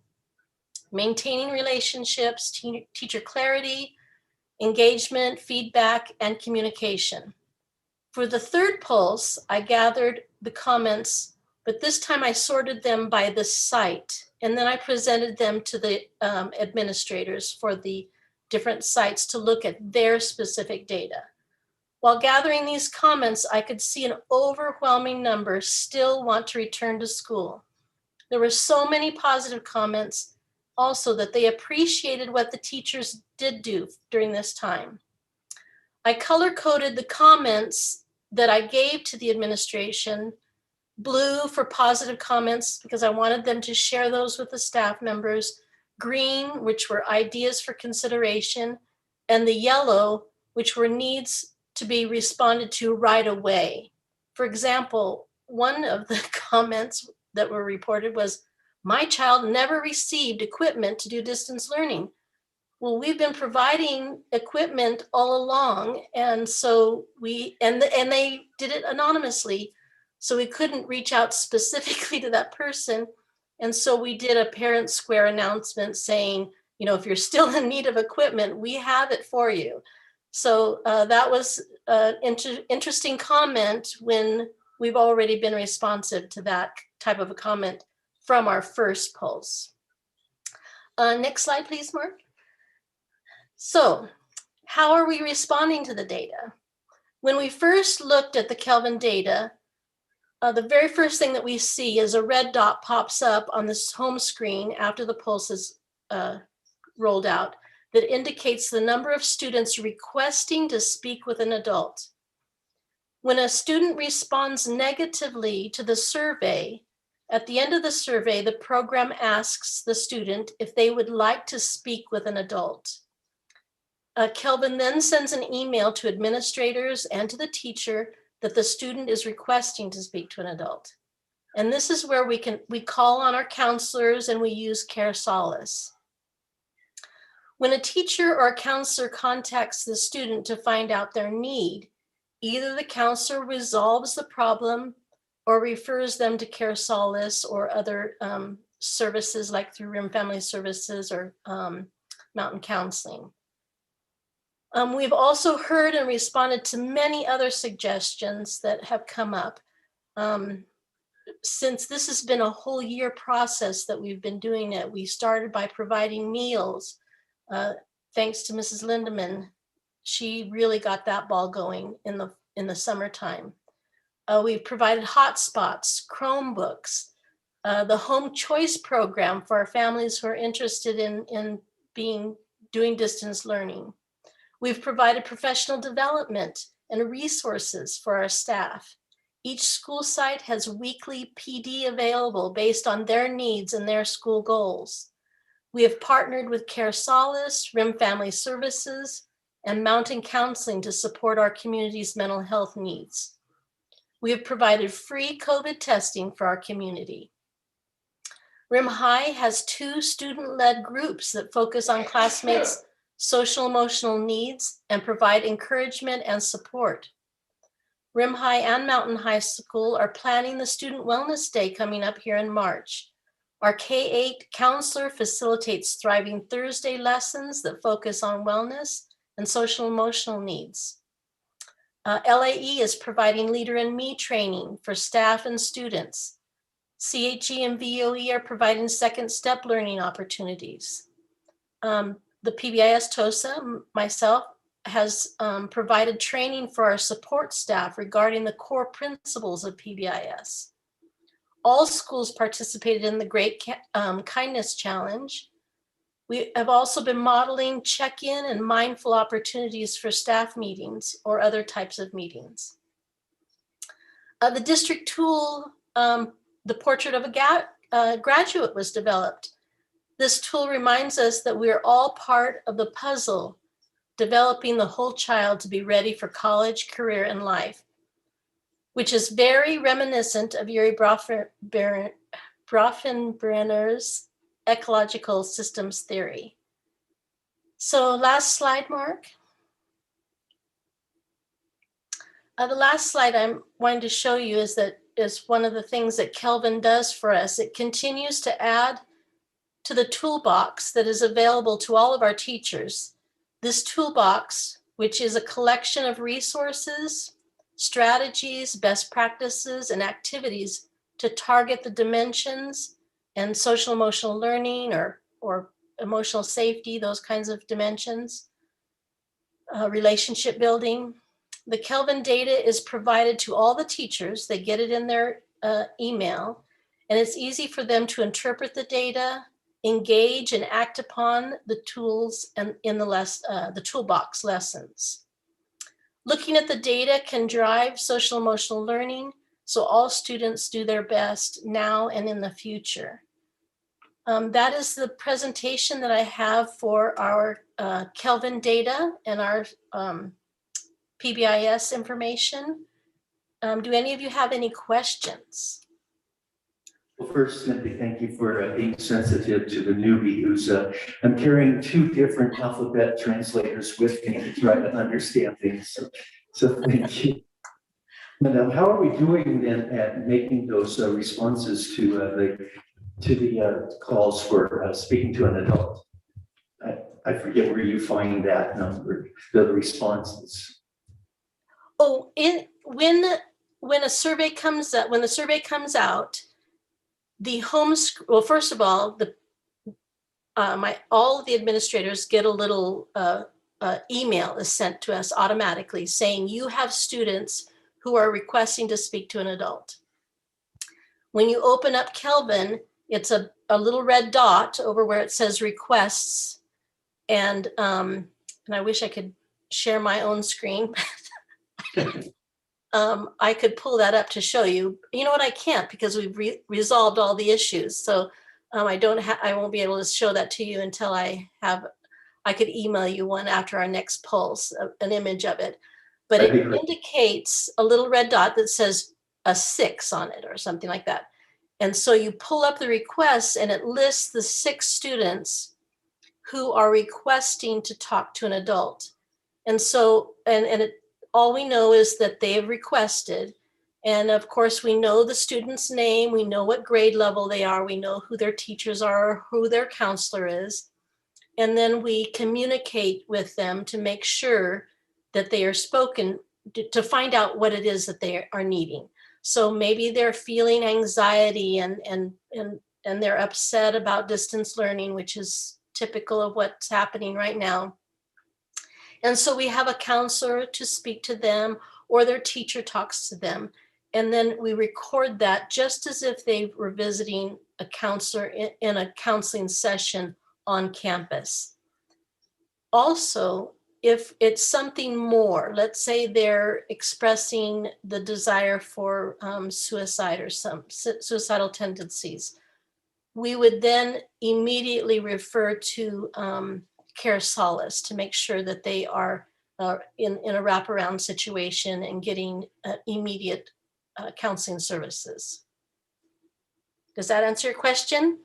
maintaining relationships, teacher clarity, engagement, feedback, and communication. For the third pulse, I gathered the comments, but this time I sorted them by the site, and then I presented them to the administrators for the different sites to look at their specific data. While gathering these comments, I could see an overwhelming number still want to return to school. There were so many positive comments also that they appreciated what the teachers did do during this time. I color-coded the comments that I gave to the administration blue for positive comments because I wanted them to share those with the staff members, green, which were ideas for consideration, and the yellow, which were needs to be responded to right away. For example, one of the comments that were reported was, "My child never received equipment to do distance learning." Well, we've been providing equipment all along, and so and they did it anonymously, so we couldn't reach out specifically to that person. And so we did a Parent Square announcement saying, if you're still in need of equipment, we have it for you. So that was an interesting comment when we've already been responsive to that type of a comment from our first pulse. Next slide, please, Mark. So how are we responding to the data? When we first looked at the Kelvin data, the very first thing that we see is a red dot pops up on this home screen after the pulse is rolled out that indicates the number of students requesting to speak with an adult. When a student responds negatively to the survey, at the end of the survey, the program asks the student if they would like to speak with an adult. Kelvin then sends an email to administrators and to the teacher that the student is requesting to speak to an adult. And this is where we call on our counselors and we use Care Solace. When a teacher or a counselor contacts the student to find out their need, either the counselor resolves the problem or refers them to Care Solace or other services like through RIM Family Services or Mountain Counseling. We've also heard and responded to many other suggestions that have come up. Since this has been a whole year process that we've been doing it, we started by providing meals. Thanks to Mrs. Lindeman, she really got that ball going in the summertime. We've provided hotspots, Chromebooks, the home choice program for our families who are interested in doing distance learning. We've provided professional development and resources for our staff. Each school site has weekly PD available based on their needs and their school goals. We have partnered with Care Solace, RIM Family Services, and Mountain Counseling to support our community's mental health needs. We have provided free COVID testing for our community. RIM High has 2 student-led groups that focus on classmates' social emotional needs and provide encouragement and support. RIM High and Mountain High School are planning the Student Wellness Day coming up here in March. Our K-8 counselor facilitates Thriving Thursday lessons that focus on wellness and social emotional needs. LAE is providing Leader in Me training for staff and students. CHE and VOE are providing second step learning opportunities. The PBIS TOSA, myself, has provided training for our support staff regarding the core principles of PBIS. All schools participated in the Great Kindness Challenge. We have also been modeling check-in and mindful opportunities for staff meetings or other types of meetings. The district tool, the Portrait of a Graduate, was developed. This tool reminds us that we are all part of the puzzle, developing the whole child to be ready for college, career, and life, which is very reminiscent of Yuri Bronfenbrenner's ecological systems theory. So last slide, Mark. The last slide I'm wanting to show you is one of the things that Kelvin does for us. It continues to add to the toolbox that is available to all of our teachers. This toolbox, which is a collection of resources, strategies, best practices, and activities to target the dimensions and social emotional learning or emotional safety, those kinds of dimensions, relationship building. The Kelvin data is provided to all the teachers. They get it in their email, and it's easy for them to interpret the data, engage and act upon the tools and in the toolbox lessons. Looking at the data can drive social emotional learning So all students do their best now and in the future. That is the presentation that I have for our Kelvin data and our PBIS information. Do any of you have any questions? Well, first, Cynthia, thank you for being sensitive to the newbie who's, I'm carrying 2 different alphabet translators with me to try to understand things. So thank you. And how are we doing then at making those responses to the calls for speaking to an adult? I forget where you find that number, the responses. Oh, when a survey comes out, when the survey comes out, the well, first of all, all of the administrators get a little email is sent to us automatically saying you have students who are requesting to speak to an adult. When you open up Kelvin, it's a little red dot over where it says requests, and I wish I could share my own screen. I could pull that up to show you. You know what? I can't because we've resolved all the issues. So I won't be able to show that to you until I could email you one after our next pulse, an image of it. But it indicates a little red dot that says a 6 on it or something like that. And so you pull up the requests and it lists the 6 students who are requesting to talk to an adult. And so, all we know is that they have requested. And of course, we know the student's name, we know what grade level they are, we know who their teachers are, who their counselor is. And then we communicate with them to make sure that they are spoken, to find out what it is that they are needing. So maybe they're feeling anxiety and they're upset about distance learning, which is typical of what's happening right now. And so we have a counselor to speak to them, or their teacher talks to them. And then we record that just as if they were visiting a counselor in a counseling session on campus. Also, if it's something more, let's say they're expressing the desire for suicide or some suicidal tendencies, we would then immediately refer to Care Solace to make sure that they are in a wraparound situation and getting immediate counseling services. Does that answer your question?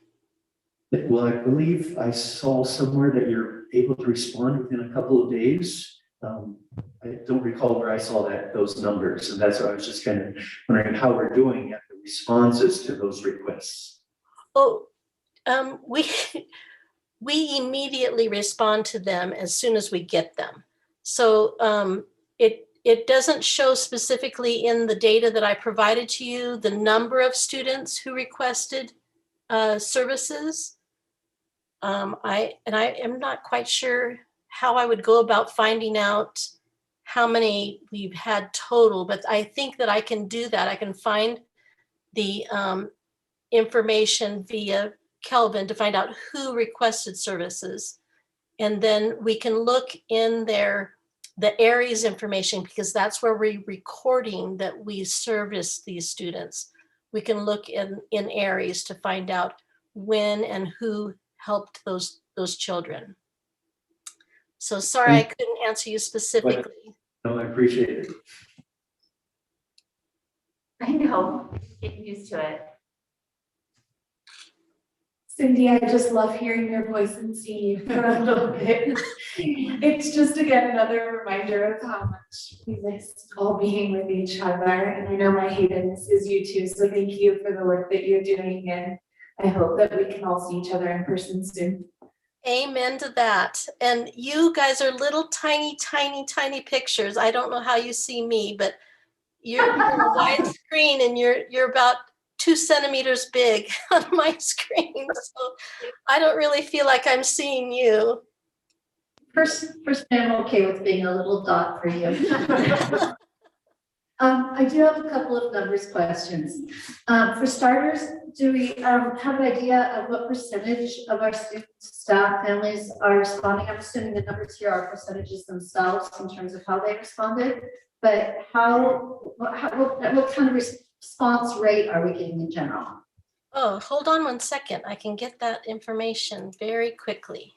Well, I believe I saw somewhere that you're able to respond within a couple of days. I don't recall where I saw those numbers, and that's why I was just kind of wondering how we're doing at the responses to those requests. Oh, we immediately respond to them as soon as we get them. So it doesn't show specifically in the data that I provided to you the number of students who requested services. I am not quite sure how I would go about finding out how many we've had total, but I think that I can do that. I can find the information via Kelvin to find out who requested services. And then we can look in the ARIES information, because that's where we're recording that we service these students. We can look in ARIES to find out when and who helped those children. So sorry, I couldn't answer you specifically. No, I appreciate it. I know, get used to it. Cindy, I just love hearing your voice and seeing you for a little bit. It's just, again, another reminder of how much we miss all being with each other. And I know my Hayden misses you too. So thank you for the work that you're doing. And I hope that we can all see each other in person soon. Amen to that. And you guys are little tiny, tiny, tiny pictures. I don't know how you see me, but you're a wide screen and you're about 2 centimeters big on my screen. So I don't really feel like I'm seeing you. First, I'm okay with being a little dot for you. I do have a couple of numbers questions. For starters, do we have an idea of what percentage of our students, staff, families are responding? I'm assuming the numbers here are percentages themselves in terms of how they responded, but what kind of response rate are we getting in general? Oh, hold on one second. I can get that information very quickly.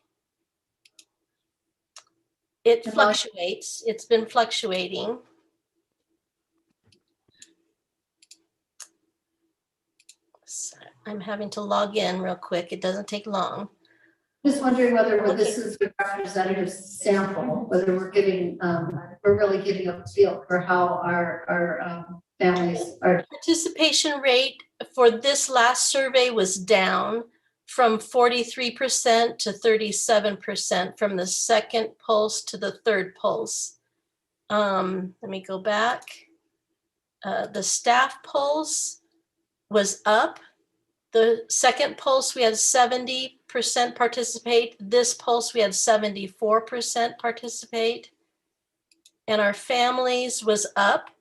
It fluctuates. It's been fluctuating. So I'm having to log in real quick. It doesn't take long. Just wondering whether this is a representative sample, whether we're getting, we're really getting a feel for how our families are. Participation rate for this last survey was down from 43% to 37% from the second pulse to the third pulse. Let me go back. The staff pulse was up. The second pulse, we had 70% participate. This pulse, we had 74% participate. And our families was up.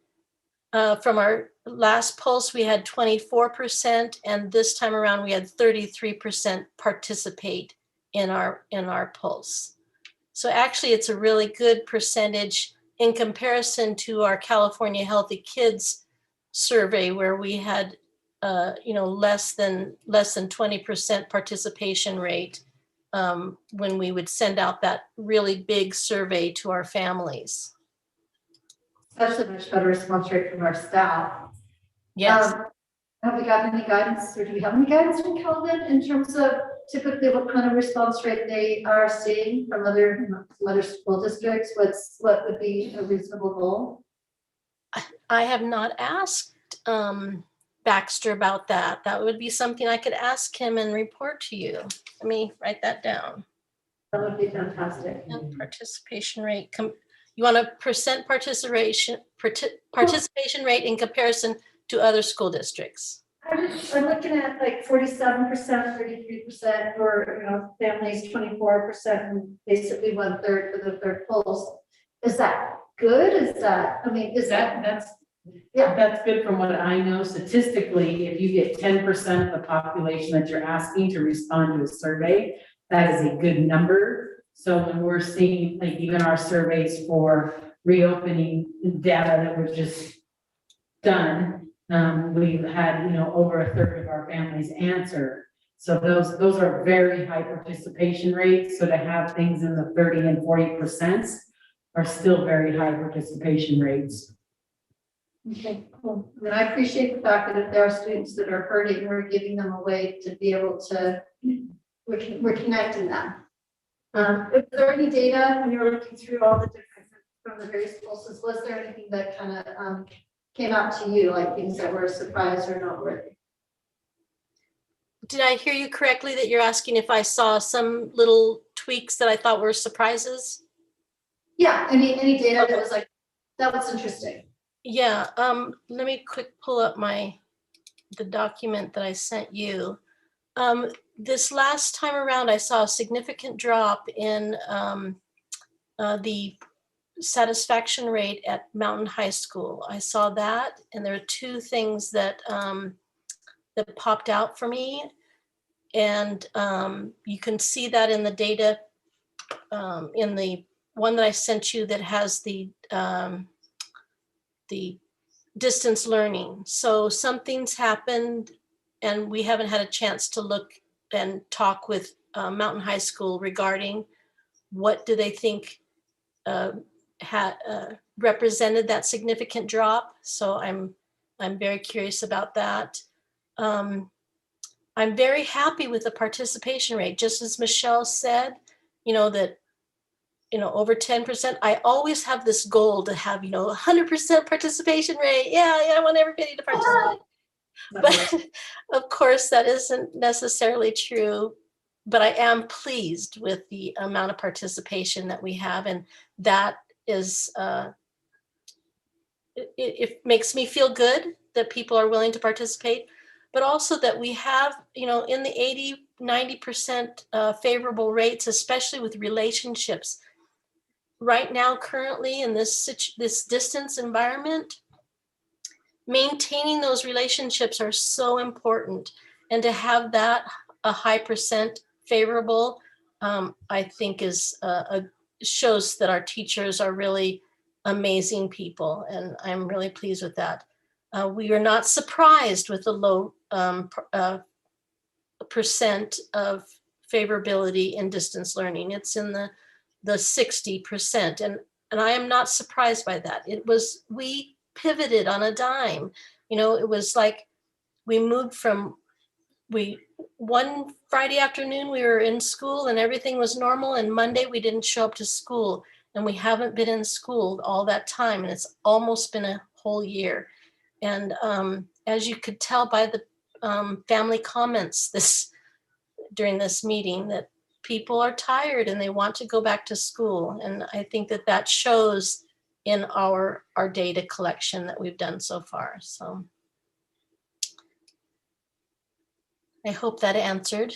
From our last pulse, we had 24%, and this time around, we had 33% participate in our pulse. So actually, it's a really good percentage in comparison to our California Healthy Kids survey, where we had less than 20% participation rate when we would send out that really big survey to our families. Especially much better response rate from our staff. Yes. Have we got any guidance, or do we have any guidance from Kelvin in terms of typically what kind of response rate they are seeing from other school districts? What would be a reasonable goal? I have not asked Baxter about that. That would be something I could ask him and report to you. Let me write that down. That would be fantastic. And participation rate. You want a percent participation rate in comparison to other school districts. I'm looking at like 47%, 33% for, families, 24%, and basically 1/3 for the third pulse. Is that good? Is that, That's good from what I know. Statistically, if you get 10% of the population that you're asking to respond to a survey, that is a good number. So when we're seeing, like, even our surveys for reopening data that was just done, we've had, over 1/3 of our families answer. So those are very high participation rates. So to have things in the 30 and 40% are still very high participation rates. Okay, cool. I mean, I appreciate the fact that if there are students that are hurting, we're giving them a way to be able to, we're connecting them. Is there any data when you're looking through all the different from the various pulses? Was there anything that kind of came out to you, like things that were a surprise or noteworthy? Did I hear you correctly that you're asking if I saw some little tweaks that I thought were surprises? Yeah, any data that was like, that was interesting. Yeah, let me quick pull up the document that I sent you. This last time around, I saw a significant drop in the satisfaction rate at Mountain High School. I saw that, and there are two things that that popped out for me, and you can see that in the data in the one that I sent you that has the distance learning. So something's happened, and we haven't had a chance to look and talk with Mountain High School regarding what do they think represented that significant drop. So I'm very curious about that. I'm very happy with the participation rate, just as Michelle said, that over 10%. I always have this goal to have 100% participation rate. Yeah, I want everybody to participate. But of course, that isn't necessarily true. But I am pleased with the amount of participation that we have, and that is it makes me feel good that people are willing to participate, but also that we have in the 80-90% favorable rates, especially with relationships. Right now, currently in this distance environment, maintaining those relationships are so important, and to have that a high percent favorable, I think shows that our teachers are really amazing people, and I'm really pleased with that. We are not surprised with the low percent of favorability in distance learning. It's in the 60%. And I am not surprised by that. We pivoted on a dime. It was like we moved from, one Friday afternoon, we were in school and everything was normal. And Monday we didn't show up to school, and we haven't been in school all that time. And it's almost been a whole year. And as you could tell by the family comments during this meeting, that people are tired and they want to go back to school. And I think that shows in our data collection that we've done so far. So I hope that answered.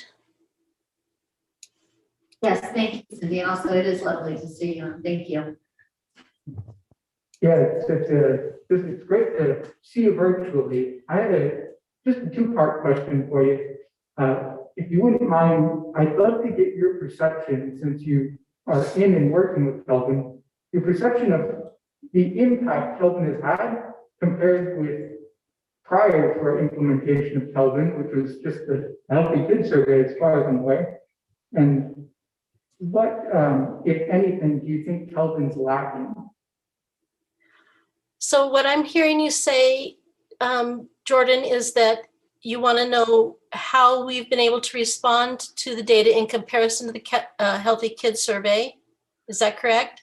Yes, thank you, Cindy. Also, it is lovely to see you. Thank you. Yeah, it's great to see you virtually. I had just a two-part question for you. If you wouldn't mind, I'd love to get your perception, since you are in and working with Kelvin, your perception of the impact Kelvin has had compared with prior to our implementation of Kelvin, which was just a healthy kid survey as far as I'm aware. And what, if anything, do you think Kelvin's lacking? So what I'm hearing you say, Jordan, is that you want to know how we've been able to respond to the data in comparison to the Healthy Kids Survey. Is that correct?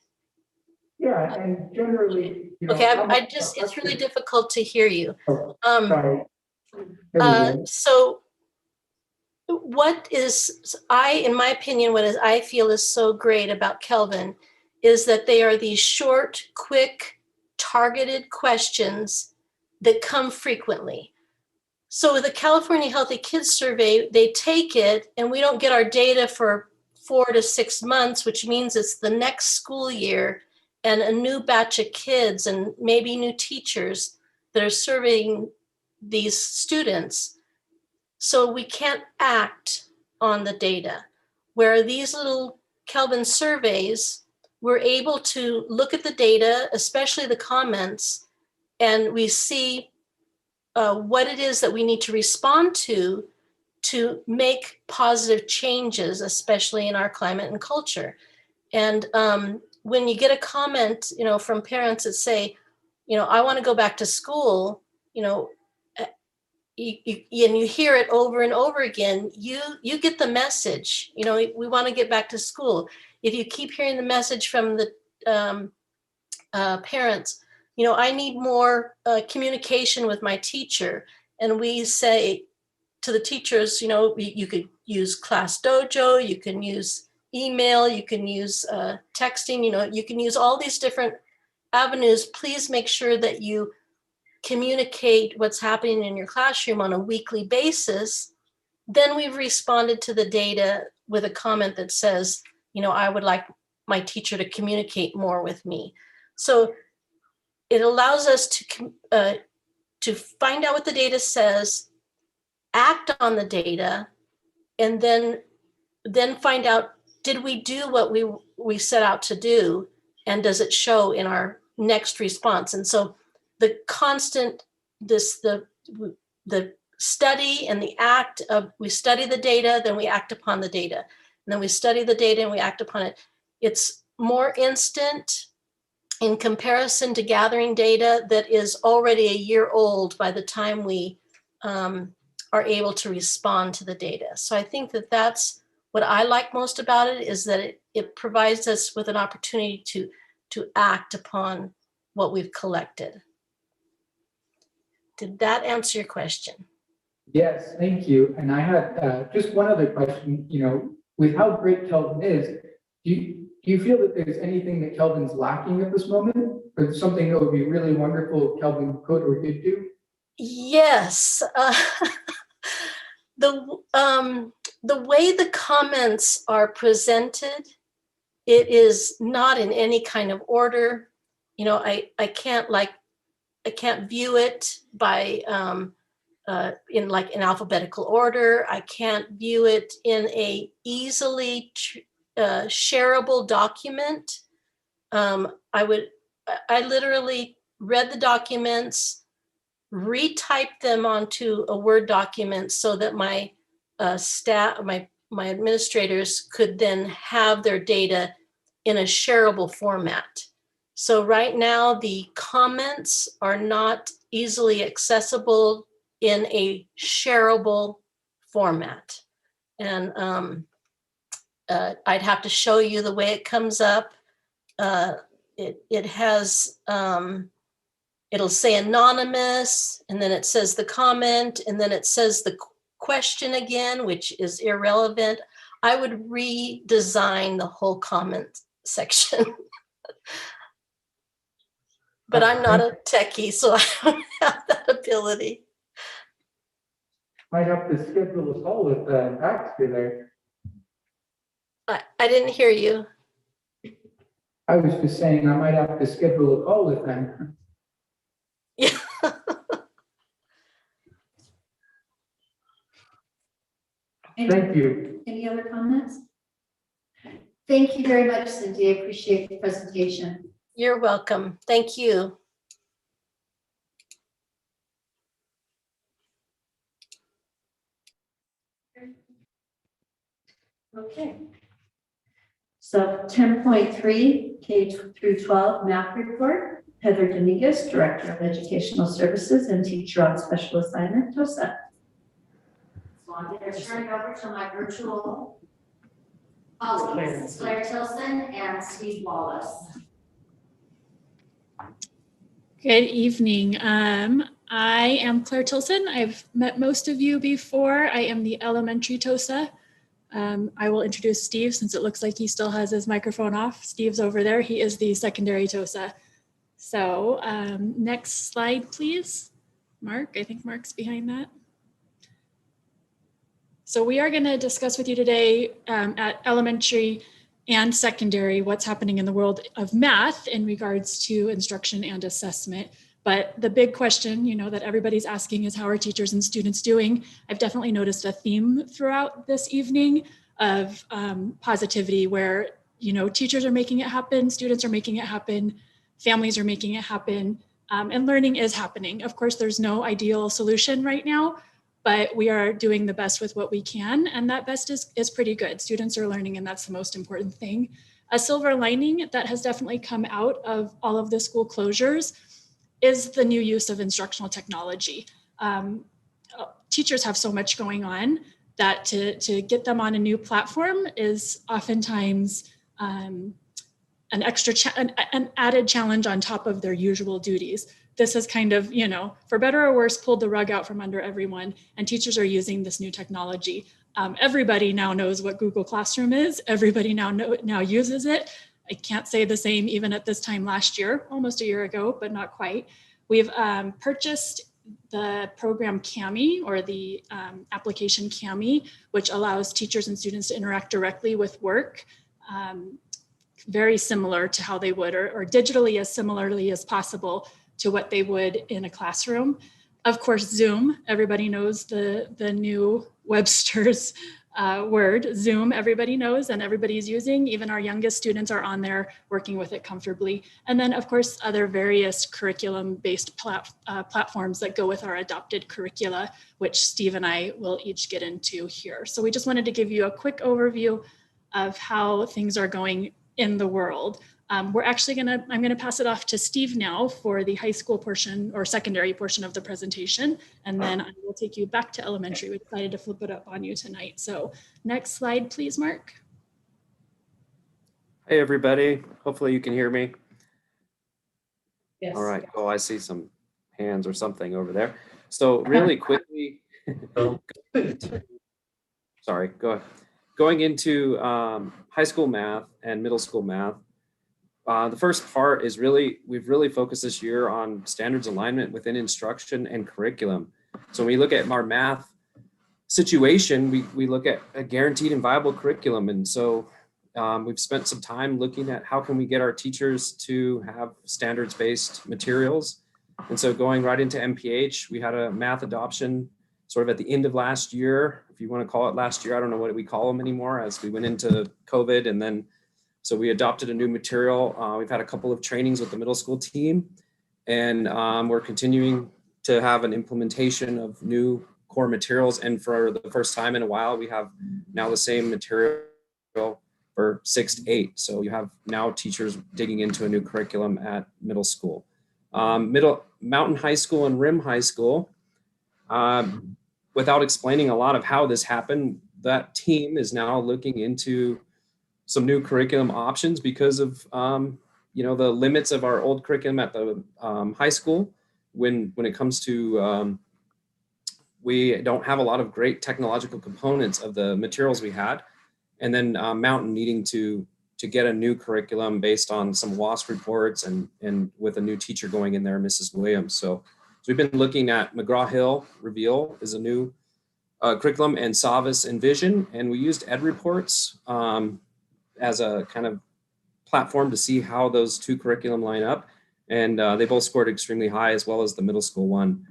Yeah, and generally, Okay, it's really difficult to hear you. Sorry. So in my opinion, what I feel is so great about Kelvin is that they are these short, quick, targeted questions that come frequently. So with the California Healthy Kids Survey, they take it and we don't get our data for 4 to 6 months, which means it's the next school year and a new batch of kids and maybe new teachers that are surveying these students. So we can't act on the data. Where these little Kelvin surveys, we're able to look at the data, especially the comments, and we see what it is that we need to respond to make positive changes, especially in our climate and culture. And when you get a comment, from parents that say, I want to go back to school, and you hear it over and over again, you get the message, we want to get back to school. If you keep hearing the message from the parents, I need more communication with my teacher. And we say to the teachers, you could use Class Dojo, you can use email, you can use texting, you can use all these different avenues. Please make sure that you communicate what's happening in your classroom on a weekly basis. Then we've responded to the data with a comment that says, I would like my teacher to communicate more with me. So it allows us to find out what the data says, act on the data, and then find out, did we do what we set out to do, and does it show in our next response? And so the constant, the study and the act of, we study the data, then we act upon the data, and then we study the data and we act upon it. It's more instant in comparison to gathering data that is already a year old by the time we are able to respond to the data. So I think that that's what I like most about it, is that it provides us with an opportunity to act upon what we've collected. Did that answer your question? Yes, thank you. And I had just one other question, with how great Kelvin is, do you feel that there's anything that Kelvin's lacking at this moment, or something that would be really wonderful if Kelvin could or did do? Yes. The way the comments are presented, it is not in any kind of order. I can't view it by in alphabetical order. I can't view it in a easily shareable document. I literally read the documents, retype them onto a Word document so that my staff, my administrators could then have their data in a shareable format. So right now, the comments are not easily accessible in a shareable format. And I'd have to show you the way it comes up. It has, it'll say anonymous, and then it says the comment, and then it says the question again, which is irrelevant. I would redesign the whole comment section. But I'm not a techie, so I don't have that ability. Might have to schedule a call with Baxter there. I didn't hear you. I was just saying I might have to schedule a call with them. Yeah. Thank you. Any other comments? Thank you very much, Cindy. I appreciate the presentation. You're welcome. Thank you. Okay. So 10.3, K through 12 math report. Heather Dominguez, Director of Educational Services and Teacher on Special Assignment, TOSA. So I'm going to turn it over to my virtual colleagues, Claire Tilson and Steve Wallace. Good evening. I am Claire Tilson. I've met most of you before. I am the elementary TOSA. I will introduce Steve since it looks like he still has his microphone off. Steve's over there. He is the secondary TOSA. So next slide, please. Mark, I think Mark's behind that. So we are going to discuss with you today at elementary and secondary what's happening in the world of math in regards to instruction and assessment. But the big question, you know, that everybody's asking is how are teachers and students doing? I've definitely noticed a theme throughout this evening of positivity where, you know, teachers are making it happen, students are making it happen, families are making it happen, and learning is happening. Of course, there's no ideal solution right now, but we are doing the best with what we can, and that best is pretty good. Students are learning, and that's the most important thing. A silver lining that has definitely come out of all of the school closures is the new use of instructional technology. Teachers have so much going on that to get them on a new platform is oftentimes an added challenge on top of their usual duties. This has kind of, you know, for better or worse, pulled the rug out from under everyone, and teachers are using this new technology. Everybody now knows what Google Classroom is. Everybody now uses it. I can't say the same even at this time last year, almost a year ago, but not quite. We've purchased the program CAMI, or the application CAMI, which allows teachers and students to interact directly with work, very similar to how they would, or digitally as similarly as possible to what they would in a classroom. Of course, Zoom, everybody knows the new Webster's word. Zoom, everybody knows and everybody's using. Even our youngest students are on there working with it comfortably. And then, of course, other various curriculum-based platforms that go with our adopted curricula, which Steve and I will each get into here. So we just wanted to give you a quick overview of how things are going in the world. I'm gonna pass it off to Steve now for the high school portion or secondary portion of the presentation, and then I will take you back to elementary. We decided to flip it up on you tonight. So next slide, please, Mark. Hey, everybody. Hopefully you can hear me. Yes. All right. Oh, I see some hands or something over there. So really quickly, sorry, go ahead. Going into high school math and middle school math, the first part is we've really focused this year on standards alignment within instruction and curriculum. So when we look at our math situation, we look at a guaranteed and viable curriculum. And so we've spent some time looking at how can we get our teachers to have standards-based materials. And so going right into MPH, we had a math adoption sort of at the end of last year, if you want to call it last year. I don't know what we call them anymore, as we went into COVID, and then so we adopted a new material. We've had a couple of trainings with the middle school team, and we're continuing to have an implementation of new core materials. And for the first time in a while, we have now the same material for 6 to 8. So you have now teachers digging into a new curriculum at middle school. Mountain High School and Rim High School, without explaining a lot of how this happened, that team is now looking into some new curriculum options because of the limits of our old curriculum at the high school. When it comes to we don't have a lot of great technological components of the materials we had, and then Mountain needing to get a new curriculum based on some WASP reports and with a new teacher going in there, Mrs. Williams. So we've been looking at McGraw-Hill Reveal is a new curriculum, and Savas Envision, and we used Ed Reports as a kind of platform to see how those two curriculum line up, and they both scored extremely high, as well as the middle school one.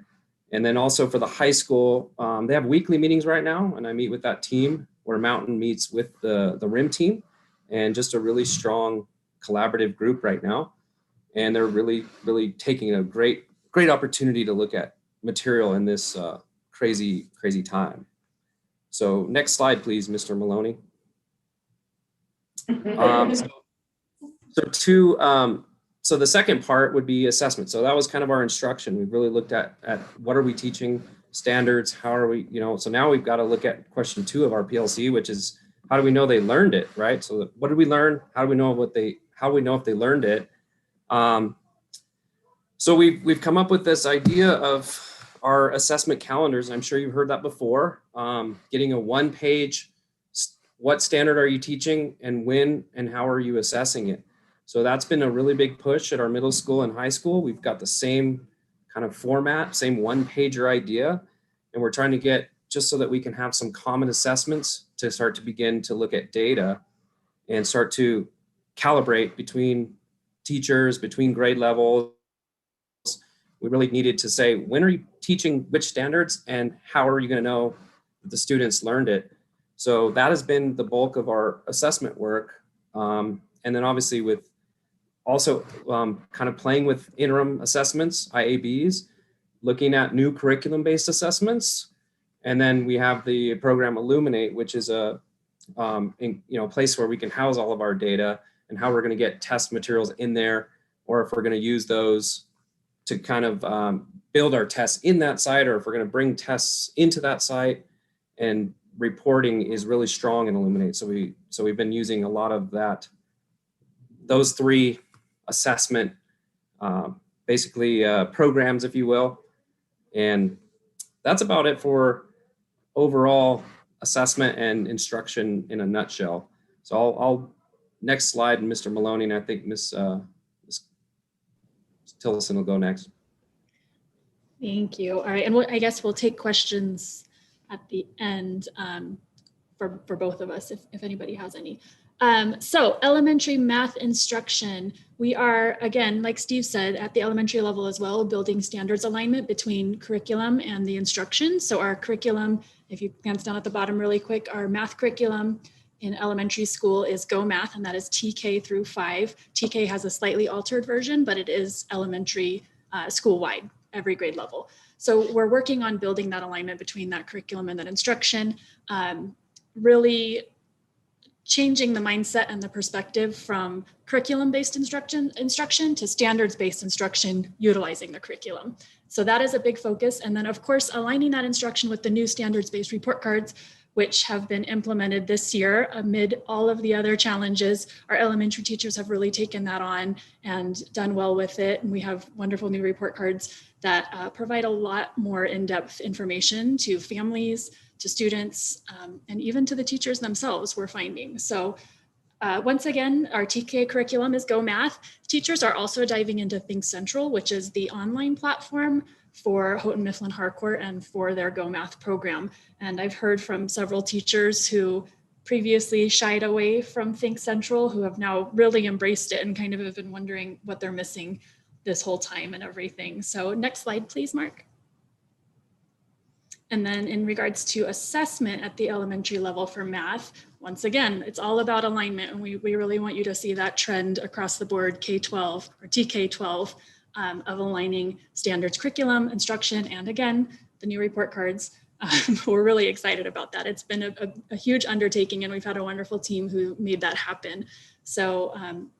And then also for the high school, they have weekly meetings right now, and I meet with that team where Mountain meets with the RIM team, and just a really strong collaborative group right now. And they're really, really taking a great opportunity to look at material in this crazy time. So next slide, please, Mr. Maloney. So the second part would be assessment. So that was kind of our instruction. We really looked at what are we teaching, standards, how are we, so now we've got to look at question 2 of our PLC, which is how do we know they learned it, right? So what did we learn? How do we know if they learned it? So we've come up with this idea of our assessment calendars. I'm sure you've heard that before. Getting a 1-page, what standard are you teaching and when and how are you assessing it? So that's been a really big push at our middle school and high school. We've got the same kind of format, same 1-pager idea, and we're trying to get just so that we can have some common assessments to start to begin to look at data and start to calibrate between teachers, between grade levels. We really needed to say, when are you teaching which standards and how are you going to know that the students learned it? So that has been the bulk of our assessment work. And then obviously with also kind of playing with interim assessments, IABs, looking at new curriculum-based assessments. And then we have the program Illuminate, which is a place where we can house all of our data and how we're going to get test materials in there, or if we're going to use those to kind of build our tests in that site, or if we're going to bring tests into that site. And reporting is really strong in Illuminate. So we've been using a lot of those 3 assessment, programs, if you will. And that's about it for overall assessment and instruction in a nutshell. So I'll next slide, Mr. Maloney, and I think Ms. Tillison will go next. Thank you. All right, and I guess we'll take questions at the end for both of us if anybody has any. So elementary math instruction, we are, again, like Steve said, at the elementary level as well, building standards alignment between curriculum and the instruction. So our curriculum, if you glance down at the bottom really quick, our math curriculum in elementary school is Go Math, and that is TK through 5. TK has a slightly altered version, but it is elementary school-wide, every grade level. So we're working on building that alignment between that curriculum and that instruction, really changing the mindset and the perspective from curriculum-based instruction to standards-based instruction utilizing the curriculum. So that is a big focus. And then of course, aligning that instruction with the new standards-based report cards, which have been implemented this year amid all of the other challenges. Our elementary teachers have really taken that on and done well with it. And we have wonderful new report cards that provide a lot more in-depth information to families, to students, and even to the teachers themselves, we're finding. So once again, our TK curriculum is Go Math. Teachers are also diving into Think Central, which is the online platform for Houghton Mifflin Harcourt and for their Go Math program. And I've heard from several teachers who previously shied away from Think Central, who have now really embraced it and kind of have been wondering what they're missing this whole time and everything. So next slide, please, Mark. And then in regards to assessment at the elementary level for math, once again, it's all about alignment. And we really want you to see that trend across the board, K-12 or TK-12, of aligning standards curriculum, instruction, and again, the new report cards. We're really excited about that. It's been a huge undertaking, and we've had a wonderful team who made that happen. So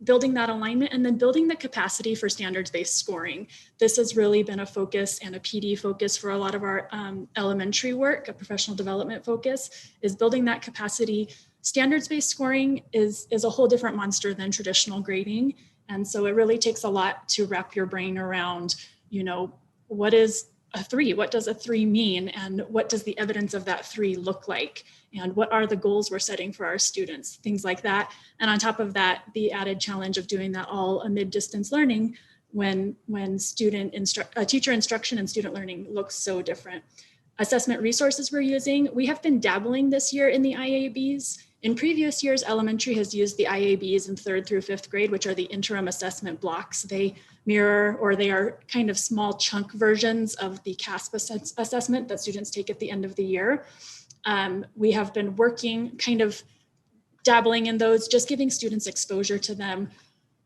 building that alignment and then building the capacity for standards-based scoring. This has really been a focus and a PD focus for a lot of our elementary work, a professional development focus, is building that capacity. Standards-based scoring is a whole different monster than traditional grading. And so it really takes a lot to wrap your brain around, you know, what is a 3? What does a 3 mean? And what does the evidence of that 3 look like? And what are the goals we're setting for our students? Things like that. And on top of that, the added challenge of doing that all amid distance learning when teacher instruction and student learning looks so different. Assessment resources we're using, we have been dabbling this year in the IABs. In previous years, elementary has used the IABs in 3rd through 5th grade, which are the interim assessment blocks. They mirror, or they are kind of small chunk versions of the CASP assessment that students take at the end of the year. We have been working, kind of dabbling in those, just giving students exposure to them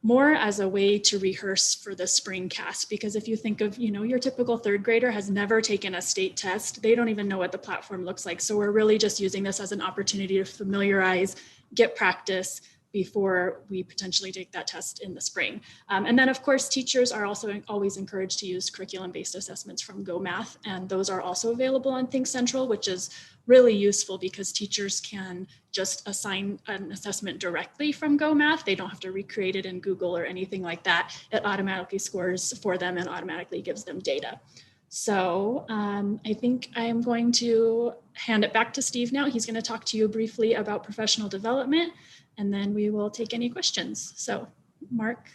more as a way to rehearse for the spring CASP. Because if you think of, you know, your typical 3rd grader has never taken a state test. They don't even know what the platform looks like. So we're really just using this as an opportunity to familiarize, get practice before we potentially take that test in the spring. And then of course, teachers are also always encouraged to use curriculum-based assessments from Go Math. And those are also available on Think Central, which is really useful because teachers can just assign an assessment directly from Go Math. They don't have to recreate it in Google or anything like that. It automatically scores for them and automatically gives them data. So I think I am going to hand it back to Steve now. He's going to talk to you briefly about professional development, and then we will take any questions. So Mark,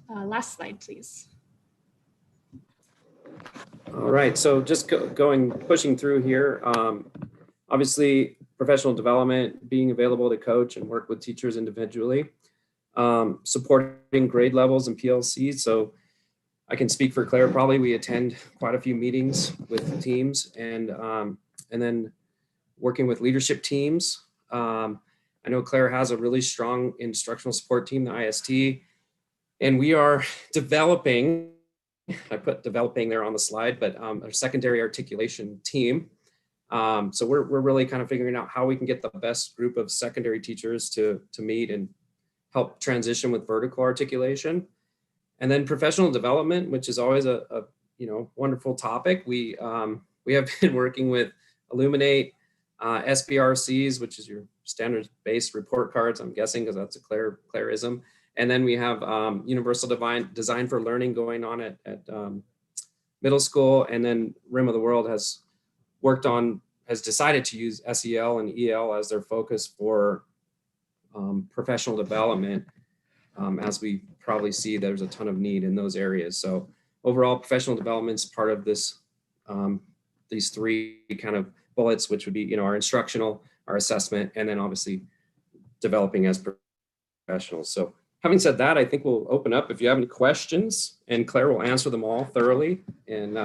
last slide, please. All right, so just pushing through here. Obviously, professional development, being available to coach and work with teachers individually, supporting grade levels and PLCs. So I can speak for Claire, probably we attend quite a few meetings with teams and then working with leadership teams. I know Claire has a really strong instructional support team, the IST, and we are developing, I put developing there on the slide, but our secondary articulation team. So we're really kind of figuring out how we can get the best group of secondary teachers to meet and help transition with vertical articulation. And then professional development, which is always a wonderful topic. We have been working with Illuminate, SBRCs, which is your standards-based report cards, I'm guessing, because that's a Clarism. And then we have Universal Design for Learning going on at middle school. And then Rim of the World has decided to use SEL and EL as their focus for professional development, as we probably see there's a ton of need in those areas. So overall, professional development is part of this, these 3 kind of bullets, which would be, our instructional, our assessment, and then obviously developing as professionals. So having said that, I think we'll open up if you have any questions, and Claire will answer them all thoroughly, and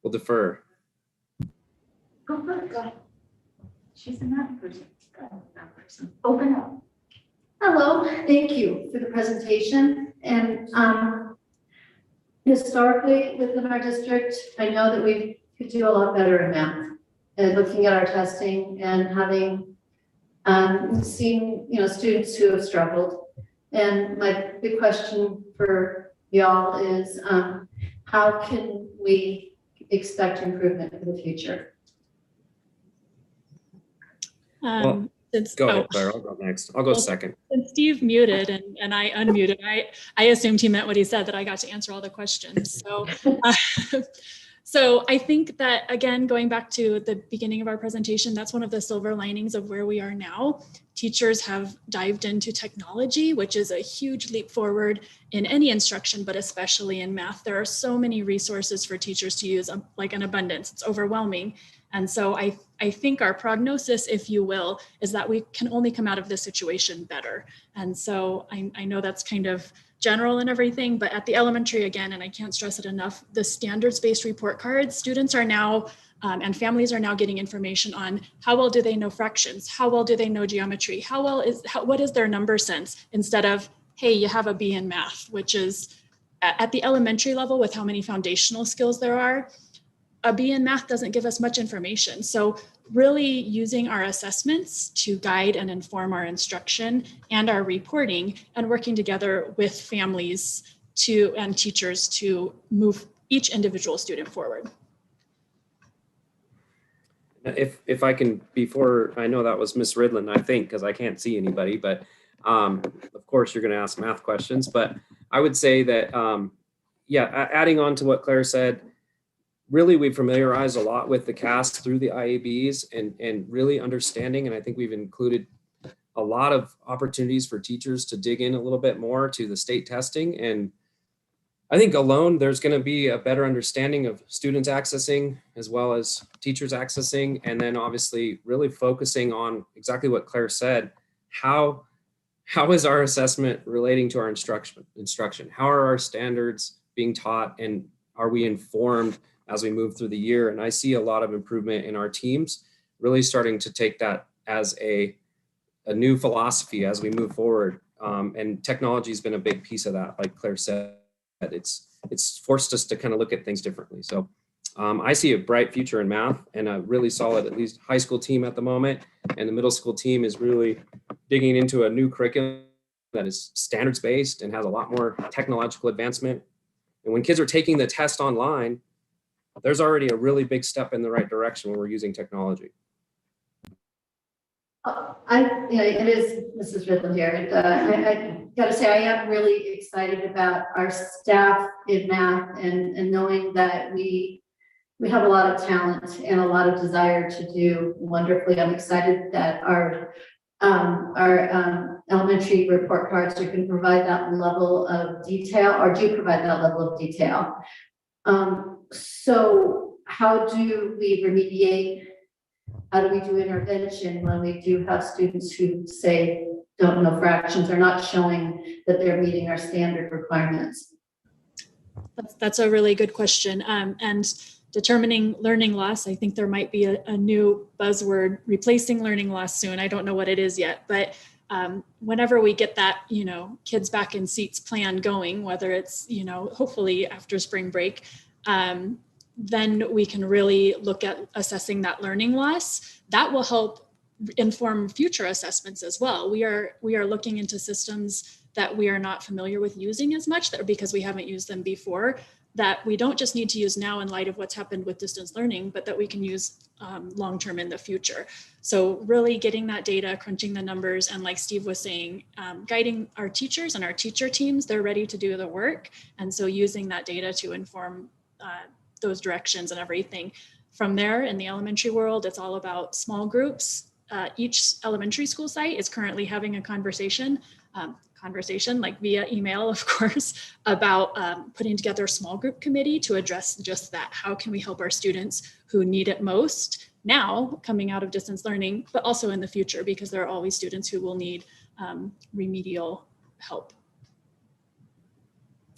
we'll defer. Go ahead. She's a math person. Go ahead, math person. Open up. Hello, thank you for the presentation. And historically within our district, I know that we could do a lot better in math. And looking at our testing and having seen, students who have struggled. And my big question for y'all is how can we expect improvement for the future? Go ahead, Claire. I'll go next. I'll go second. Since Steve muted and I unmuted, I assumed he meant what he said, that I got to answer all the questions. So, so I think that, again, going back to the beginning of our presentation, that's one of the silver linings of where we are now. Teachers have dived into technology, which is a huge leap forward in any instruction, but especially in math. There are so many resources for teachers to use, like an abundance. It's overwhelming. And so I think our prognosis, if you will, is that we can only come out of this situation better. And so I know that's kind of general and everything, but at the elementary, again, and I can't stress it enough, the standards-based report cards, students are now, and families are now getting information on how well do they know fractions? How well do they know geometry? What is their number sense? Instead of, hey, you have a B in math, which is at the elementary level with how many foundational skills there are, a B in math doesn't give us much information. So really using our assessments to guide and inform our instruction and our reporting, and working together with families and teachers to move each individual student forward. If I can, before, I know that was Miss Ridland, I think, because I can't see anybody, but of course you're going to ask math questions, but I would say that, yeah, adding on to what Claire said, really we familiarize a lot with the CAS through the IABs and really understanding, and I think we've included a lot of opportunities for teachers to dig in a little bit more to the state testing. And I think alone, there's going to be a better understanding of students accessing as well as teachers accessing. And then obviously really focusing on exactly what Claire said. How is our assessment relating to our instruction? How are our standards being taught, and are we informed as we move through the year? And I see a lot of improvement in our teams, really starting to take that as a new philosophy as we move forward. And technology has been a big piece of that, like Claire said. It's forced us to kind of look at things differently. So I see a bright future in math and a really solid, at least high school team at the moment. And the middle school team is really digging into a new curriculum that is standards based and has a lot more technological advancement. And when kids are taking the test online, there's already a really big step in the right direction when we're using technology. It is Mrs. Ridland here. I gotta say, I am really excited about our staff in math and knowing that we have a lot of talent and a lot of desire to do wonderfully. I'm excited that our elementary report cards are going to provide that level of detail, or do provide that level of detail. So how do we remediate? How do we do intervention when we do have students who say don't know fractions, or not showing that they're meeting our standard requirements? That's a really good question. And determining learning loss, I think there might be a new buzzword replacing learning loss soon. I don't know what it is yet, but whenever we get that, kids back in seats plan going, whether it's, hopefully after spring break, then we can really look at assessing that learning loss. That will help inform future assessments as well. We are looking into systems that we are not familiar with using as much, because we haven't used them before, that we don't just need to use now in light of what's happened with distance learning, but that we can use long-term in the future. So really getting that data, crunching the numbers, and like Steve was saying, guiding our teachers and our teacher teams, they're ready to do the work. And so using that data to inform those directions and everything. From there, in the elementary world, it's all about small groups. Each elementary school site is currently having a conversation like via email, of course, about putting together a small group committee to address just that. How can we help our students who need it most now, coming out of distance learning, but also in the future, because there are always students who will need remedial help.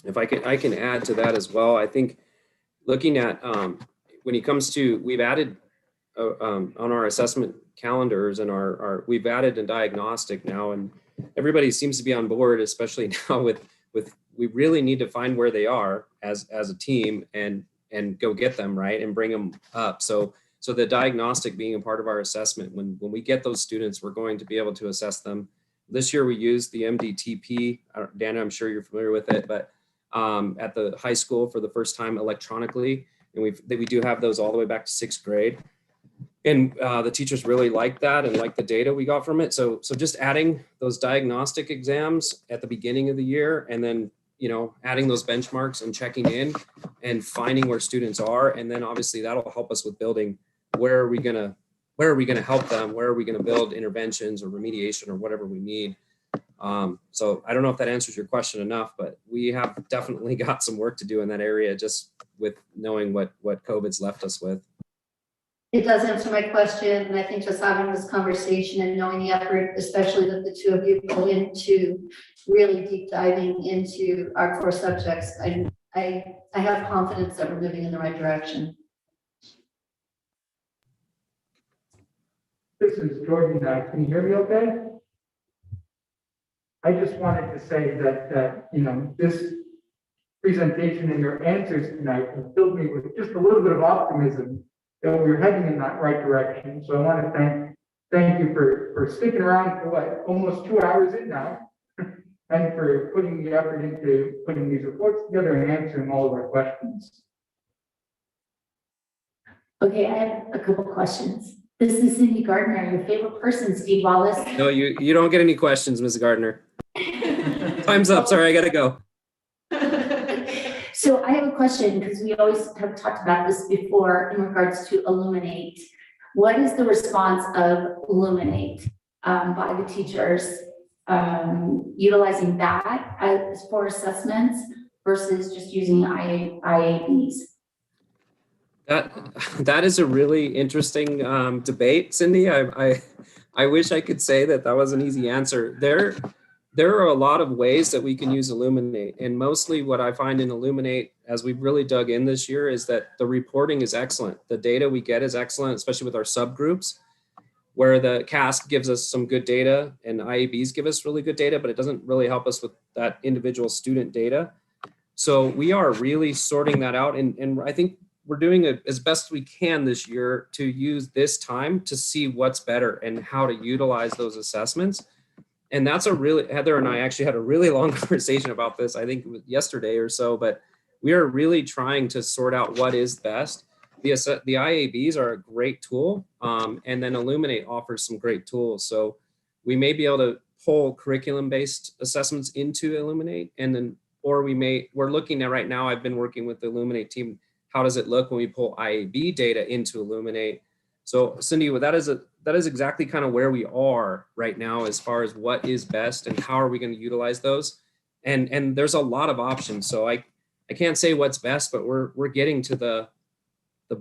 If I can add to that as well, I think looking at when it comes to, we've added on our assessment calendars and we've added a diagnostic now, and everybody seems to be on board, especially now with we really need to find where they are as a team and go get them right and bring them up. So the diagnostic being a part of our assessment, when we get those students, we're going to be able to assess them. This year we used the MDTP. Dana, I'm sure you're familiar with it, but at the high school for the first time electronically, and we do have those all the way back to 6th grade. And the teachers really liked that and liked the data we got from it. So just adding those diagnostic exams at the beginning of the year, and then adding those benchmarks and checking in and finding where students are, and then obviously that'll help us with building where are we gonna help them, where are we gonna build interventions or remediation or whatever we need. So I don't know if that answers your question enough, but we have definitely got some work to do in that area, just with knowing what COVID's left us with. It does answer my question, and I think just having this conversation and knowing the effort, especially that the two of you go into really deep diving into our core subjects, I have confidence that we're moving in the right direction. This is Jordan. Can you hear me okay? I just wanted to say that this presentation and your answers tonight have filled me with just a little bit of optimism that we're heading in that right direction. So I want to thank you for sticking around for what, almost 2 hours in now, and for putting the effort into putting these reports together and answering all of our questions. Okay, I have a couple questions. This is Cindy Gardner, your favorite person, Steve Wallace. No, you don't get any questions, Ms. Gardner. Time's up. Sorry, I gotta go. So I have a question, because we always have talked about this before in regards to Illuminate. What is the response of Illuminate by the teachers utilizing that as for assessments versus just using IABs? That is a really interesting debate, Cindy. I wish I could say that was an easy answer. There are a lot of ways that we can use Illuminate, and mostly what I find in Illuminate, as we've really dug in this year, is that the reporting is excellent. The data we get is excellent, especially with our subgroups, where the CAST gives us some good data and IABs give us really good data, but it doesn't really help us with that individual student data. So we are really sorting that out, and I think we're doing it as best we can this year to use this time to see what's better and how to utilize those assessments. And that's Heather and I actually had a really long conversation about this, I think it was yesterday or so, but we are really trying to sort out what is best. The IABs are a great tool, and then Illuminate offers some great tools. So we may be able to pull curriculum-based assessments into Illuminate, and then, or we're looking at right now, I've been working with the Illuminate team, how does it look when we pull IAB data into Illuminate? So Cindy, that is exactly kind of where we are right now as far as what is best and how are we going to utilize those. And there's a lot of options. So I can't say what's best, but we're getting to the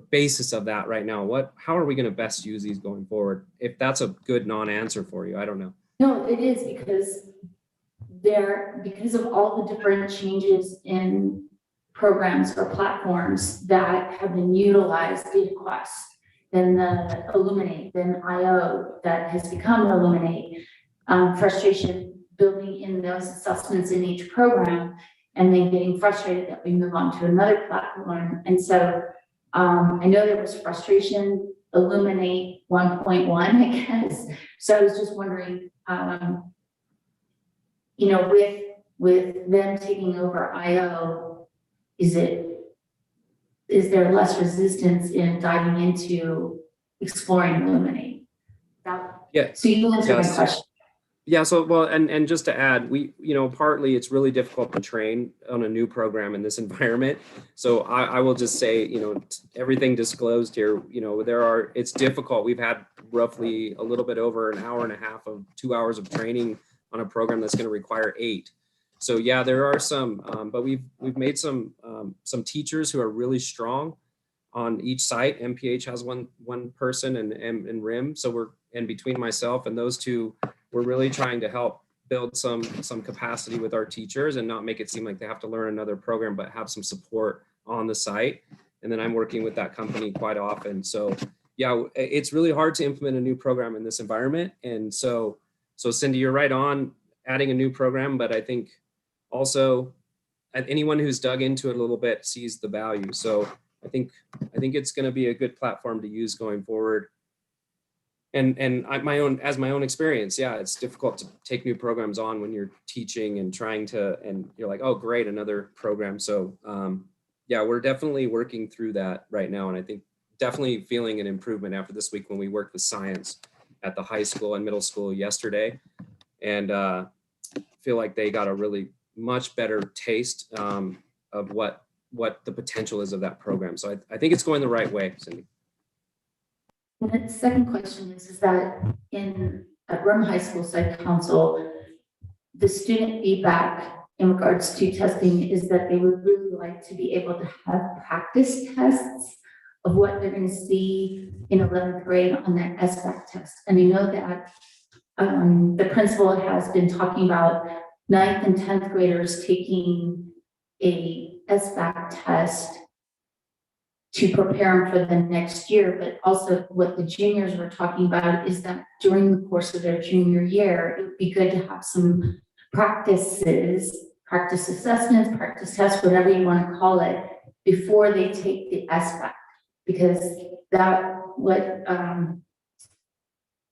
basis of that right now. How are we going to best use these going forward? If that's a good non-answer for you, I don't know. No, it is, because of all the different changes in programs or platforms that have been utilized, DataQuest, then the Illuminate, then IO that has become Illuminate, frustration building in those assessments in each program, and then getting frustrated that we move on to another platform. And so I know there was frustration, Illuminate 1.1, I guess. So I was just wondering, with them taking over IO, is there less resistance in diving into exploring Illuminate? Yeah. So you answered my question. Yeah, so well, and just to add, partly it's really difficult to train on a new program in this environment. So I will just say, everything disclosed here, it's difficult. We've had roughly a little bit over an hour and a half of 2 hours of training on a program that's going to require 8. So yeah, there are some, but we've made some teachers who are really strong on each site. MPH has one person and RIM. So and between myself and those two, we're really trying to help build some capacity with our teachers and not make it seem like they have to learn another program, but have some support on the site. And then I'm working with that company quite often. So yeah, it's really hard to implement a new program in this environment. And so Cindy, you're right on adding a new program, but I think also anyone who's dug into it a little bit sees the value. So I think it's going to be a good platform to use going forward. And my own experience, yeah, it's difficult to take new programs on when you're teaching and and you're like, oh, great, another program. So yeah, we're definitely working through that right now. And I think definitely feeling an improvement after this week when we worked with science at the high school and middle school yesterday. And feel like they got a really much better taste of what the potential is of that program. So I think it's going the right way, Cindy. And the second question is that at Rome High School Site Council, the student feedback in regards to testing is that they would really like to be able to have practice tests of what they're going to see in 11th grade on that SBAC test. And I know that the principal has been talking about 9th and 10th graders taking a SBAC test to prepare them for the next year, but also what the juniors were talking about is that during the course of their junior year, it would be good to have some practices practice assessments, practice tests, whatever you want to call it, before they take the SBAC. Because that, what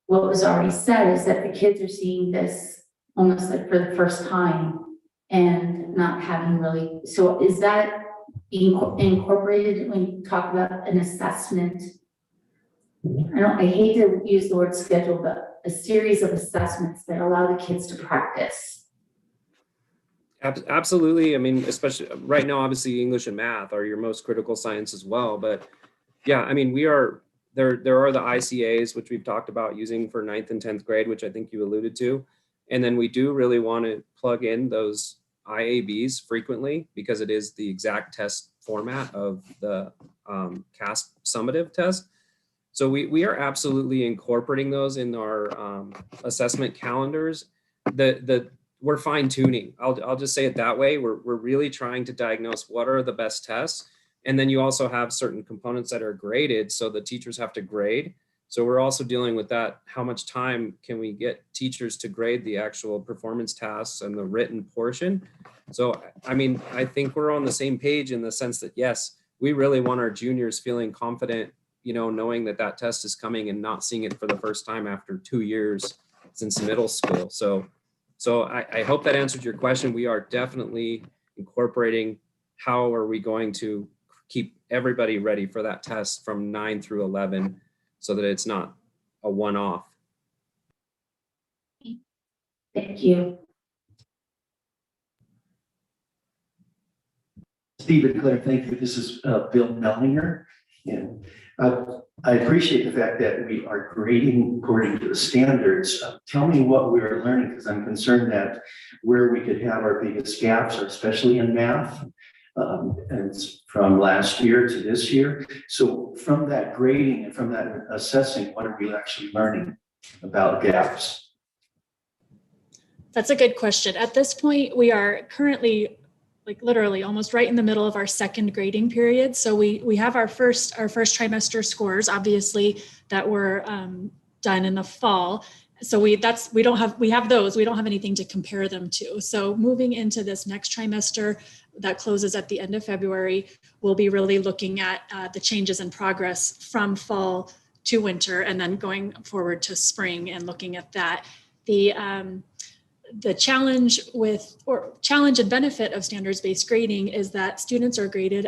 was already said is that the kids are seeing this almost like for the first time and not having really, so is that being incorporated when you talk about an assessment? I hate to use the word schedule, but a series of assessments that allow the kids to practice. Absolutely. I mean, especially right now, obviously English and math are your most critical science as well. But yeah, I mean, there are the ICAs, which we've talked about using for 9th and 10th grade, which I think you alluded to. And then we do really want to plug in those IABs frequently because it is the exact test format of the CASP summative test. So we are absolutely incorporating those in our assessment calendars. We're fine tuning. I'll just say it that way. We're really trying to diagnose what are the best tests. And then you also have certain components that are graded. So the teachers have to grade. So we're also dealing with that. How much time can we get teachers to grade the actual performance tasks and the written portion? So, I mean, I think we're on the same page in the sense that, yes, we really want our juniors feeling confident, you know, knowing that that test is coming and not seeing it for the first time after 2 years since middle school. So I hope that answered your question. We are definitely incorporating how are we going to keep everybody ready for that test from 9 through 11 so that it's not a one-off. Thank you. Steve and Claire, thank you. This is Bill Mellinger. And I appreciate the fact that we are grading according to the standards. Tell me what we are learning, because I'm concerned that where we could have our biggest gaps are especially in math. And from last year to this year. So from that grading and from that assessing, what are we actually learning about gaps? That's a good question. At this point, we are currently like literally almost right in the middle of our second grading period. So we have our first trimester scores, obviously, that were done in the fall. So we have those. We don't have anything to compare them to. So moving into this next trimester that closes at the end of February, we'll be really looking at the changes in progress from fall to winter and then going forward to spring and looking at that. The challenge and benefit of standards-based grading is that students are graded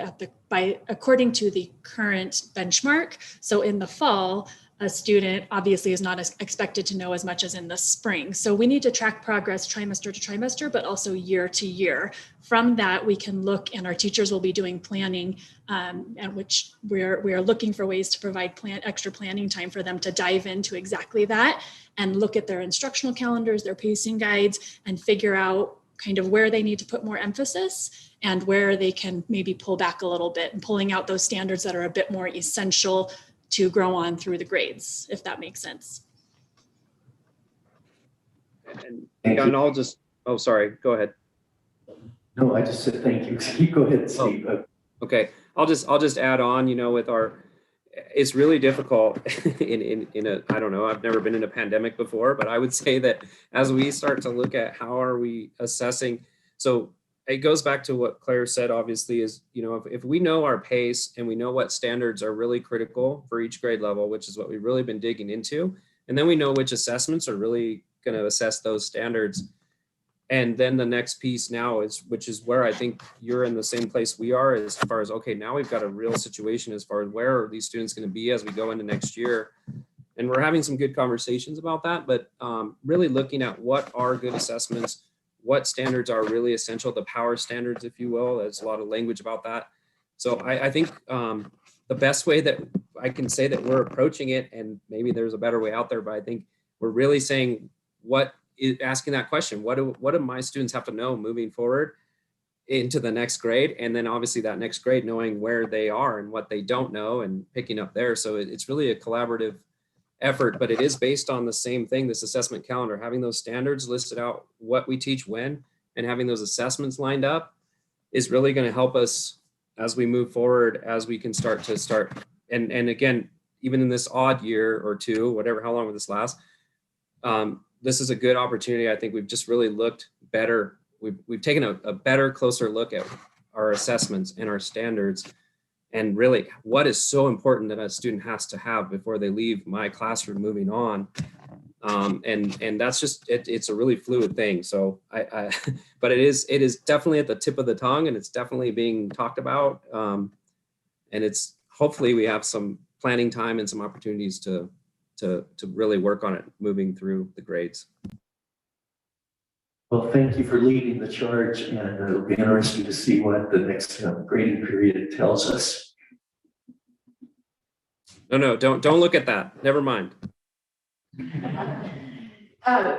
according to the current benchmark. So in the fall, a student obviously is not expected to know as much as in the spring. So we need to track progress trimester to trimester, but also year to year. From that, we can look, and our teachers will be doing planning, at which we are looking for ways to provide extra planning time for them to dive into exactly that and look at their instructional calendars, their pacing guides, and figure out kind of where they need to put more emphasis and where they can maybe pull back a little bit and pulling out those standards that are a bit more essential to grow on through the grades, if that makes sense. And I'll just, oh, sorry, go ahead. No, I just said thank you. You go ahead, Steve. Okay, I'll just add on, you know, with it's really difficult in a, I don't know, I've never been in a pandemic before, but I would say that as we start to look at how are we assessing, so it goes back to what Claire said, obviously, is, you know, if we know our pace and we know what standards are really critical for each grade level, which is what we've really been digging into, and then we know which assessments are really going to assess those standards. And then the next piece now is, which is where I think you're in the same place we are, as far as, okay, now we've got a real situation as far as where are these students going to be as we go into next year. And we're having some good conversations about that, but really looking at what are good assessments, what standards are really essential, the power standards, if you will. There's a lot of language about that. So I think the best way that I can say that we're approaching it, and maybe there's a better way out there, but I think we're really saying asking that question, what do my students have to know moving forward into the next grade? And then obviously that next grade, knowing where they are and what they don't know and picking up there. So it's really a collaborative effort, but it is based on the same thing, this assessment calendar, having those standards listed out, what we teach when, and having those assessments lined up is really going to help us as we move forward, as we can start. And again, even in this odd year or two, whatever, how long will this last? This is a good opportunity. I think we've just really looked better we've taken a better, closer look at our assessments and our standards, and really what is so important that a student has to have before they leave my classroom moving on. And that's just, it's a really fluid thing. So but it is definitely at the tip of the tongue, and it's definitely being talked about. And it's, hopefully we have some planning time and some opportunities to really work on it moving through the grades. Well, thank you for leading the charge, and it'll be interesting to see what the next grading period tells us. No, don't look at that. Never mind.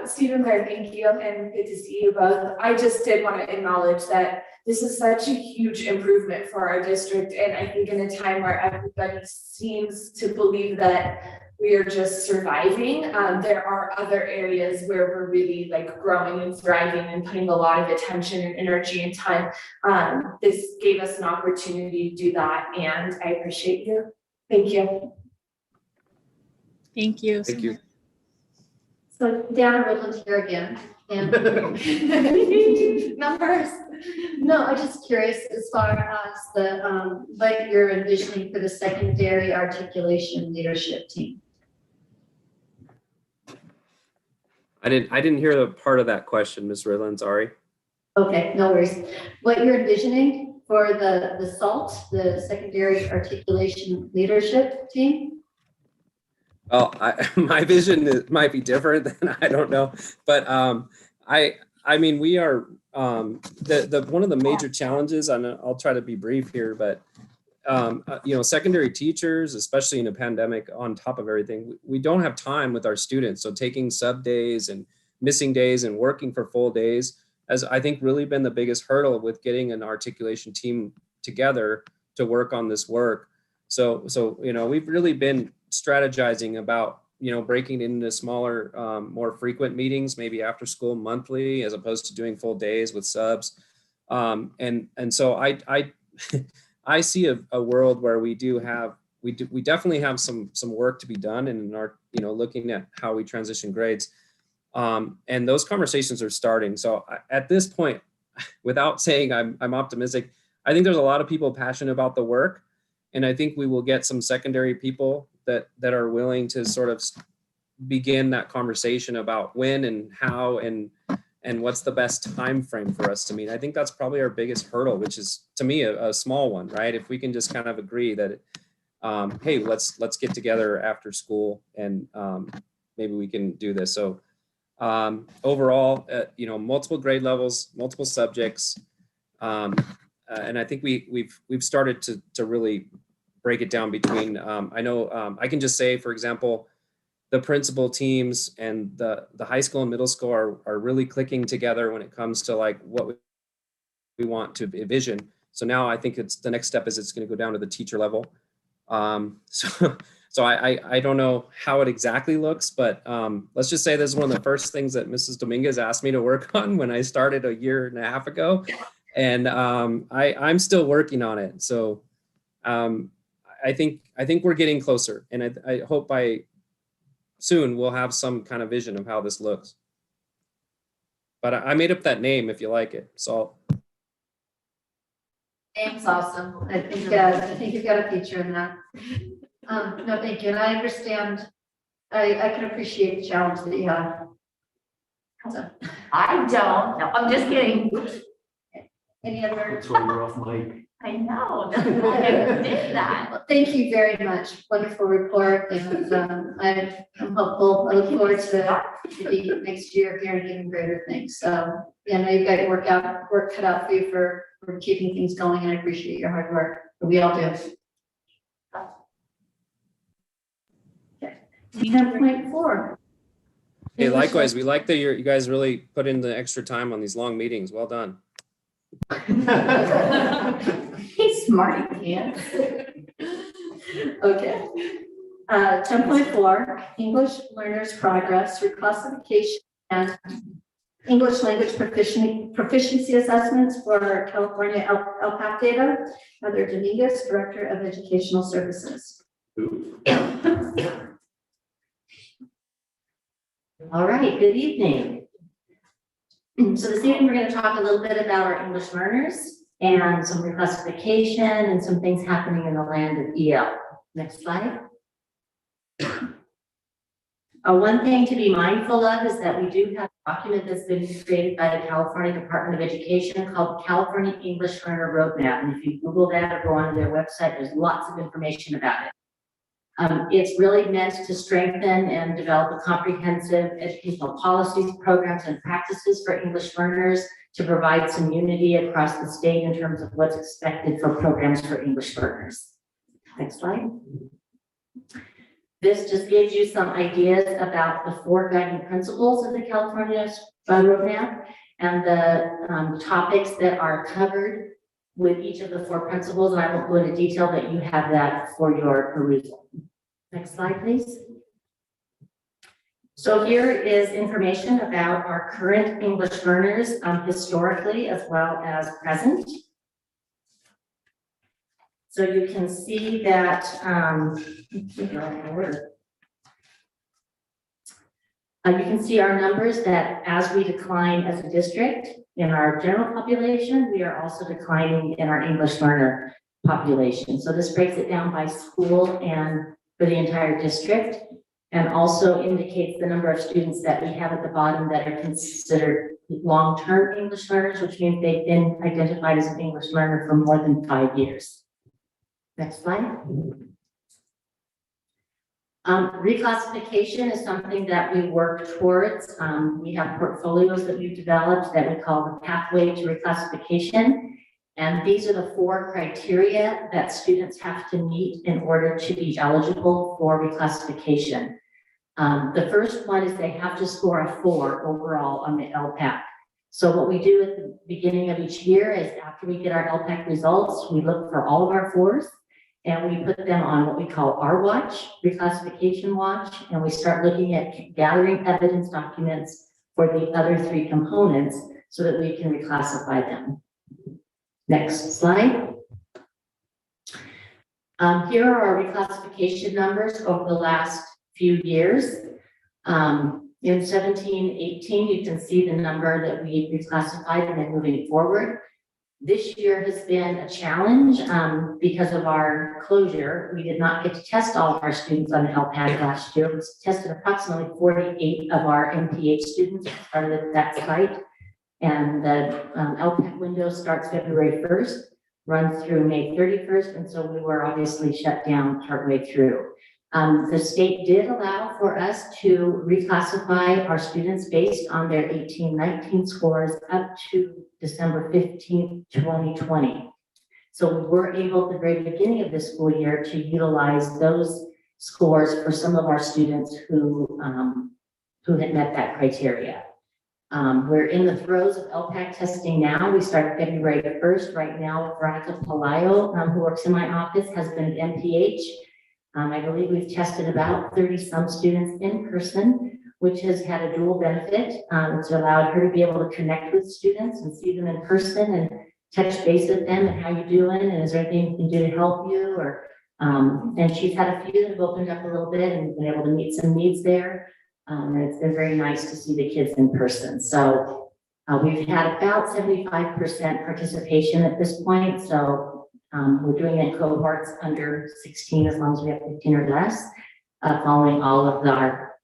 Stephen, Claire, thank you, and good to see you both. I just did want to acknowledge that this is such a huge improvement for our district, and I think in a time where everybody seems to believe that we are just surviving, there are other areas where we're really like growing and thriving and putting a lot of attention and energy and time. This gave us an opportunity to do that, and I appreciate you. Thank you. Thank you. Thank you. So Deanna Woodland here again, and Numbers. no, I'm just curious as far as the what you're envisioning for the secondary articulation leadership team. I didn't hear the part of that question, Ms. Ridland, sorry. Okay, no worries. What you're envisioning for the SALT, the secondary articulation leadership team? Well, my vision might be different than, I don't know, but I mean, we are one of the major challenges, and I'll try to be brief here, but you know, secondary teachers, especially in a pandemic, on top of everything, we don't have time with our students. So taking sub days and missing days and working for full days has, I think, really been the biggest hurdle with getting an articulation team together to work on this work. So you know, we've really been strategizing about, you know, breaking into smaller, more frequent meetings, maybe after school monthly, as opposed to doing full days with subs. And so I see a world where we definitely have some work to be done in our, you know, looking at how we transition grades. And those conversations are starting. So at this point, without saying I'm optimistic, I think there's a lot of people passionate about the work. And I think we will get some secondary people that are willing to sort of begin that conversation about when and how and what's the best time frame for us to meet. I think that's probably our biggest hurdle, which is, to me, a small one, right? If we can just kind of agree that, hey, let's get together after school and maybe we can do this. So overall, you know, multiple grade levels, multiple subjects, and I think we've started to really break it down between, I know I can just say, for example, the principal teams and the high school and middle school are really clicking together when it comes to like what we want to envision. So now I think the next step is it's going to go down to the teacher level. So I don't know how it exactly looks, but let's just say this is one of the first things that Mrs. Dominguez asked me to work on when I started a year and a half ago. And I'm still working on it. So I think we're getting closer, and I hope by soon we'll have some kind of vision of how this looks. But I made up that name if you like it. So Name's awesome. I think you've got a feature in that. No, thank you. And I understand, I can appreciate the challenge that you have. So, I don't, no, I'm just kidding. any other? That's why you're off mic. I know, I did that. Well, thank you very much. Wonderful report. And I'm hopeful. I look forward to the next year hearing even greater things. So, yeah, I know you've got your work cut out for you for keeping things going, and I appreciate your hard work. We all do. Okay. 10.4. hey, likewise, we like that you guys really put in the extra time on these long meetings. Well done. He's smart, yeah. Okay. 10.4, English learners progress through classification and English language proficiency assessments for California LPAC data. Heather Dominguez, Director of Educational Services. All right, good evening. So this evening, we're going to talk a little bit about our English learners and some reclassification and some things happening in the land of EL. Next slide. One thing to be mindful of is that we do have a document that's been created by the California Department of Education called California English Learner Roadmap. And if you Google that or go onto their website, there's lots of information about it. It's really meant to strengthen and develop a comprehensive educational policies, programs, and practices for English learners to provide some unity across the state in terms of what's expected for programs for English learners. Next slide. This just gives you some ideas about the 4 guiding principles of the California roadmap and the topics that are covered with each of the 4 principles. And I won't go into detail, but you have that for your perusal. Next slide, please. So here is information about our current English learners historically as well as present. So you can see that, you can see our numbers that as we decline as a district in our general population, we are also declining in our English learner population. So this breaks it down by school and for the entire district, and also indicates the number of students that we have at the bottom that are considered long-term English learners, which means they've been identified as an English learner for more than 5 years. Next slide. Reclassification is something that we work towards. We have portfolios that we've developed that we call the pathway to reclassification. And these are the 4 criteria that students have to meet in order to be eligible for reclassification. The first one is they have to score a 4 overall on the LPAC. So what we do at the beginning of each year is after we get our LPAC results, we look for all of our 4s and we put them on what we call our watch, reclassification watch, and we start looking at gathering evidence documents for the other 3 components so that we can reclassify them. Next slide. Here are our reclassification numbers over the last few years. In 17-18, you can see the number that we reclassified and then moving forward. This year has been a challenge because of our closure. We did not get to test all of our students on the LPAD last year. We tested approximately 48 of our MPH students who started at that site. And the LPAD window starts February 1st, runs through May 31st. And so we were obviously shut down partway through. The state did allow for us to reclassify our students based on their 18-19 scores up to December 15th, 2020. So we were able at the very beginning of this school year to utilize those scores for some of our students who had met that criteria. We're in the throes of LPAC testing now. We started February 1st. Right now, Veronica Palayo, who works in my office, has been at MPH. I believe we've tested about 30 some students in person, which has had a dual benefit. It's allowed her to be able to connect with students and see them in person and touch base with them and how you doing and is there anything we can do to help you? Or and she's had a few that have opened up a little bit and been able to meet some needs there. And it's been very nice to see the kids in person. So we've had about 75% participation at this point. So we're doing it in cohorts under 16 as long as we have 15 or less, following all of our,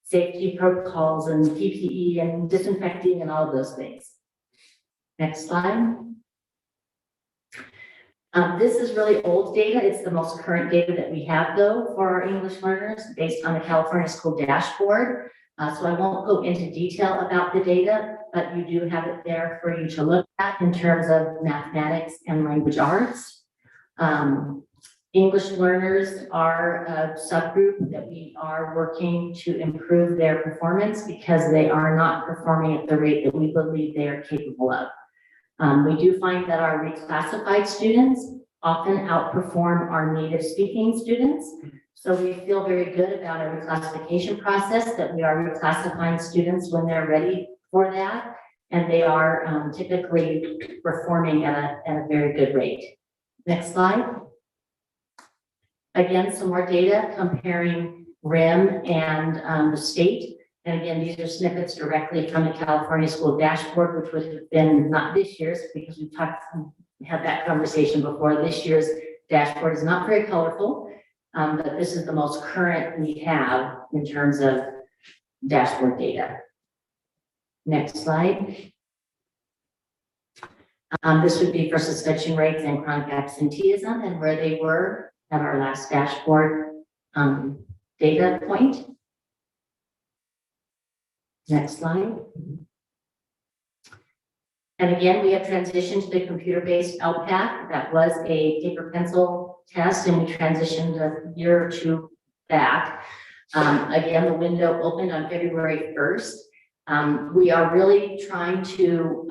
safety protocols and PPE and disinfecting and all of those things. Next slide. This is really old data. It's the most current data that we have, though, for our English learners based on the California School Dashboard. So I won't go into detail about the data, but you do have it there for you to look at in terms of mathematics and language arts. English learners are a subgroup that we are working to improve their performance because they are not performing at the rate that we believe they are capable of. We do find that our reclassified students often outperform our native speaking students. So we feel very good about our reclassification process, that we are reclassifying students when they're ready for that. And they are typically performing at a very good rate. Next slide. Again, some more data comparing RIM and the state. And again, these are snippets directly from the California School Dashboard, which would have been not this year's, because we had that conversation before. This year's dashboard is not very colorful, but this is the most current we have in terms of dashboard data. Next slide. This would be for suspension rates and chronic absenteeism and where they were at our last dashboard data point. Next slide. And again, we have transitioned to the computer-based LPAC. That was a paper pencil test, and we transitioned a year or two back. Again, the window opened on February 1st. We are really trying to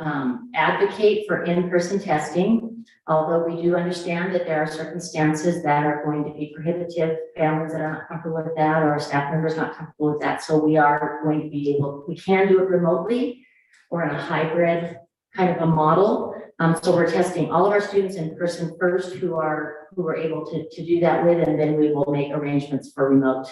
advocate for in-person testing, although we do understand that there are circumstances that are going to be prohibitive, families that are not comfortable with that, or staff members not comfortable with that. So we are going to be able, we can do it remotely or in a hybrid kind of a model. So we're testing all of our students in person first who are able to do that with, and then we will make arrangements for remote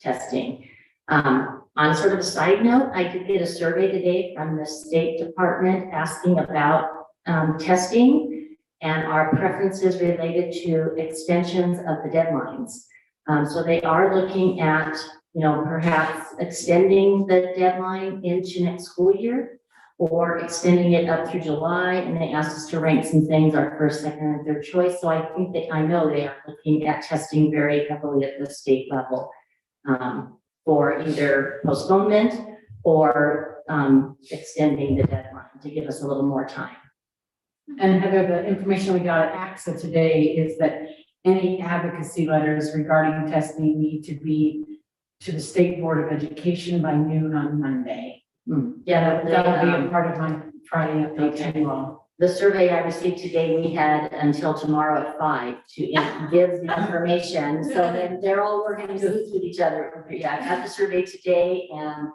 testing. On sort of a side note, I did get a survey today from the State Department asking about testing and our preferences related to extensions of the deadlines. So they are looking at, perhaps extending the deadline into next school year or extending it up through July. And they asked us to rank some things, our first, second, and third choice. So I know they are looking at testing very heavily at the state level. For either postponement or extending the deadline to give us a little more time. And Heather, the information we got at AXA today is that any advocacy letters regarding testing need to be to the State Board of Education by noon on Monday. Yeah, That'll be a part of my Friday update to you all. The survey I received today, we had until tomorrow at 5 to give the information. So then they're all working with each other. Yeah, I got the survey today, and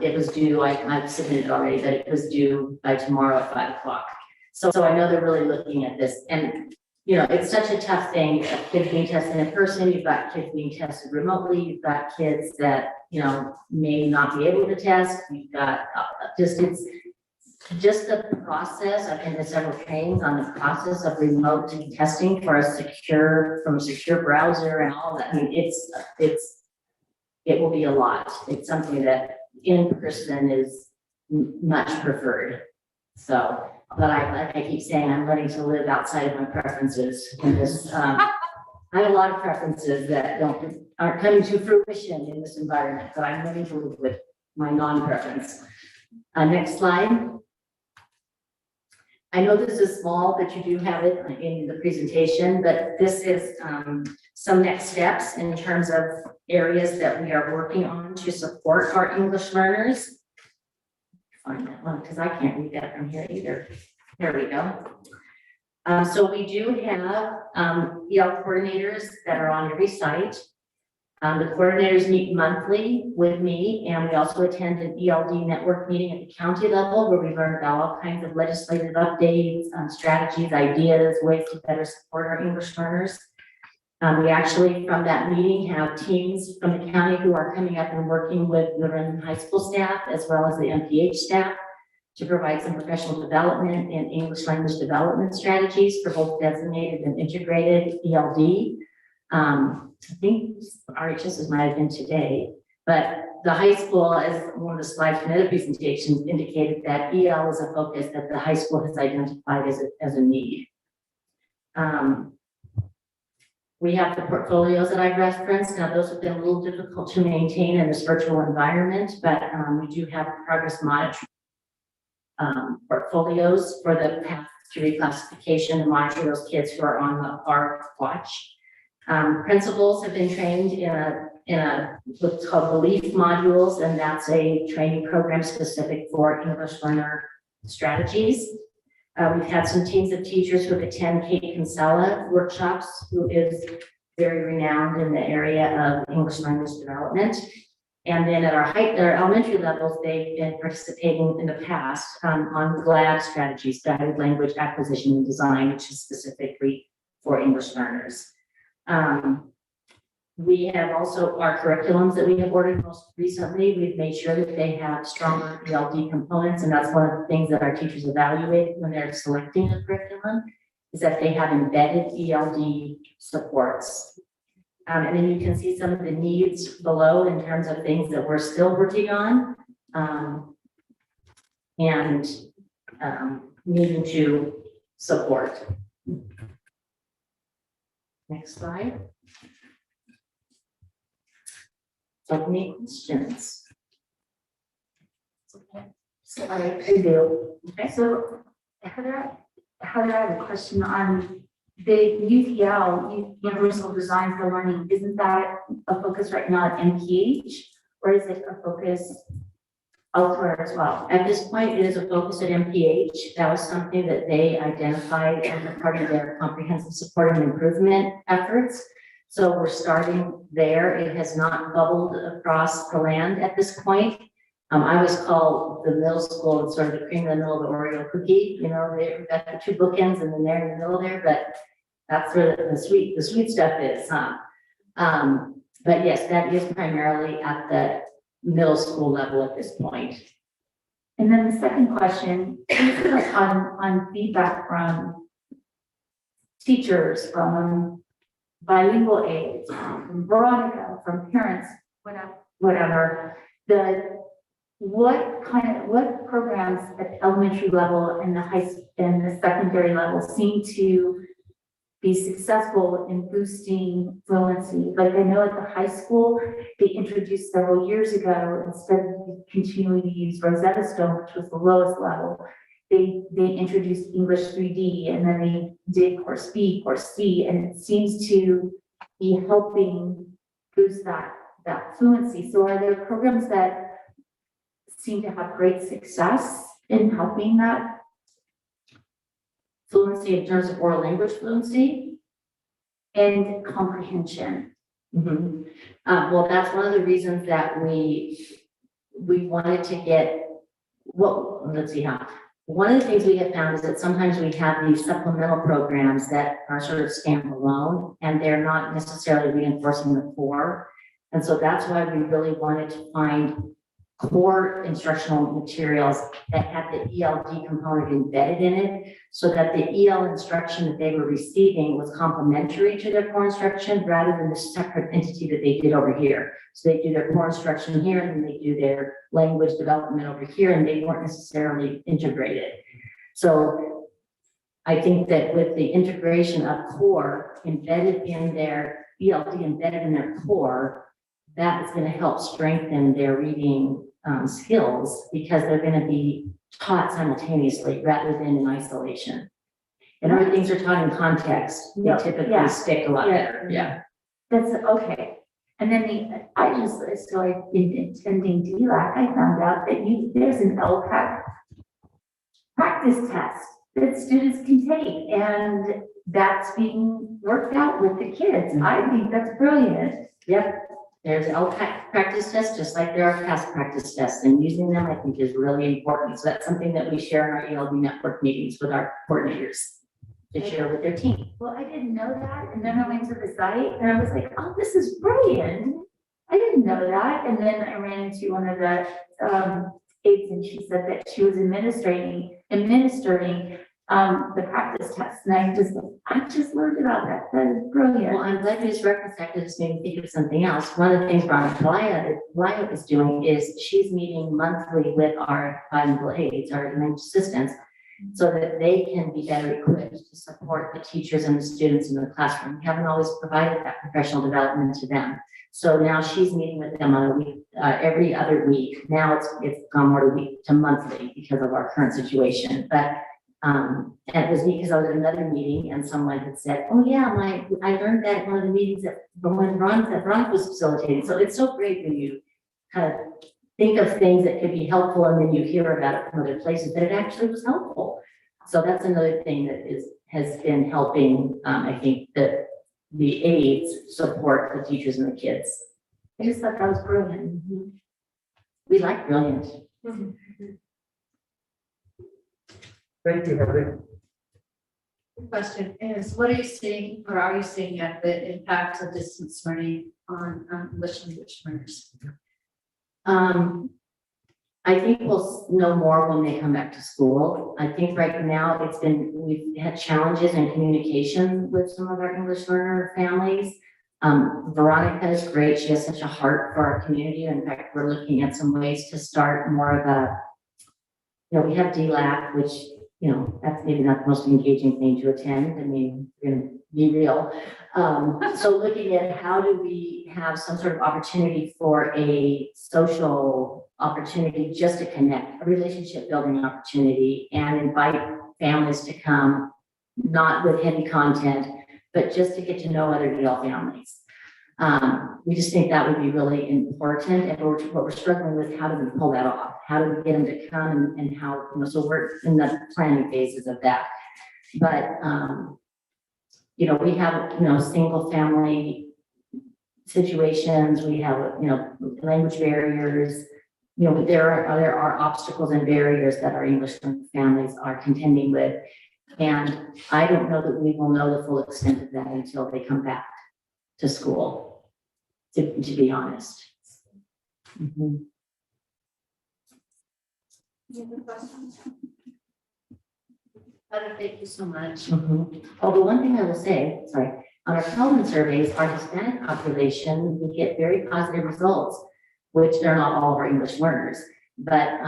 it was due, I've submitted already, but it was due by tomorrow at 5 o'clock. So I know they're really looking at this. And, it's such a tough thing. Kids being tested in person, you've got kids being tested remotely, you've got kids that, may not be able to test. You've got just the process. I've been to several trainings on the process of remote testing from a secure browser and all that. I mean, it will be a lot. It's something that in person is much preferred. So, but like I keep saying, I'm learning to live outside of my preferences in this. I have a lot of preferences that aren't coming to fruition in this environment, but I'm learning to live with my non-preference. Next slide. I know this is small, but you do have it in the presentation, but this is some next steps in terms of areas that we are working on to support our English learners. Find that one, because I can't read that from here either. There we go. So we do have EL coordinators that are on every site. The coordinators meet monthly with me, and we also attend an ELD network meeting at the county level where we learn about all kinds of legislative updates, strategies, ideas, ways to better support our English learners. We actually, from that meeting, have teams from the county who are coming up and working with the Renton High School staff as well as the MPH staff to provide some professional development and English language development strategies for both designated and integrated ELD. I think RHSs might have been today, but the high school, as one of the slides from the other presentations indicated, that EL is a focus that the high school has identified as a need. We have the portfolios that I've referenced. Now, those have been a little difficult to maintain in this virtual environment, but we do have progress monitoring portfolios for the path to reclassification and monitor those kids who are on our watch. Principals have been trained in a what's called belief modules, and that's a training program specific for English learner strategies. We've had some teams of teachers who have attended Kate Kinsella workshops, who is very renowned in the area of English language development. And then at our elementary levels, they've been participating in the past on GLAD strategies, guided language acquisition and design, which is specifically for English learners. We have also our curriculums that we have ordered most recently. We've made sure that they have stronger ELD components, and that's one of the things that our teachers evaluate when they're selecting a curriculum, is that they have embedded ELD supports. And then you can see some of the needs below in terms of things that we're still working on. Needing to support. Next slide. So any questions? So I do. Okay, so Heather, I have a question on the UDL, Universal Design for Learning. Isn't that a focus right now at MPH, or is it a focus elsewhere as well? At this point, it is a focus at MPH. That was something that they identified as a part of their comprehensive support and improvement efforts. So we're starting there. It has not bubbled across the land at this point. I always call the middle school sort of the cream in the middle of the Oreo cookie. You know, they've got the two bookends and then they're in the middle there, but that's where the sweet stuff is, huh? But yes, that is primarily at the middle school level at this point. And then the second question is on feedback from teachers, from bilingual aides, from Veronica, from parents, whatever. What programs at elementary level and the secondary level seem to be successful in boosting fluency? Like I know at the high school, they introduced several years ago, instead of continuing to use Rosetta Stone, which was the lowest level, they introduced English 3D, and then they did course B, course C, and it seems to be helping boost that fluency. So are there programs that seem to have great success in helping that Fluency in terms of oral language fluency? and comprehension? Well, that's one of the reasons that we wanted to get, well, let's see how. One of the things we have found is that sometimes we have these supplemental programs that are sort of standalone and they're not necessarily reinforcing the core. And so that's why we really wanted to find core instructional materials that had the ELD component embedded in it, so that the EL instruction that they were receiving was complementary to their core instruction rather than the separate entity that they did over here. So they do their core instruction here and then they do their language development over here, and they weren't necessarily integrated. So I think that with the integration of core embedded in their ELD embedded in their core, that is going to help strengthen their reading skills, because they're going to be taught simultaneously rather than in isolation. And when things are taught in context, they typically stick a lot better. Yeah. That's okay. And then I just started attending DLAC. I found out that there's an LPAC practice test that students can take, and that's being worked out with the kids. I think that's brilliant. Yep. There's LPAC practice tests, just like there are past practice tests, and using them I think is really important. So that's something that we share in our ELD network meetings with our coordinators to share with their team. Well, I didn't know that, and then I went to the site and I was like, oh, this is brilliant. I didn't know that. And then I ran into one of the aides, and she said that she was administering the practice test, and I just learned about that. That is brilliant. Well, I'm glad you just referenced that, because it's made me think of something else. One of the things Laya is doing is she's meeting monthly with our bilingual aides, our language assistants, so that they can be better equipped to support the teachers and the students in the classroom. We haven't always provided that professional development to them. So now she's meeting with them on a week, every other week. Now it's gone more to monthly because of our current situation. But and it was neat because I was at another meeting and someone had said, oh yeah, I learned that at one of the meetings that Veronica was facilitating. So it's so great when you kind of think of things that could be helpful and then you hear about it from other places that it actually was helpful. So that's another thing that has been helping, I think, that the aides support the teachers and the kids. I just thought that was brilliant. We like brilliant. Thank you, Heather. The question is, what are you seeing, or are you seeing yet the impacts of distance learning on English language learners? I think we'll know more when they come back to school. I think right now we've had challenges in communication with some of our English learner families. Veronica is great. She has such a heart for our community. In fact, we're looking at some ways to start more of a, we have DLAC, which, that's maybe not the most engaging thing to attend. I mean, we're gonna be real. So looking at how do we have some sort of opportunity for a social opportunity just to connect, a relationship building opportunity, and invite families to come, not with heavy content, but just to get to know other DL families. We just think that would be really important, and what we're struggling with, how do we pull that off? How do we get them to come and how, so we're in the planning phases of that. But, we have, single family situations, we have, language barriers, there are obstacles and barriers that our English families are contending with. And I don't know that we will know the full extent of that until they come back to school, to be honest. Mhm. Thank you so much. Mhm. Although one thing I will say, sorry, on our Kelvin surveys, our Hispanic population, we get very positive results, which they're not all of our English learners, but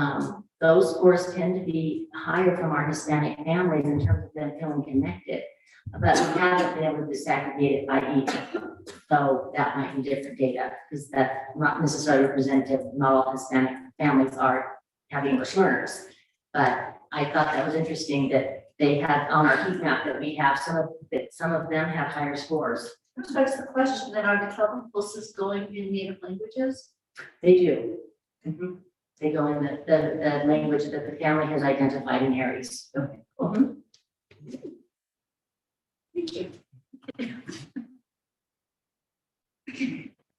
those scores tend to be higher from our Hispanic families in terms of them feeling connected. But we haven't been able to disaggregate it by each. So that might be different data, because that's not necessarily representative. Not all Hispanic families have English learners. But I thought that was interesting that they had on our heat map that we have some of them have higher scores. Which begs the question, then are the Kelvin pulses going in native languages? They do. Mhm. They go in the language that the family has identified in Aries. Okay, cool. Mhm. Thank you.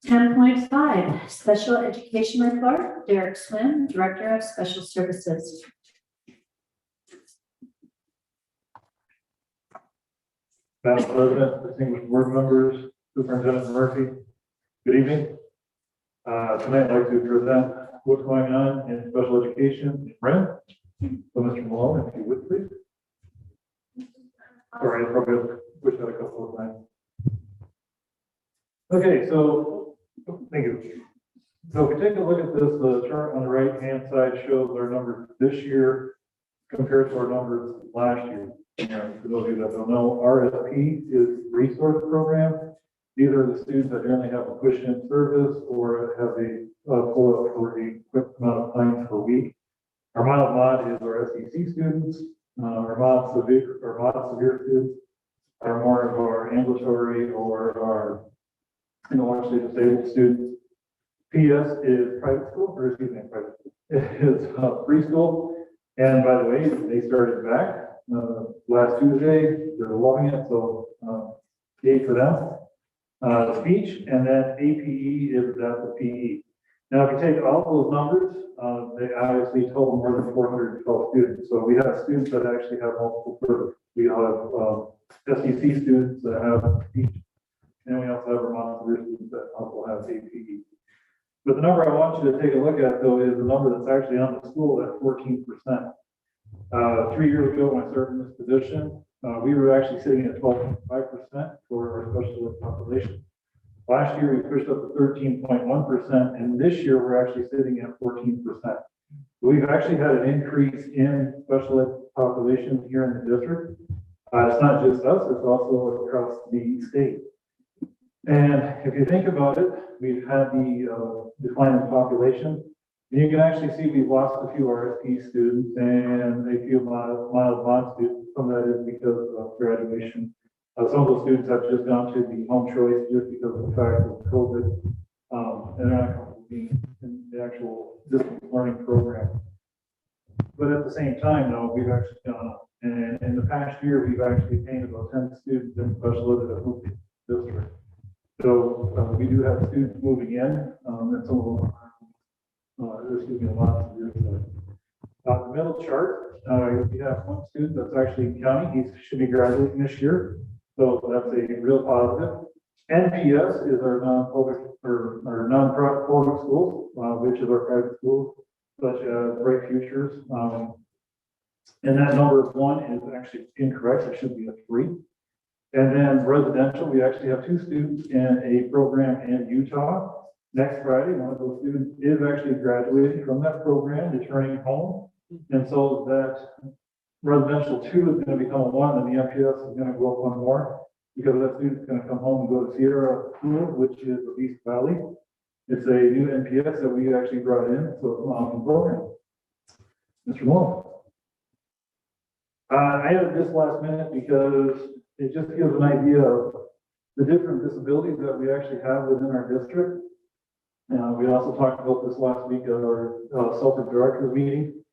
10.5, special education report. Derek Swim, Director of Special Services. Madam President, distinguished board members, Superintendent Murphy, good evening. Tonight I'd like to present what's going on in special education in Brent. So Mr. Malone, if you would please. All right, I probably have pushed that a couple of times. Okay, so, thank you. So if we take a look at this, the chart on the right-hand side shows our numbers this year compared to our numbers last year. And for those of you that don't know, RSP is resource program. These are the students that generally have a push-in service or have a pull-up for a quick amount of time per week. Our mild mod is our SEC students. Our mod severe students are more of our ambulatory or our intellectually disabled students. PS is private school, or excuse me, private school. It is preschool. And by the way, they started back last Tuesday. They're loving it, so yay for them. Speech, and then APE is the PE. Now, if you take all those numbers, they obviously total more than 412 students. So we have students that actually have multiple services. We have SEC students that have speech, and we also have Vermont severe students that also have APE. But the number I want you to take a look at, though, is the number that's actually on the school at 14%. 3 years ago, when I started in this position, we were actually sitting at 12.5% for our special ed population. Last year, we pushed up to 13.1%, and this year, we're actually sitting at 14%. We've actually had an increase in special ed population here in the district. It's not just us, it's also across the state. And if you think about it, we've had the decline in population. And you can actually see we've lost a few RSP students and a few mild mod students. Some of that is because of graduation. Some of those students have just gone to the home choice just because of the fact of COVID. And they're not comfortable being in the actual distance learning program. But at the same time, though, we've actually gone up. And in the past year, we've actually gained about 10 students in special ed that have moved to the district. So we do have students moving in, and some of them there's going to be a lot of years. The middle chart, we have one student that's actually in county. He should be graduating this year. So that's a real positive. NPS is our non-public or our non-profit public schools, which is our private schools, such as Bright Futures. And that number of 1 is actually incorrect. It should be a 3. And then residential, we actually have 2 students in a program in Utah. Next Friday, one of those students is actually graduating from that program, returning home. And so that residential 2 is going to become a 1, and the MPS is going to go up 1 more, because that student's going to come home and go to Sierra School, which is the East Valley. It's a new MPS that we actually brought in, so it's an awesome program. Mr. Moore. I added this last minute because it just gives an idea of the different disabilities that we actually have within our district. We also talked about this last week at our Celtic Directors meeting.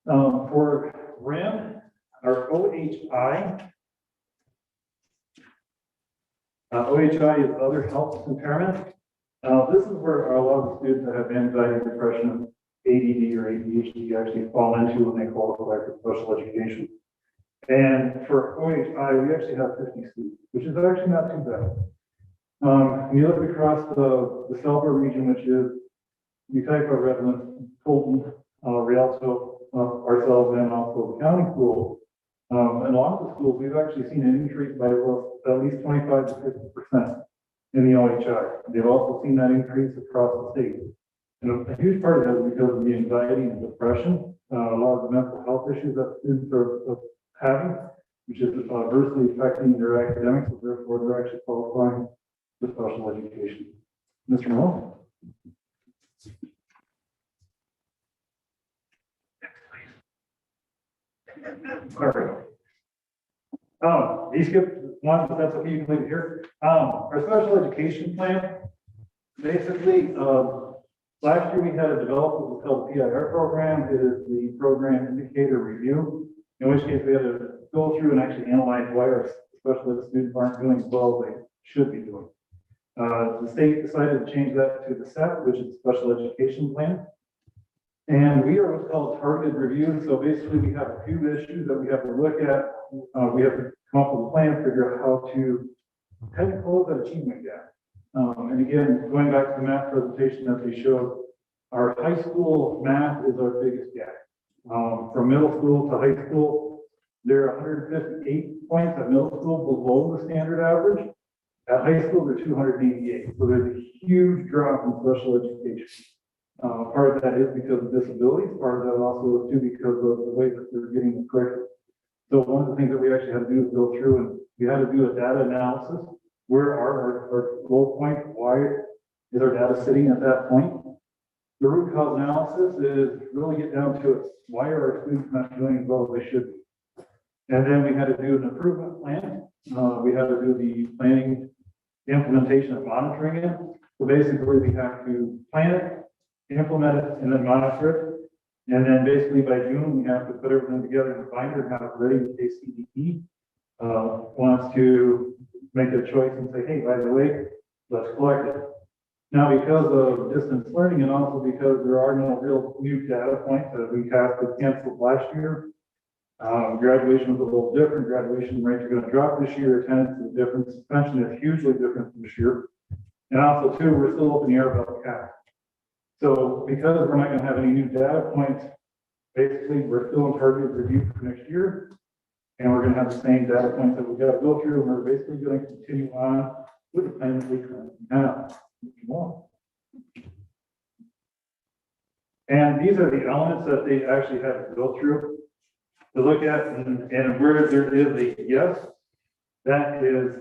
For RIM, our OHI, OHI is other health impairment. This is where a lot of the students that have anxiety, depression, ADD or ADHD actually fall into when they qualify for special education. And for OHI, we actually have 50 students, which is actually not too bad. When you look across the Selva region, which is, you type of Redlands, Fulton, Rialto, ourselves, and also the county school. And a lot of the schools, we've actually seen an increase by at least 25 to 50% in the OHI. They've also seen that increase across the state. And a huge part of that is because of the anxiety and depression, a lot of the mental health issues that students are having, which is adversely affecting their academics, so therefore they're actually qualifying for special education. Mr. Moore? All right. You skipped one, but that's okay, you can leave it here. Our special education plan, basically, last year we had a development what's called the PIR program. It is the program indicator review, in which case we had to go through and actually analyze why our special ed students aren't doing as well as they should be doing. The state decided to change that to the SEP, which is Special Education Plan. And we are what's called targeted review. So basically we have a few issues that we have to look at. We have to come up with a plan, figure out how to kind of close that achievement gap. And again, going back to the math presentation that they showed, our high school math is our biggest gap. From middle school to high school, there are 158 points at middle school below the standard average. At high school, they're 288. So there's a huge drop in special education. Part of that is because of disabilities. Part of that also is too because of the way that they're getting the curriculum. So one of the things that we actually had to do is go through and we had to do a data analysis. Where are our low points? Why is our data sitting at that point? The root cause analysis is really get down to it. Why are our students not doing as well as they should be? And then we had to do an improvement plan. We had to do the planning, implementation, and monitoring it. So basically we have to plan it, implement it, and then monitor it. And then basically by June, we have to put everything together in a binder and have it ready in case CDP wants to make a choice and say, hey, by the way, let's collect it. Now, because of distance learning and also because there are no real new data points that we have to cancel last year, graduation was a little different. Graduation rates are going to drop this year. Attendance is different. Suspension is hugely different this year. And also, too, we're still up in the air about the cap. So because we're not going to have any new data points, basically, we're still in targeted review for next year. And we're going to have the same data points that we've got to go through. And we're basically going to continue on with the plan that we currently have. And these are the elements that they actually had to go through to look at, and where there is a yes, that is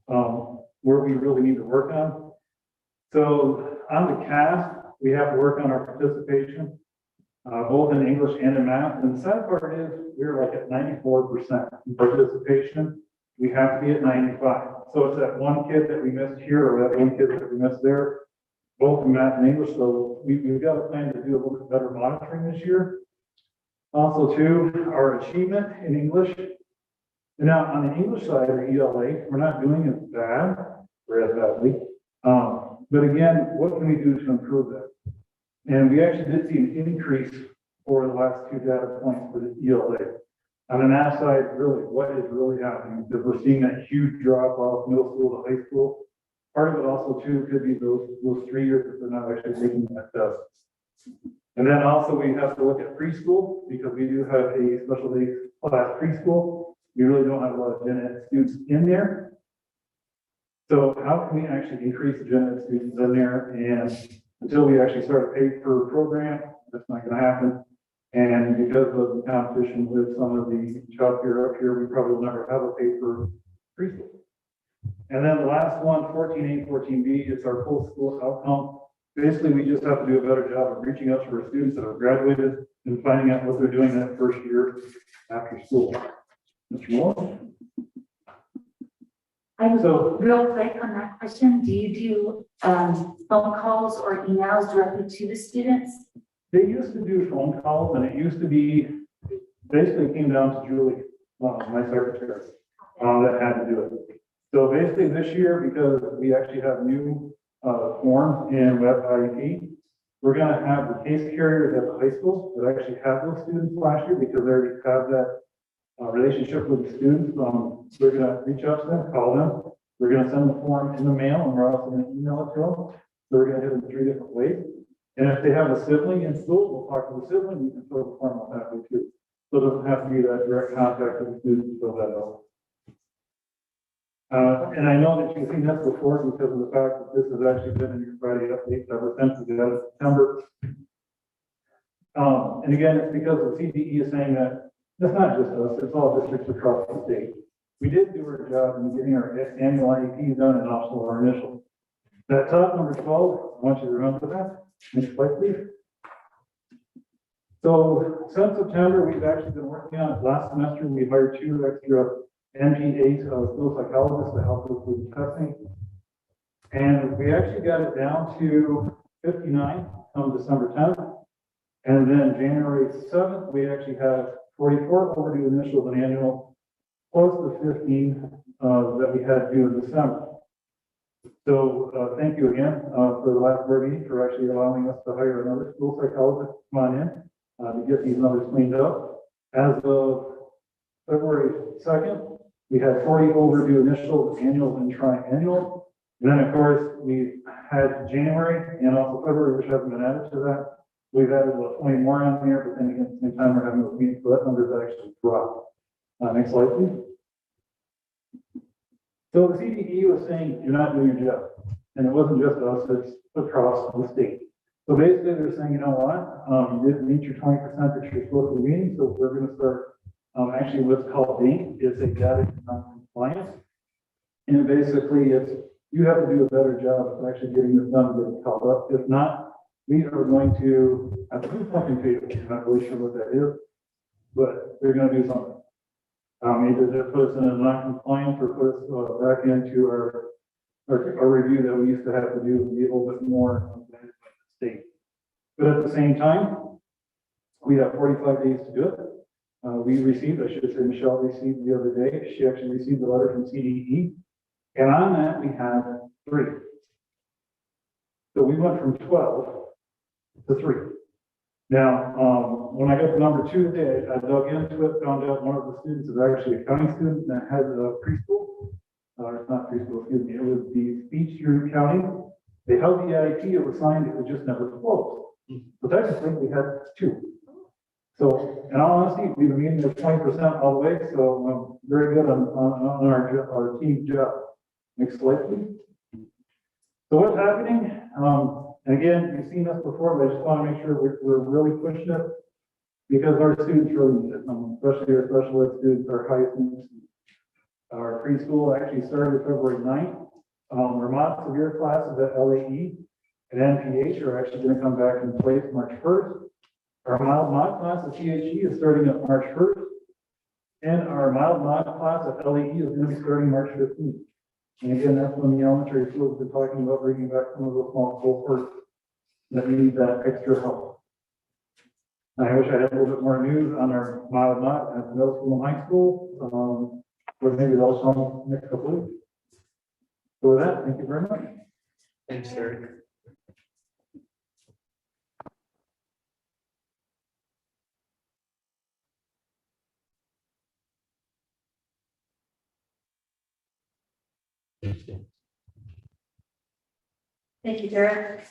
where we really need to work on. So on the CAS, we have to work on our participation, both in English and in math. And the sad part is we're like at 94% in participation. We have to be at 95. So it's that one kid that we missed here or that one kid that we missed there, both in math and English. So we've got a plan to do a little bit better monitoring this year. Also, too, our achievement in English. And now on the English side, or ELA, we're not doing as bad or as badly. But again, what can we do to improve that? And we actually did see an increase for the last 2 data points for the ELA. On the math side, really, what is really happening? Because we're seeing that huge drop off middle school to high school. Part of it also too could be those 3 years that they're not actually taking that test. And then also we have to look at preschool, because we do have a special day class preschool. We really don't have a lot of gen ed students in there. So how can we actually increase the gen ed students in there? And until we actually start a paid-for program, that's not gonna happen. And because of the competition with some of the childcare up here, we probably will never have a paid-for preschool. And then the last one, 14A, 14B, is our full school outcome. Basically, we just have to do a better job of reaching out to our students that have graduated and finding out what they're doing that first year after school. Mr. Moore? Real quick on that question, do you do phone calls or emails directly to the students? They used to do phone calls, and it used to be, basically it came down to Julie, my secretary, that had to do it. So basically this year, because we actually have new forms in Web IEP, we're gonna have the case carriers at the high school that actually have those students last year, because they already have that relationship with the students. We're gonna reach out to them, call them. We're gonna send the form in the mail, and we're also gonna email it to them. So we're gonna hit them 3 different ways. And if they have a sibling in school, we'll talk to the sibling. You can fill the form out that way too. So it doesn't have to be that direct contact with the student to fill that out. And I know that you've seen this before because of the fact that this has actually been in your Friday updates ever since we got it in September. And again, it's because the CDE is saying that it's not just us, it's all districts across the state. We did do our job in getting our annual IEPs done and also our initial. That top number 12, I want you to remember that. Next slide, please. So since September, we've actually been working on it. Last semester, we hired 2 extra NP8 school psychologists to help us with testing. And we actually got it down to 59 on December 10th. And then January 7th, we actually have 44 overdue initials and annual, plus the 15 that we had due in December. So thank you again for the last board meeting for actually allowing us to hire another school psychologist to come on in to get these numbers cleaned up. As of February 2nd, we had 40 overdue initials, annual, and triannual. And then, of course, we had January and also February, which haven't been added to that. We've added about 20 more on there, but then again, at the same time, we're having a meeting, so that number's actually dropped. Next slide, please. So the CDE was saying, you're not doing your job. And it wasn't just us, it's across the state. So basically, they're saying, you know what, you didn't meet your 20% that you're supposed to be meeting, so we're going to start actually what's called DINK. It's a data non-compliance. And basically, it's you have to do a better job of actually getting this done, getting called up. If not, we are going to have to do something to you. I'm not really sure what that is, but they're going to do something. Either they put us in a non-compliance or put us back into our review that we used to have to do to be a little bit more managed by the state. But at the same time, we have 45 days to do it. We received, I should say, Michelle received the other day. She actually received a letter from CDE. And on that, we had 3. So we went from 12 to 3. Now, when I got the number 2 today, I dug into it, found out one of the students is actually a county student that has a preschool. It's not preschool, excuse me. It was the speech through county. They held the IEP, it was signed, it was just never closed. So technically, we had 2. So, in all honesty, we've been meeting with 20% all the way, so very good on our team's job. Next slide, please. So what's happening? And again, you've seen this before, but I just want to make sure we're really pushing it because our students really need it, especially our special ed students, our highest needs. Our preschool actually started February 9th. Vermont severe classes at LAE and NPH are actually going to come back in place March 1st. Our mild mod class at THE is starting at March 1st. And our mild mod class at LAE is going to be starting March 15th. And again, that's when the elementary schools have been talking about bringing back some of those small cohorts that need that extra help. I wish I had a little bit more news on our mild mod at the middle school and high school, but maybe they'll come next couple of weeks. So with that, thank you very much. Thanks, Eric. Thank you, Derek.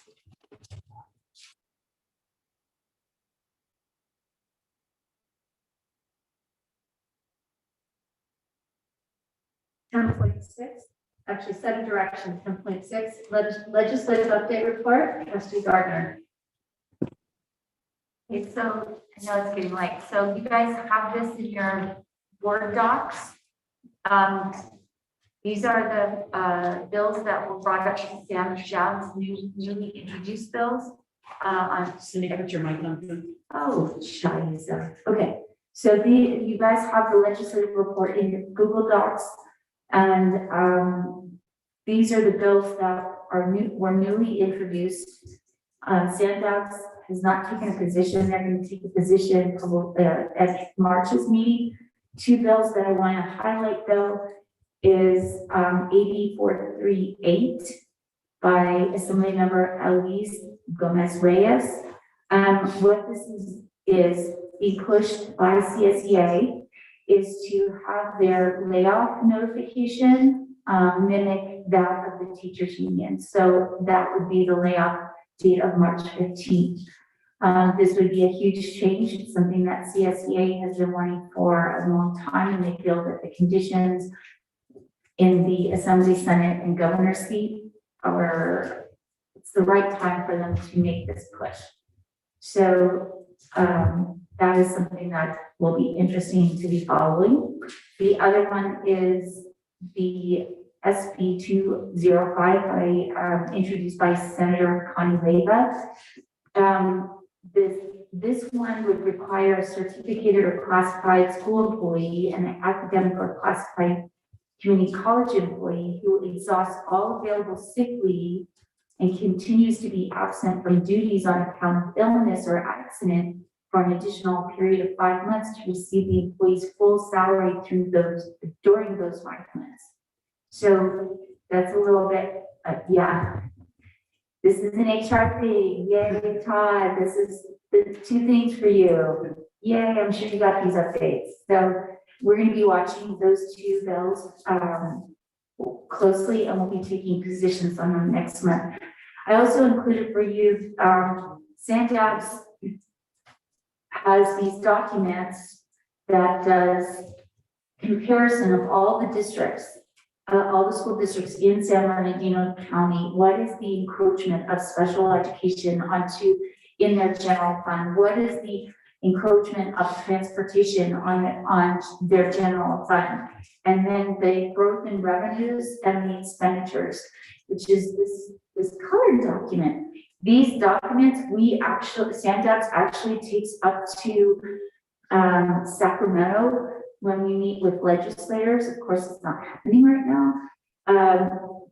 Actually, 7 direction, 10.6, legislative update report, trustee Gardner. Okay, so I know it's getting late. So you guys have this in your Word docs. These are the bills that were brought up to Sam Shaw's newly introduced bills. Cindy, put your mic on. Oh, shiza. Okay, so you guys have the legislative report in your Google Docs, and these are the bills that were newly introduced. Sandbox has not taken a position. They're going to take a position at March's meeting. 2 bills that I want to highlight though is AB 438 by Assembly Member Eloise Gomez Reyes. What this is being pushed by CSEA is to have their layoff notification mimic that of the teachers union. So that would be the layoff date of March 15th. This would be a huge change. It's something that CSEA has been wanting for a long time, and they feel that the conditions in the Assembly, Senate, and Governor's seat it's the right time for them to make this push. So that is something that will be interesting to be following. The other one is the SB 205 introduced by Senator Connie Leyva. This one would require a certificated or classified school employee and an academic or classified community college employee who exhausts all available sick leave and continues to be absent from duties on account of illness or accident for an additional period of 5 months to receive the employee's full salary during those 5 months. So that's a little bit, yeah. This is an HR thing. Yay, Todd. This is the 2 things for you. Yay, I'm sure you got these updates. So we're going to be watching those 2 bills closely, and we'll be taking positions on them next month. I also included for you, Sandbox has these documents that does comparison of all the districts, all the school districts in San Bernardino County. What is the encroachment of special education in their general fund? What is the encroachment of transportation on their general fund? And then the growth in revenues and the expenditures, which is this colored document. These documents, Sandbox actually takes up to Sacramento when we meet with legislators. Of course, it's not happening right now.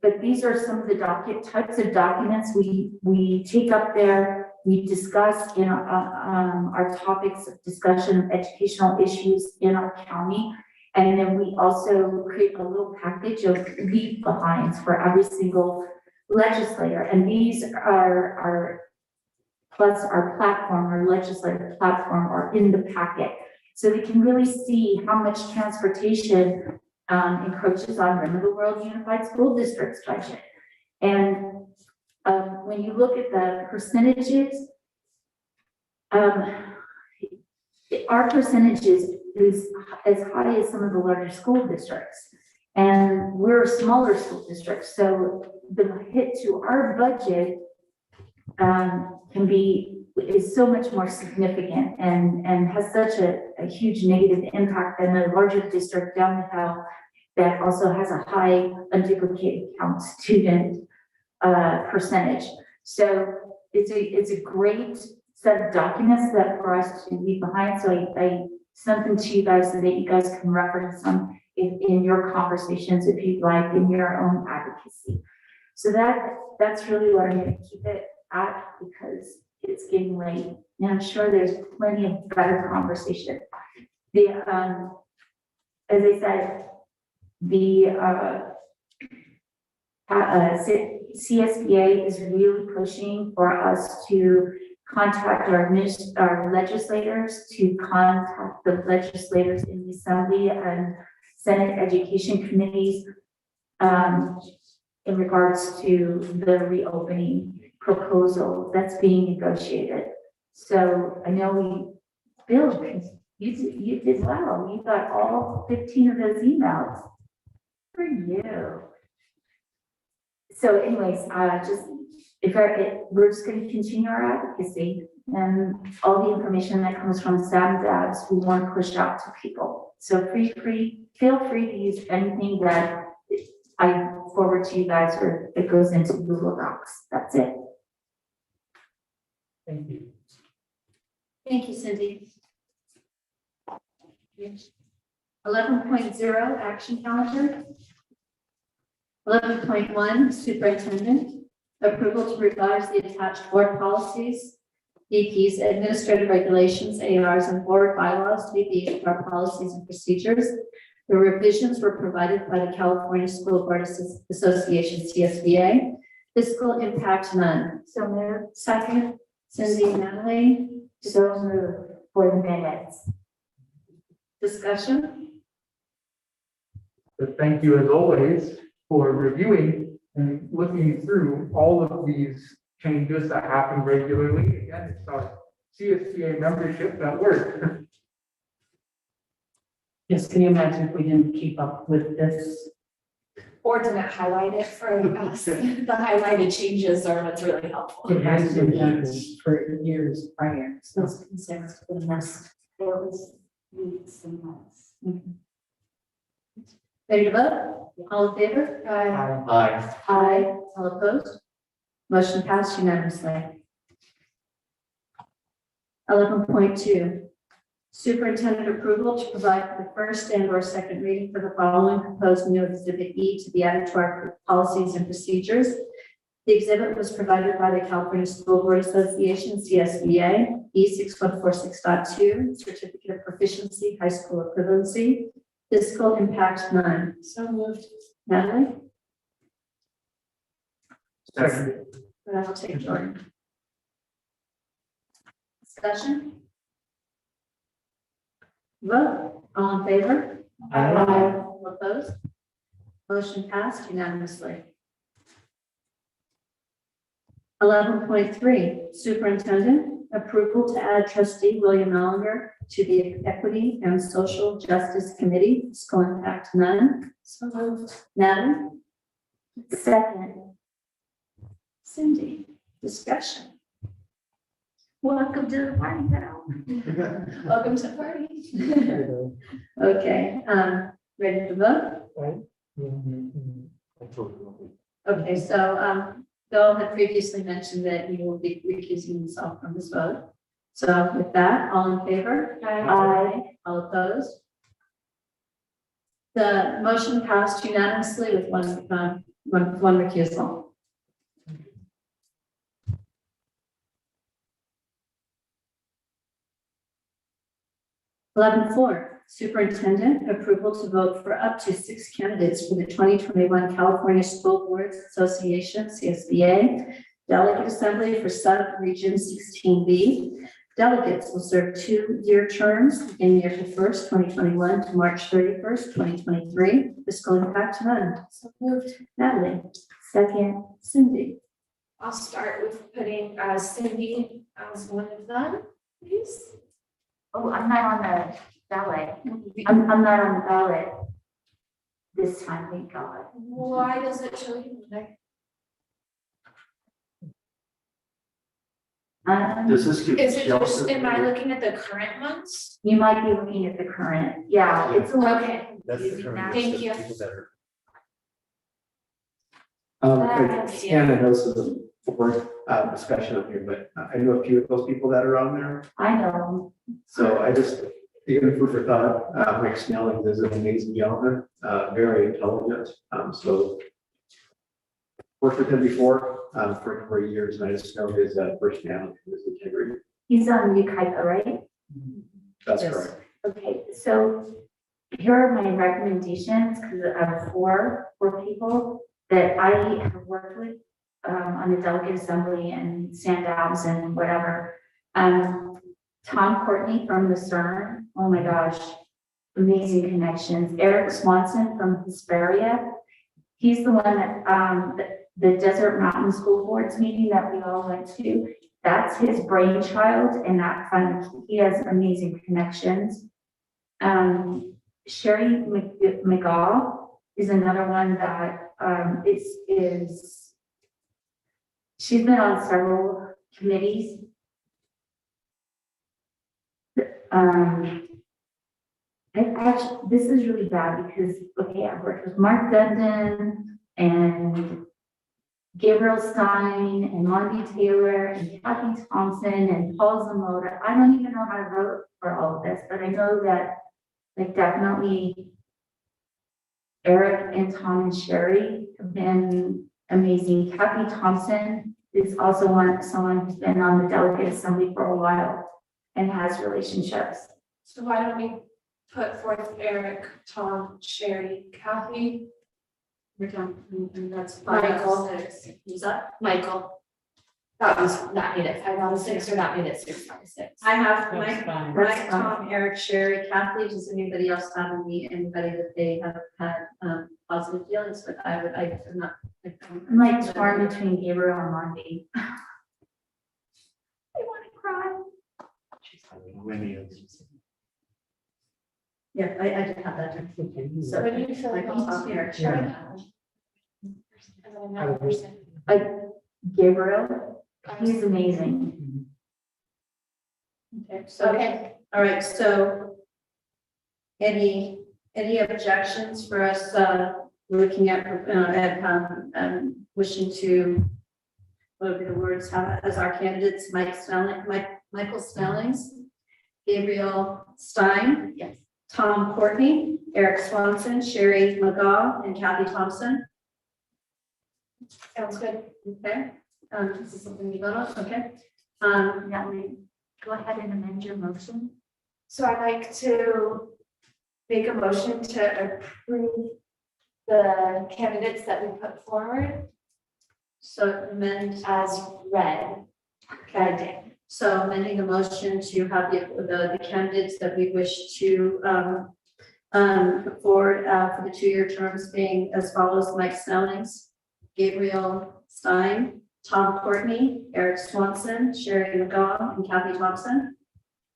But these are some of the types of documents we take up there. We discuss in our topics of discussion of educational issues in our county. And then we also create a little package of leave behinds for every single legislator. And these are plus our platform, our legislative platform, are in the packet. So we can really see how much transportation encroaches on Rim of the World Unified School District's budget. And when you look at the percentages, our percentages is as high as some of the larger school districts. And we're a smaller school district, so the hit to our budget is so much more significant and has such a huge negative impact than the larger district down the hill that also has a high unduplicated count student percentage. So it's a great set of documents that for us to leave behind. So I sent them to you guys so that you guys can reference them in your conversations, if you'd like, in your own advocacy. So that's really what I'm going to keep it at, because it's getting late, and I'm sure there's plenty of better conversation. As I said, the CSBA is really pushing for us to contact our legislators, to contact the legislators in the Assembly and Senate Education Committees, in regards to the reopening proposal that's being negotiated. So I know Bill, you did well. You got all 15 of those emails. For you. So anyways, we're just going to continue our advocacy and all the information that comes from SAM dabs we want to push out to people. So feel free to use anything that I forward to you guys or it goes into Google Docs. That's it. Thank you. Thank you, Cindy. 11.0 action calendar. 11.1 superintendent, approval to revise the attached board policies, BP's administrative regulations, ARs, and board bylaws to be our policies and procedures. The revisions were provided by the California School Board Association, CSBA. Fiscal impact none. So moved. Second, Cindy and Natalie. So moved for the minutes. Discussion? But thank you as always for reviewing and looking through all of these changes that happen regularly. Again, it's our CSCA membership that work. Yes, can you imagine if we didn't keep up with this? Or didn't highlight it for us. The highlighted changes are what's really helpful. It has been done for years prior. So Those concerns for the next, there was weeks and months. Ready to vote? All in favor? Aye. Aye. All opposed? Motion passed unanimously. 11.2, superintendent approval to provide for the first and/or second reading for the following proposed new exhibit E to be added to our policies and procedures. The exhibit was provided by the California School Board Association, CSBA, E6146.2, Certificate of Proficiency, High School Equivalency. Fiscal impact none. So moved. Natalie? Second. I'll take Jordan. Discussion? Vote. All in favor? Aye. All opposed? Motion passed unanimously. 11.3, superintendent, approval to add trustee William Ellinger to the Equity and Social Justice Committee. Fiscal impact none. So moved. Natalie? Second. Cindy? Discussion? Welcome to the party now. Welcome to the party. Okay, ready to vote? Okay, so, Bill had previously mentioned that you will be recusing himself from this vote. So with that, all in favor? Aye. All opposed? The motion passed unanimously with one recusal. 11.4, superintendent approval to vote for up to 6 candidates for the 2021 California School Boards Association, CSBA, Delegate Assembly for Sub-Region 16B. Delegates will serve 2-year terms beginning April 1st, 2021 to March 31st, 2023. Fiscal impact none. So moved. Natalie? Second. Cindy? I'll start with putting Cindy as one of them, please. Oh, I'm not on the ballot. I'm not on the ballot this time, thank God. Why does it show you there? Does this give? Is it just, am I looking at the current ones? You might be looking at the current, yeah, it's a little. Okay. That's the current Thank list you. of people that are. That's- And I know this is a work discussion up here, but I know a few of those people that are on there. I know. So I just, even food for thought, Mike Snelling is an amazing gentleman, very intelligent. So worked with him before for a number of years, and I just know his personality, his integrity. He's on Ukaipa, right? That's Yes. correct. Okay, so here are my recommendations, because I have four people that I have worked with on the delegate assembly and stand-ups and whatever. Tom Courtney from the CERN, oh my gosh, amazing connections. Eric Swanson from Hesperia, He's the one that, the Desert Mountain School Boards meeting that we all went to. That's his brainchild, and that fund, he has amazing connections. Sherry McGaw is another one that, she's been on several committees. This is really bad because, okay, I've worked with Mark Dundon and Gabriel Stein and Monty Taylor and Kathy Thompson and Paul Zamota. I don't even know how to vote for all of this, but I know that like definitely Eric and Tom and Sherry have been amazing. Kathy Thompson is also someone who's been on the delegate assembly for a while and has relationships. So why don't we put forth Eric, Tom, Sherry, Kathy? We're done, and that's Michael. Who's that? Michael. That made it 5 out of 6, or that made it 6 out of 6. I have That's fine. Mike, Tom, Eric, Sherry, Kathy. Does anybody else have anybody that they have had positive feelings with? I'm not. I'm like torn between Gabriel and Monty. I want to cry. Yeah, I did have that. So What do you feel like Michael, Tom, Tom, Eric, Sherry? Sherry. And then another person. Gabriel, he's amazing. Okay, so, all right, so any objections for us looking at wishing to, what would be the words, have as our candidates, Michael Snellings, Gabriel Stein, Yes. Tom Courtney, Eric Swanson, Sherry McGaw, and Kathy Thompson. Sounds good. Okay, this is something you vote on, okay? Natalie, go ahead and amend your motion. So I'd like to make a motion to approve the candidates that we put forward So amend, as read. okay. So amending the motion to have the candidates that we wish to put forward for the 2-year terms being as follows: Mike Snellings, Gabriel Stein, Tom Courtney, Eric Swanson, Sherry McGaw, and Kathy Thompson.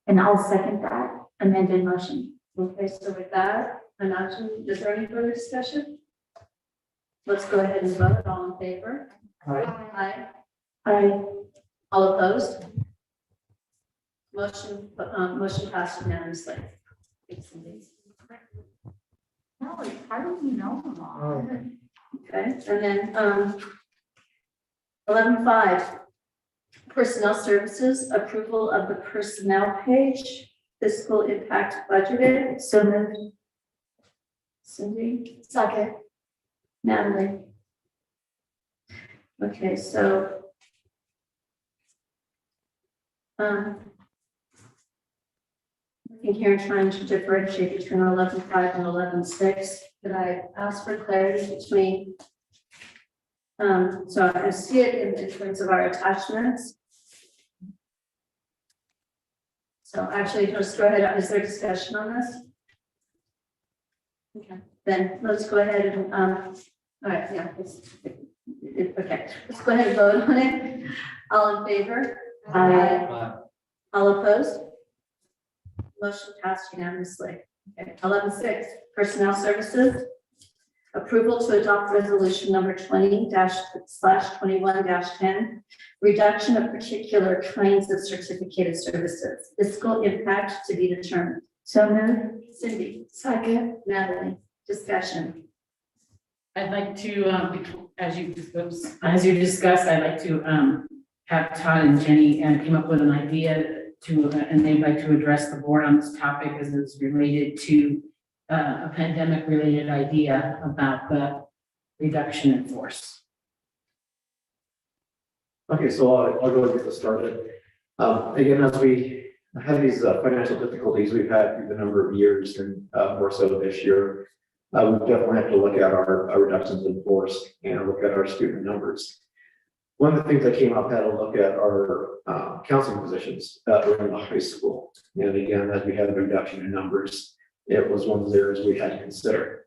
And I'll second that amended motion. Okay, so with that, is there any further discussion? Let's go ahead and vote. All in favor? Aye. Aye. All opposed? Motion passed unanimously. No, how do we know them all? Okay, and then 11.5, personnel services, approval of the personnel page, fiscal impact budgeted. So moved. Cindy, Second. Natalie. Okay, so looking here and trying to differentiate between 11.5 and 11.6, could I ask for clarity between? So I see it in terms of our attachments. So actually, just go ahead. Is there discussion on this? Okay, then let's go ahead and, all right, yeah, okay, let's go ahead and vote on it. All in favor? Aye. All opposed? Motion passed unanimously. Okay, 11.6, personnel services. Approval to adopt resolution number 20/21-10, reduction of particular kinds of certificated services, fiscal impact to be determined. So moved. Cindy, Second. Natalie, discussion. I'd like to, as you discussed, I'd like to have Todd and Jenny come up with an idea and they'd like to address the board on this topic as it's related to a pandemic-related idea about the reduction in force. Okay, so I'll go and get this started. Again, as we have these financial difficulties we've had through the number of years and more so this year, we definitely have to look at our reductions in force and look at our student numbers. One of the things that came up had a look at our counseling positions during the high school. And again, as we had a reduction in numbers, it was one of the areas we had to consider.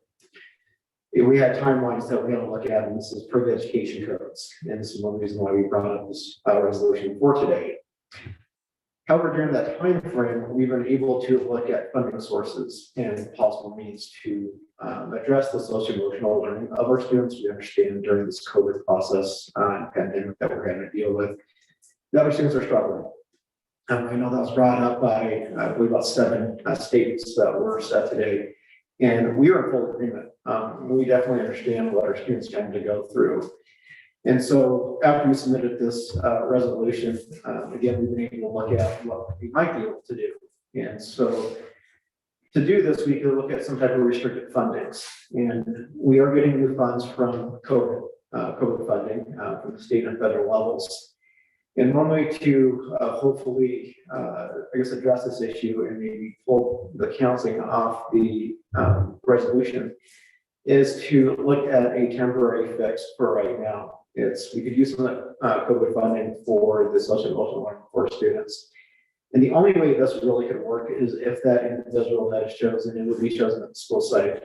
we had timelines that we had to look at, and this is per the education codes. And this is one reason why we brought up this resolution for today. However, during that time frame, we've been able to look at funding sources and possible means to address the social emotional learning of our students. We understand during this COVID process and pandemic that we're going to deal with, that our students are struggling. I know that was brought up by, I believe, about 7 statements that were set today. And we are in full agreement. We definitely understand what our students trying to go through. And so after we submitted this resolution, again, we've been able to look at what we might be able to do. And so to do this, we could look at some type of restricted fundings. And we are getting new funds from COVID funding from the state and federal levels. And one way to hopefully, address this issue and maybe pull the counseling off the resolution is to look at a temporary fix for right now. We could use some of that COVID funding for the social emotional learning for students. And the only way this really could work is if that individual that is chosen, and would be chosen at the school site,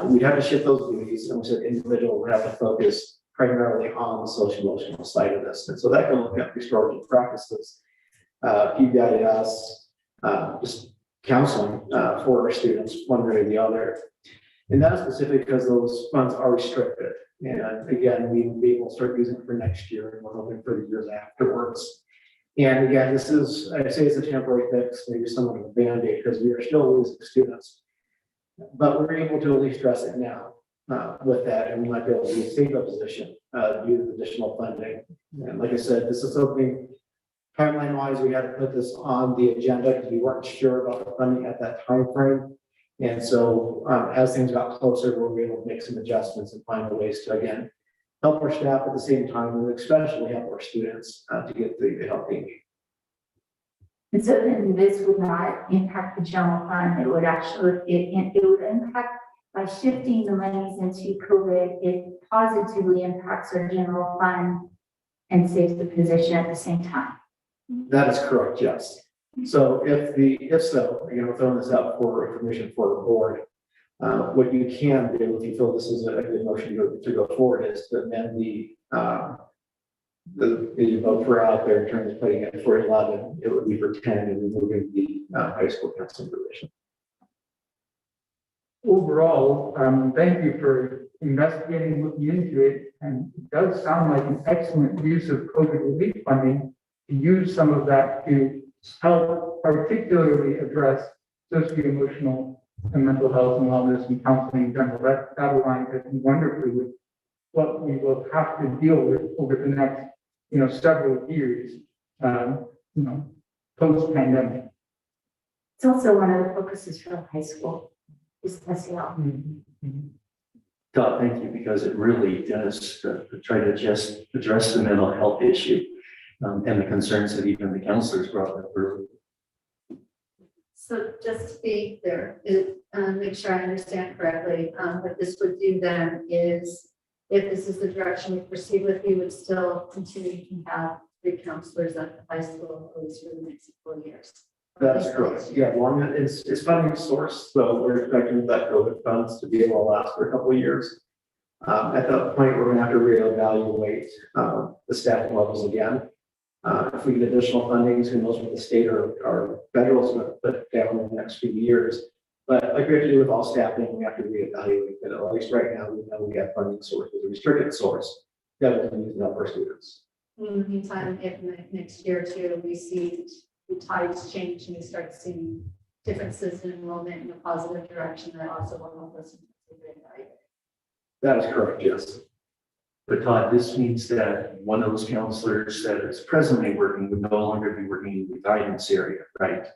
we'd have to shift those duties, and we said individual would have to focus primarily on the social emotional side of this. And so that can look at restorative practices, PBIS, just counseling for our students, one way or the other. And that's specific because those funds are restricted. And again, we will be able to start using it for next year, and we're hoping for the years afterwards. And again, this is, I'd say it's a temporary fix, maybe somewhat of a Band-Aid, because we are still losing students. But we're able to at least address it now with that, and we might be able to save a position due to additional funding. And like I said, this is something timeline-wise, we had to put this on the agenda because we weren't sure about the funding at that time frame. And so as things got closer, we were able to make some adjustments and find ways to, again, help our staff at the same time, and especially help our students to get the help they need. And so then this would not impact the general fund. It would actually, it would impact, by shifting the monies into COVID, it positively impacts our general fund and saves the position at the same time. That is correct, yes. So if so, again, we're throwing this out for information for the board. What you can do if you feel this is a good motion to go forward is to amend the vote for out there in terms of putting it for 11, it would be for 10 and removing the high school counseling provision. Overall, thank you for investigating, looking into it, and it does sound like an excellent use of COVID relief funding to use some of that to help particularly address socio-emotional and mental health and wellness and counseling in general. That aligns wonderfully with what we will have to deal with over the next, several years, post-pandemic. It's also one of the focuses for high school, is SEL. Todd, thank you, because it really does try to just address the mental health issue and the concerns that even the counselors brought up earlier. So just to be clear, make sure I understand correctly, what this would do then is, if this is the direction we proceed with, we would still continue to have 3 counselors at the high school, at least for the next 4 years. That's correct. Yeah, long as it's funding source, so we're expecting that COVID funds to be able to last for a couple of years. At that point, we're going to have to reevaluate the staffing levels again. If we get additional fundings, who knows what the state or federal is going to put down in the next few years. But like we have to do with all staffing, we have to reevaluate. But at least right now, we know we have funding source, a restricted source that we can use to help our students. In the meantime, if next year or two we see the tides change and we start seeing differences in enrollment in a positive direction, that also will help us. That is correct, yes. But Todd, this means that one of those counselors that is presently working would no longer be working in the guidance area, right?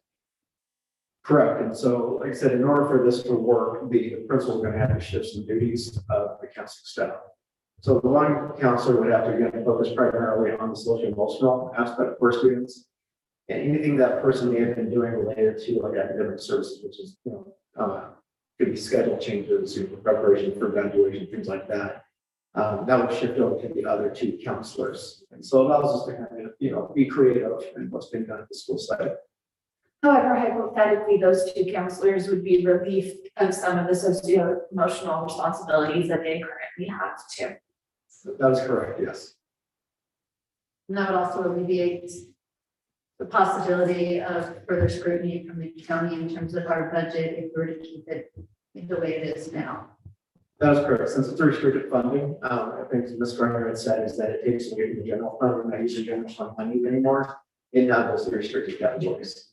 Correct. And so, like I said, in order for this to work, the principal is going to have to shift some duties of the counseling staff. So the one counselor would have to again focus primarily on the social emotional aspect for students, and anything that person may have been doing related to like academic services, which is could be schedule changes, preparation for graduation, things like that. That would shift over to the other 2 counselors, and so it allows us to kind of be creative in what's been done at the school site. However, hypothetically, those two counselors would be relieved of some of the socio-emotional responsibilities that they currently have too. That is correct, yes. And that would also alleviate the possibility of further scrutiny from the county in terms of our budget if we were to keep it the way it is now. That is correct. Since it's a restricted funding, I think Ms. Garner had said is that it takes away from the general fund. We're not using general fund money anymore. It now goes to restricted categories.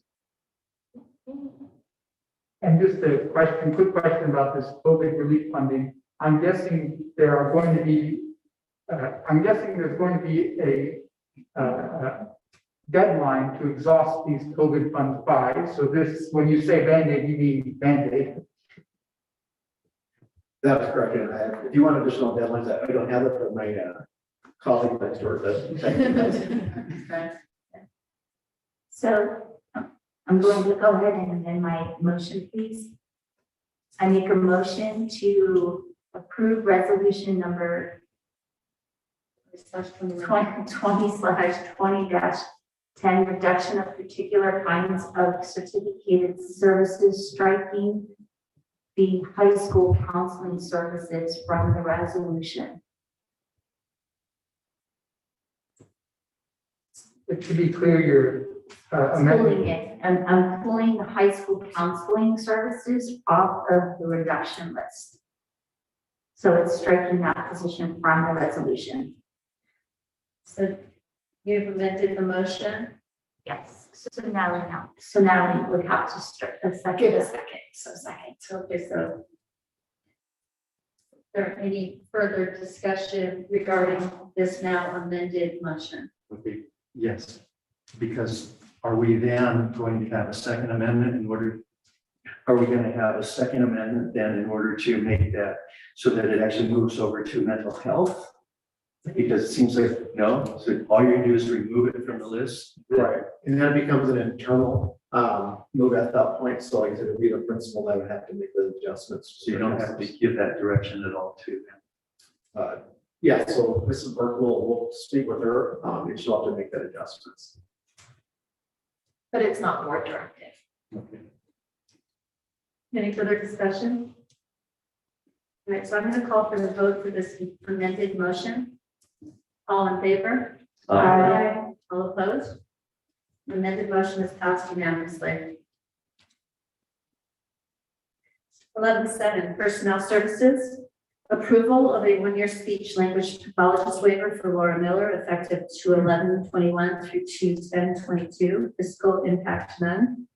And just a question, quick question about this COVID relief funding. I'm guessing there are going to be, I'm guessing there's going to be a deadline to exhaust these COVID funds by. So this, when you say Band-Aid, you mean Band-Aid. That is correct. And if you want additional deadlines, I don't have it, but my colleague next door does. So I'm going to go ahead and amend my motion, please. I make a motion to approve resolution number 2020/20-10, reduction of particular kinds of certificated services, striking the high school counseling services from the resolution. But to be clear, you're Pulling amending. it, and I'm pulling the high school counseling services off of the reduction list. So it's striking that position from the resolution. So you've amended the motion. Yes, so now we would have to start a second. Give a second, so second. Okay, so is there any further discussion regarding this now amended motion? Okay, yes, because are we then going to have a second amendment in order? Are we going to have a second amendment then in order to make that so that it actually moves over to mental health? Because it seems like, no, so all you do is remove it from the list. Right. And then it becomes an internal move at that point. So like I said, it would be the principal that would have to make the adjustments. So you don't have to give that direction at all to them. Yeah, so Mrs. Burke will speak with her, and she'll have to make that adjustments. But it's not board directive. Okay. Any further discussion? All right, so I'm going to call for the vote for this amended motion. All in favor? Aye. All opposed? The amended motion is passed unanimously. 11.7, Personnel Services. Approval of a one-year speech language pathologist waiver for Laura Miller effective 2/11/21 through 2/10/22. Fiscal impact none.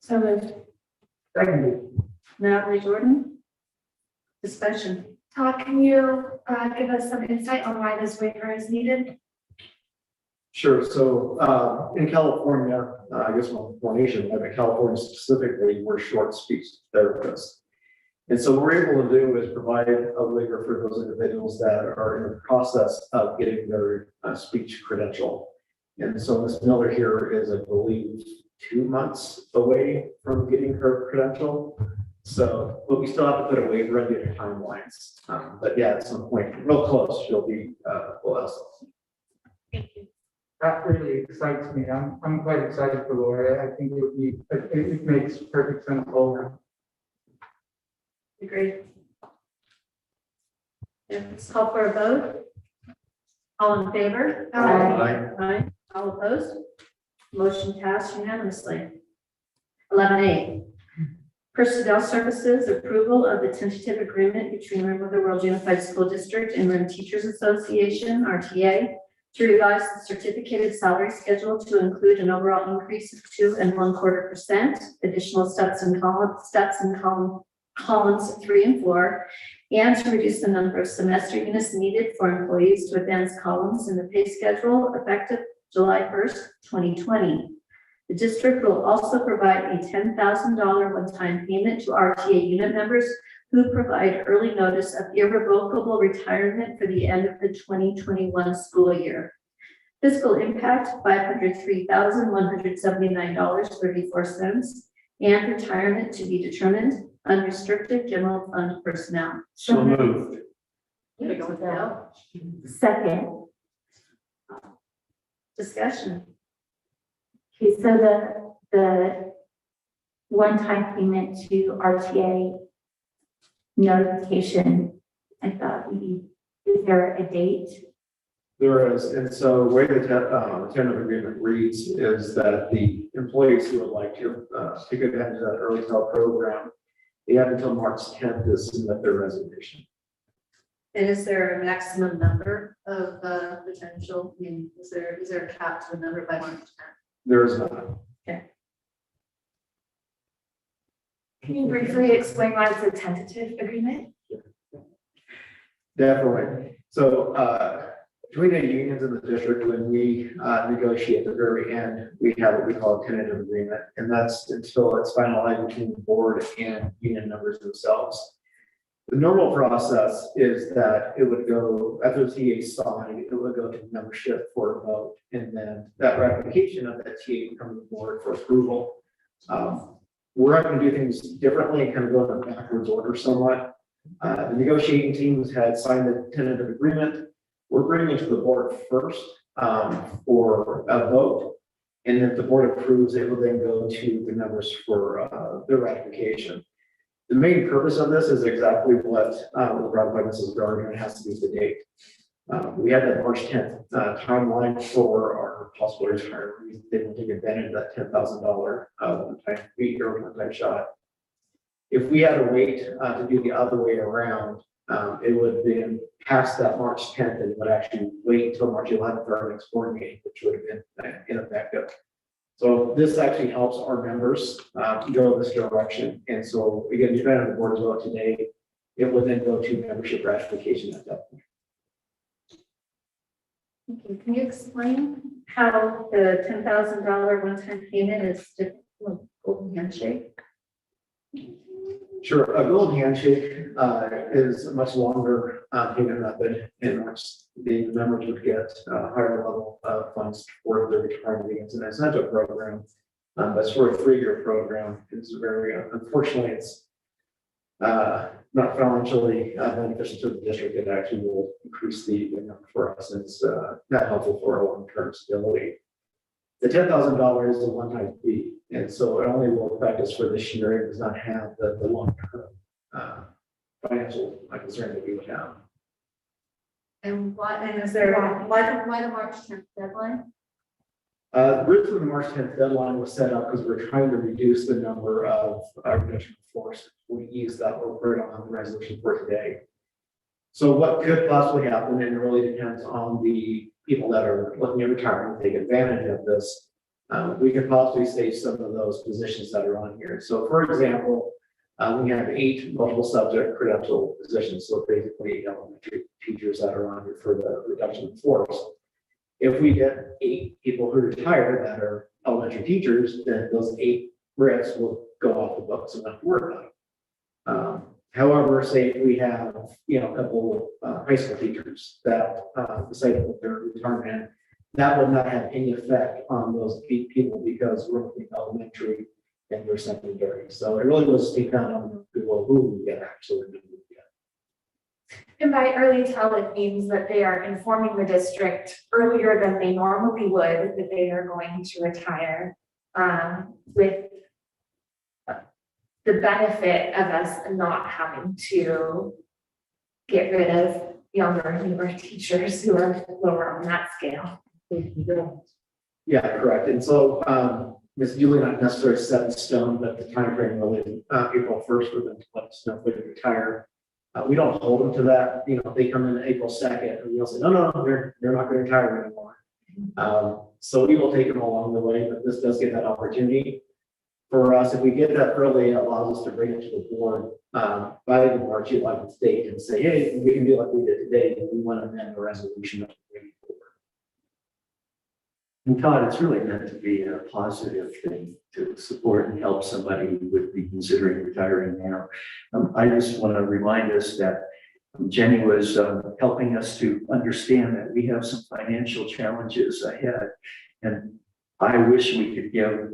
So moved. Seconded. Natalie Jordan. Discussion. Todd, can you give us some insight on why this waiver is needed? Sure. So in California, I guess one nation, but in California specifically, we're short speech therapists. And so what we're able to do is provide a waiver for those individuals that are in the process of getting their speech credential. And so Ms. Miller here is, I believe, 2 months away from getting her credential. So, but we still have to put a waiver in the timelines. But yeah, at some point, real close, she'll be, Thank you. That really excites me. I'm quite excited for Laura. I think it would be, it makes perfect sense all around. Agreed. Let's call for a vote. All in favor? Aye. Aye. All opposed? Motion passed unanimously. 11.8. Personnel Services, approval of the tentative agreement between Rim of the World Unified School District and Rim Teachers Association, RTA, to revise the certificated salary schedule to include an overall increase of 2 1/4%, additional steps in columns 3 and 4, and to reduce the number of semester units needed for employees to advance columns in the pay schedule effective July 1st, 2020. The district will also provide a $10,000 one-time payment to RTA unit members who provide early notice of irrevocable retirement for the end of the 2021 school year. Fiscal impact, $503,179.34, and retirement to be determined, unrestricted general fund personnel. So moved. Gonna go with that. Second. Discussion. Okay, so the one-time payment to RTA notification. I thought maybe, is there a date? There is, and so the way the tentative agreement reads is that the employees who would like to take advantage of that early help program, they have until March 10th to submit their resignation. And is there a maximum number of potential? I mean, is there a cap to the number by 1%? There is not. Can you briefly explain why it's a tentative agreement? Definitely. So between the unions and the district, when we negotiate at the very end, we have what we call a tentative agreement, and that's until it's finalized between the board and union members themselves. The normal process is that it would go, after the TA signed, it would go to membership for a vote, and then that ratification of that TA would come to the board for approval. We're not going to do things differently and kind of go in a backwards order somewhat. The negotiating teams had signed the tentative agreement. We're bringing it to the board first for a vote. And if the board approves, it will then go to the members for their ratification. The main purpose of this is exactly what was brought by Mrs. Gardner, and it has to do with the date. We had that March 10th timeline for our possible retirees. They will take advantage of that $10,000 one-time fee or one-time shot. If we had to wait to do the other way around, it would then pass that March 10th and would actually wait until March 11th for our next board meeting, which would have been ineffective. So this actually helps our members go this direction. And so again, depending on the board's vote today, it would then go to membership ratification at that point. Okay, can you explain how the $10,000 one-time payment is different from a golden handshake? Sure. A golden handshake is a much longer payment method in which the members would get a higher level of funds for their retirement. It's an incentive program, but it's for a 3-year program. It's very, unfortunately, it's not financially beneficial to the district. It actually will increase the income for us. And it's not helpful for our long-term stability. The $10,000 is a one-time fee, and so it only will affect us for this year. It does not have the long-term financial concern that we would have. And why, and is there, why the March 10th deadline? Originally, the March 10th deadline was set up because we're trying to reduce the number of reduction of force. We use that word on the resolution for today. So what could possibly happen, and it really depends on the people that are looking at retiring, take advantage of this. We could possibly save some of those positions that are on here. So for example, we have 8 multiple subject credential positions. So basically elementary teachers that are on here for the reduction of force. If we get 8 people who retire that are elementary teachers, then those 8 grants will go off the books and not work on. However, say if we have, a couple high school teachers that decide to put their retirement, that would not have any effect on those 8 people because we're looking at elementary and we're secondary. So it really was dependent on who we get actually. And by early tell, it means that they are informing the district earlier than they normally would that they are going to retire, with the benefit of us not having to get rid of younger, newer teachers who are lower on that scale. Yeah, correct. And so Ms. Julie not necessarily set in stone, but the timeframe really April 1st for them to let us know if they retire. We don't hold them to that. If they come in April 2nd and we'll say, no, they're not going to retire anymore. So we will take them along the way, but this does get that opportunity. For us, if we get that early, it allows us to bring it to the board by the March 11th date and say, hey, we can do like we did today. We want to amend the resolution. And Todd, it's really meant to be a positive thing to support and help somebody who would be considering retiring now. I just want to remind us that Jenny was helping us to understand that we have some financial challenges ahead. And I wish we could give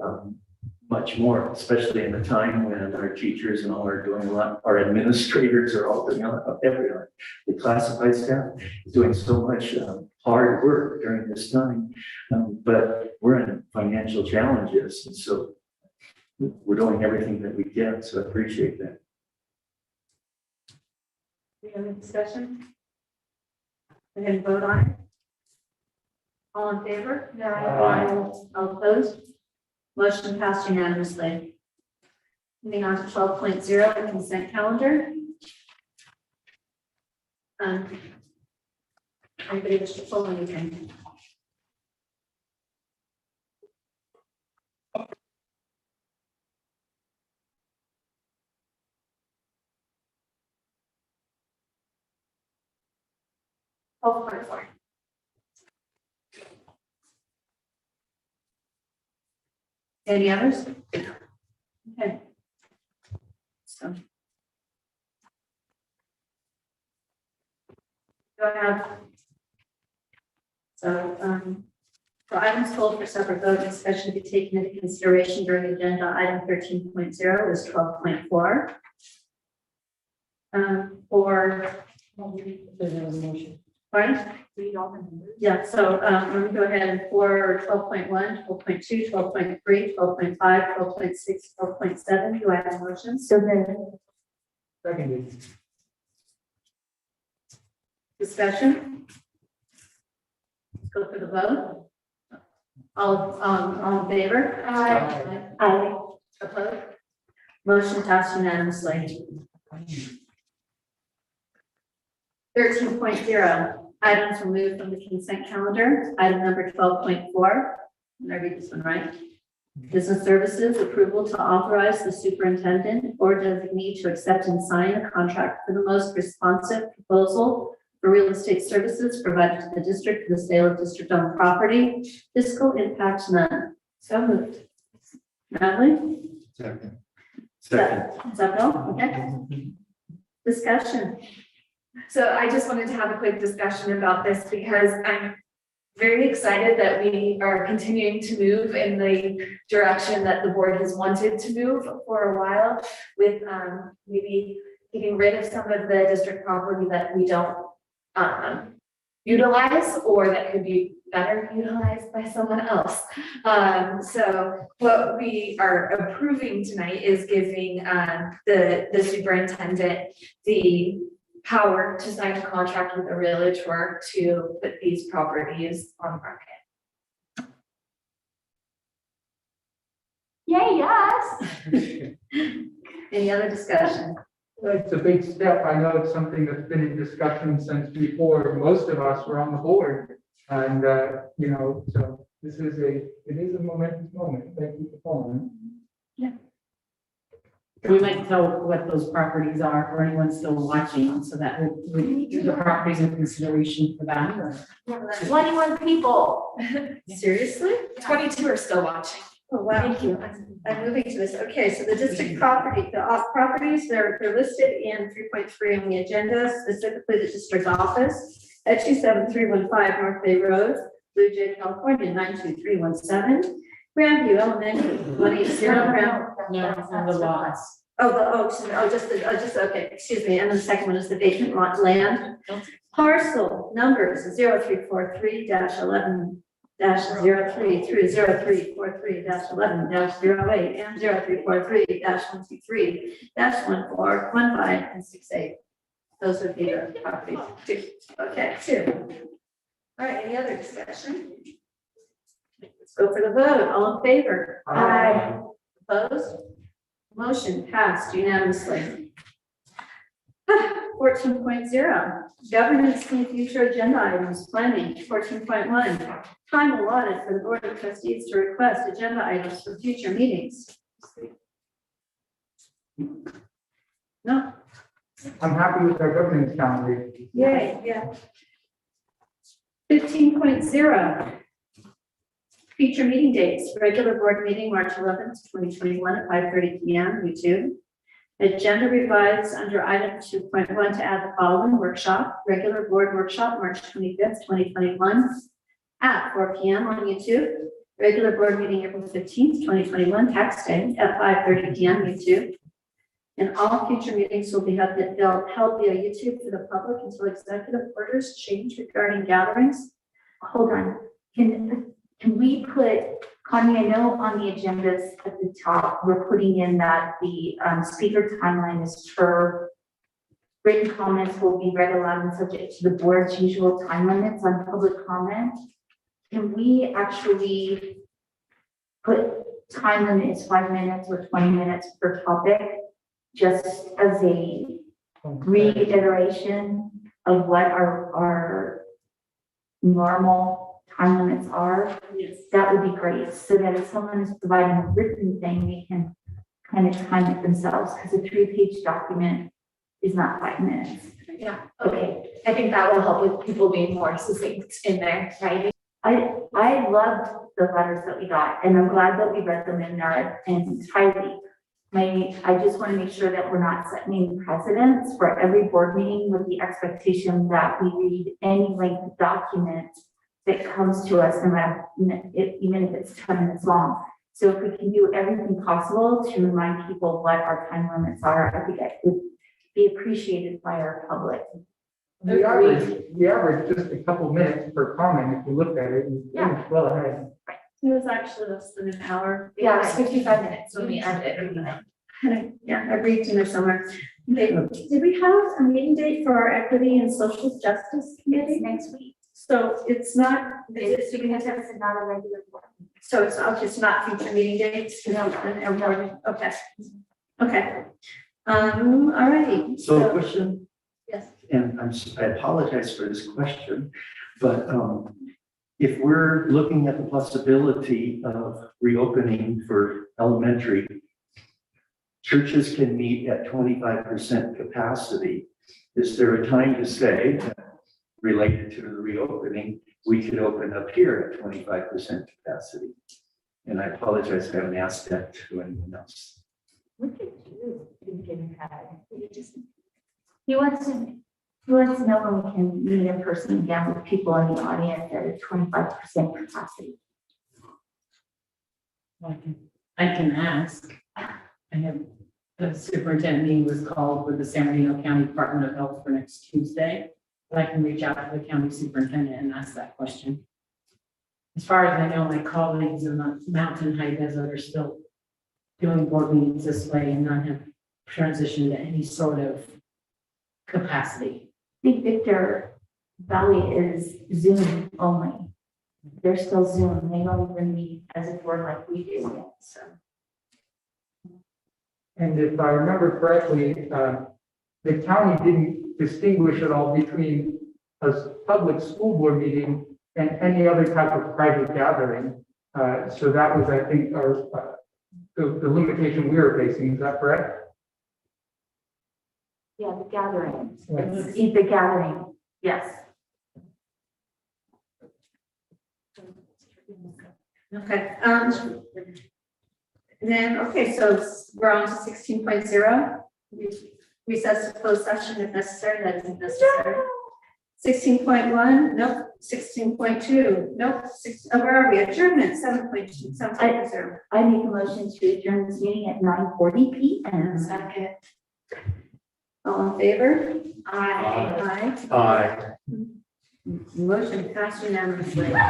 much more, especially in a time when our teachers and all are doing a lot, our administrators are all doing a lot, everyone, the classified staff is doing so much hard work during this time, but we're in financial challenges. And so we're doing everything that we can, so I appreciate that. We have a discussion? Go ahead and vote on it. All in favor? Aye. All opposed? Motion passed unanimously. Moving on to 12.0, the consent calendar. Anybody wish to pull anything? Oh, point four. Any others? Okay. So. Do I have? So, for items pulled for separate vote, discussion to be taken into consideration during agenda item 13.0 is 12.4. For. Pardon? Yeah, so let me go ahead and for 12.1, 12.2, 12.3, 12.5, 12.6, 12.7, do I have a motion? So then, Seconded. Discussion? Let's go for the vote. All in favor? I, Opposed? Motion passed unanimously. 13.0, items removed from the consent calendar. Item number 12.4. Did I read this one right? Business services approval to authorize the superintendent or designee to accept and sign a contract for the most responsive proposal for real estate services provided to the district for the sale of district-owned property. Fiscal impact none. So moved. Natalie? Second. Is that Bill? Okay. Discussion. So I just wanted to have a quick discussion about this because I'm very excited that we are continuing to move in the direction that the board has wanted to move for a while with maybe getting rid of some of the district property that we don't utilize or that could be better utilized by someone else. So what we are approving tonight is giving the superintendent the power to sign a contract with a realtor to put these properties on the market. yay, yes. Any other discussion? It's a big step. I know it's something that's been in discussion since before most of us were on the board. And, so it is a momentous moment. Thank you for calling. We might tell what those properties are for anyone still watching, so that we do the properties in consideration for that. Or 21 people. Seriously? 22 are still watching. Oh, wow. Thank you. I'm moving to this. Okay, so the district property, the properties, they're listed in 3.3 on the agenda, specifically the district office at 27315 North Bay Road, Blue Jay, California, 92317. Grandview Elementary, 180 Grand. No, it's on the lots. Okay, excuse me. And then the second one is the vacant lot land. Parcel numbers 0343-11-03 through 0343-11-08 and 0343-123-14, and 68. Those would be the properties. Okay, 2. All right, any other discussion? Let's go for the vote. All in favor? Aye. Opposed? Motion passed unanimously. 14.0, governance and future agenda items, planning. 14.1, time allotted for the Board of Trustees to request agenda items for future meetings. No? I'm happy with our governance calendar. Yay, yeah. 15.0, future meeting dates, regular board meeting, March 11th, 2021 at 5:30 p.m. YouTube. Agenda revised under item 2.1 to add the following workshop, regular board workshop, March 25th, 2021 at 4 p.m. on YouTube. Regular board meeting, April 15th, 2021, tax day at 5:30 p.m. YouTube. And all future meetings will be held via YouTube for the public until executive orders change regarding gatherings. Hold on. Can we put Connie, I know on the agendas at the top, we're putting in that the speaker timeline is per written comments will be read aloud and subject to the board's usual time limits on public comment. Can we actually put time limit is 5 minutes or 20 minutes per topic, just as a reiteration of what our normal time limits are? Yes. That would be great, so that if someone is providing a written thing, they can kind of time it themselves, because a 3-page document is not 5 minutes. Yeah, Okay, I think that will help with people being more succinct in there, right? I loved the letters that we got, and I'm glad that we read them in there entirely. I just want to make sure that we're not setting precedents for every board meeting with the expectation that we read any length document that comes to us, no matter, even if it's 10 minutes long. So if we can do everything possible to remind people what our time limits are, I think it would be appreciated by our public. We average just a couple minutes per comment if you look at it, and Yeah. it's well ahead. It was actually less than an hour. Yeah, it's 55 minutes when we ended. Yeah, I briefed in there somewhere. Okay, did we have a meeting date for our equity and social justice committee? Next week. So it's not, It's not a regular board. so it's not future meeting dates? No. Okay. Okay. All righty. So question, Yes. and I apologize for this question, but if we're looking at the possibility of reopening for elementary, churches can meet at 25% capacity. Is there a time to say, related to the reopening, we could open up here at 25% capacity? And I apologize, I haven't asked that to anyone else. He wants to know when we can meet in person again with people in the audience at a 25% capacity. I can ask. I have, the superintendent meeting was called with the San Bernardino County Department of Health for next Tuesday. But I can reach out to the county superintendent and ask that question. As far as I know, my colleagues in the Mountain High Desert are still doing board meetings this way and not have transitioned to any sort of capacity. Big Victor Valley is Zoom only. They're still Zoom. They don't even meet as a board like we do yet, so. And if I remember correctly, the county didn't distinguish at all between a public school board meeting and any other type of private gathering. So that was, I think, the limitation we were facing. Is that correct? Yeah, the gathering. Yes. It's the gathering, yes. Okay. So we're on to 16.0. Recess to closed session if necessary, that isn't necessary. 16.1, nope. 16.2, nope. Where are we? Adjournment, 7.2, 7.0. I make a motion to adjourn this meeting at 9:40 p.m. Second. All in favor? Aye. Aye. Aye. Motion passed unanimously.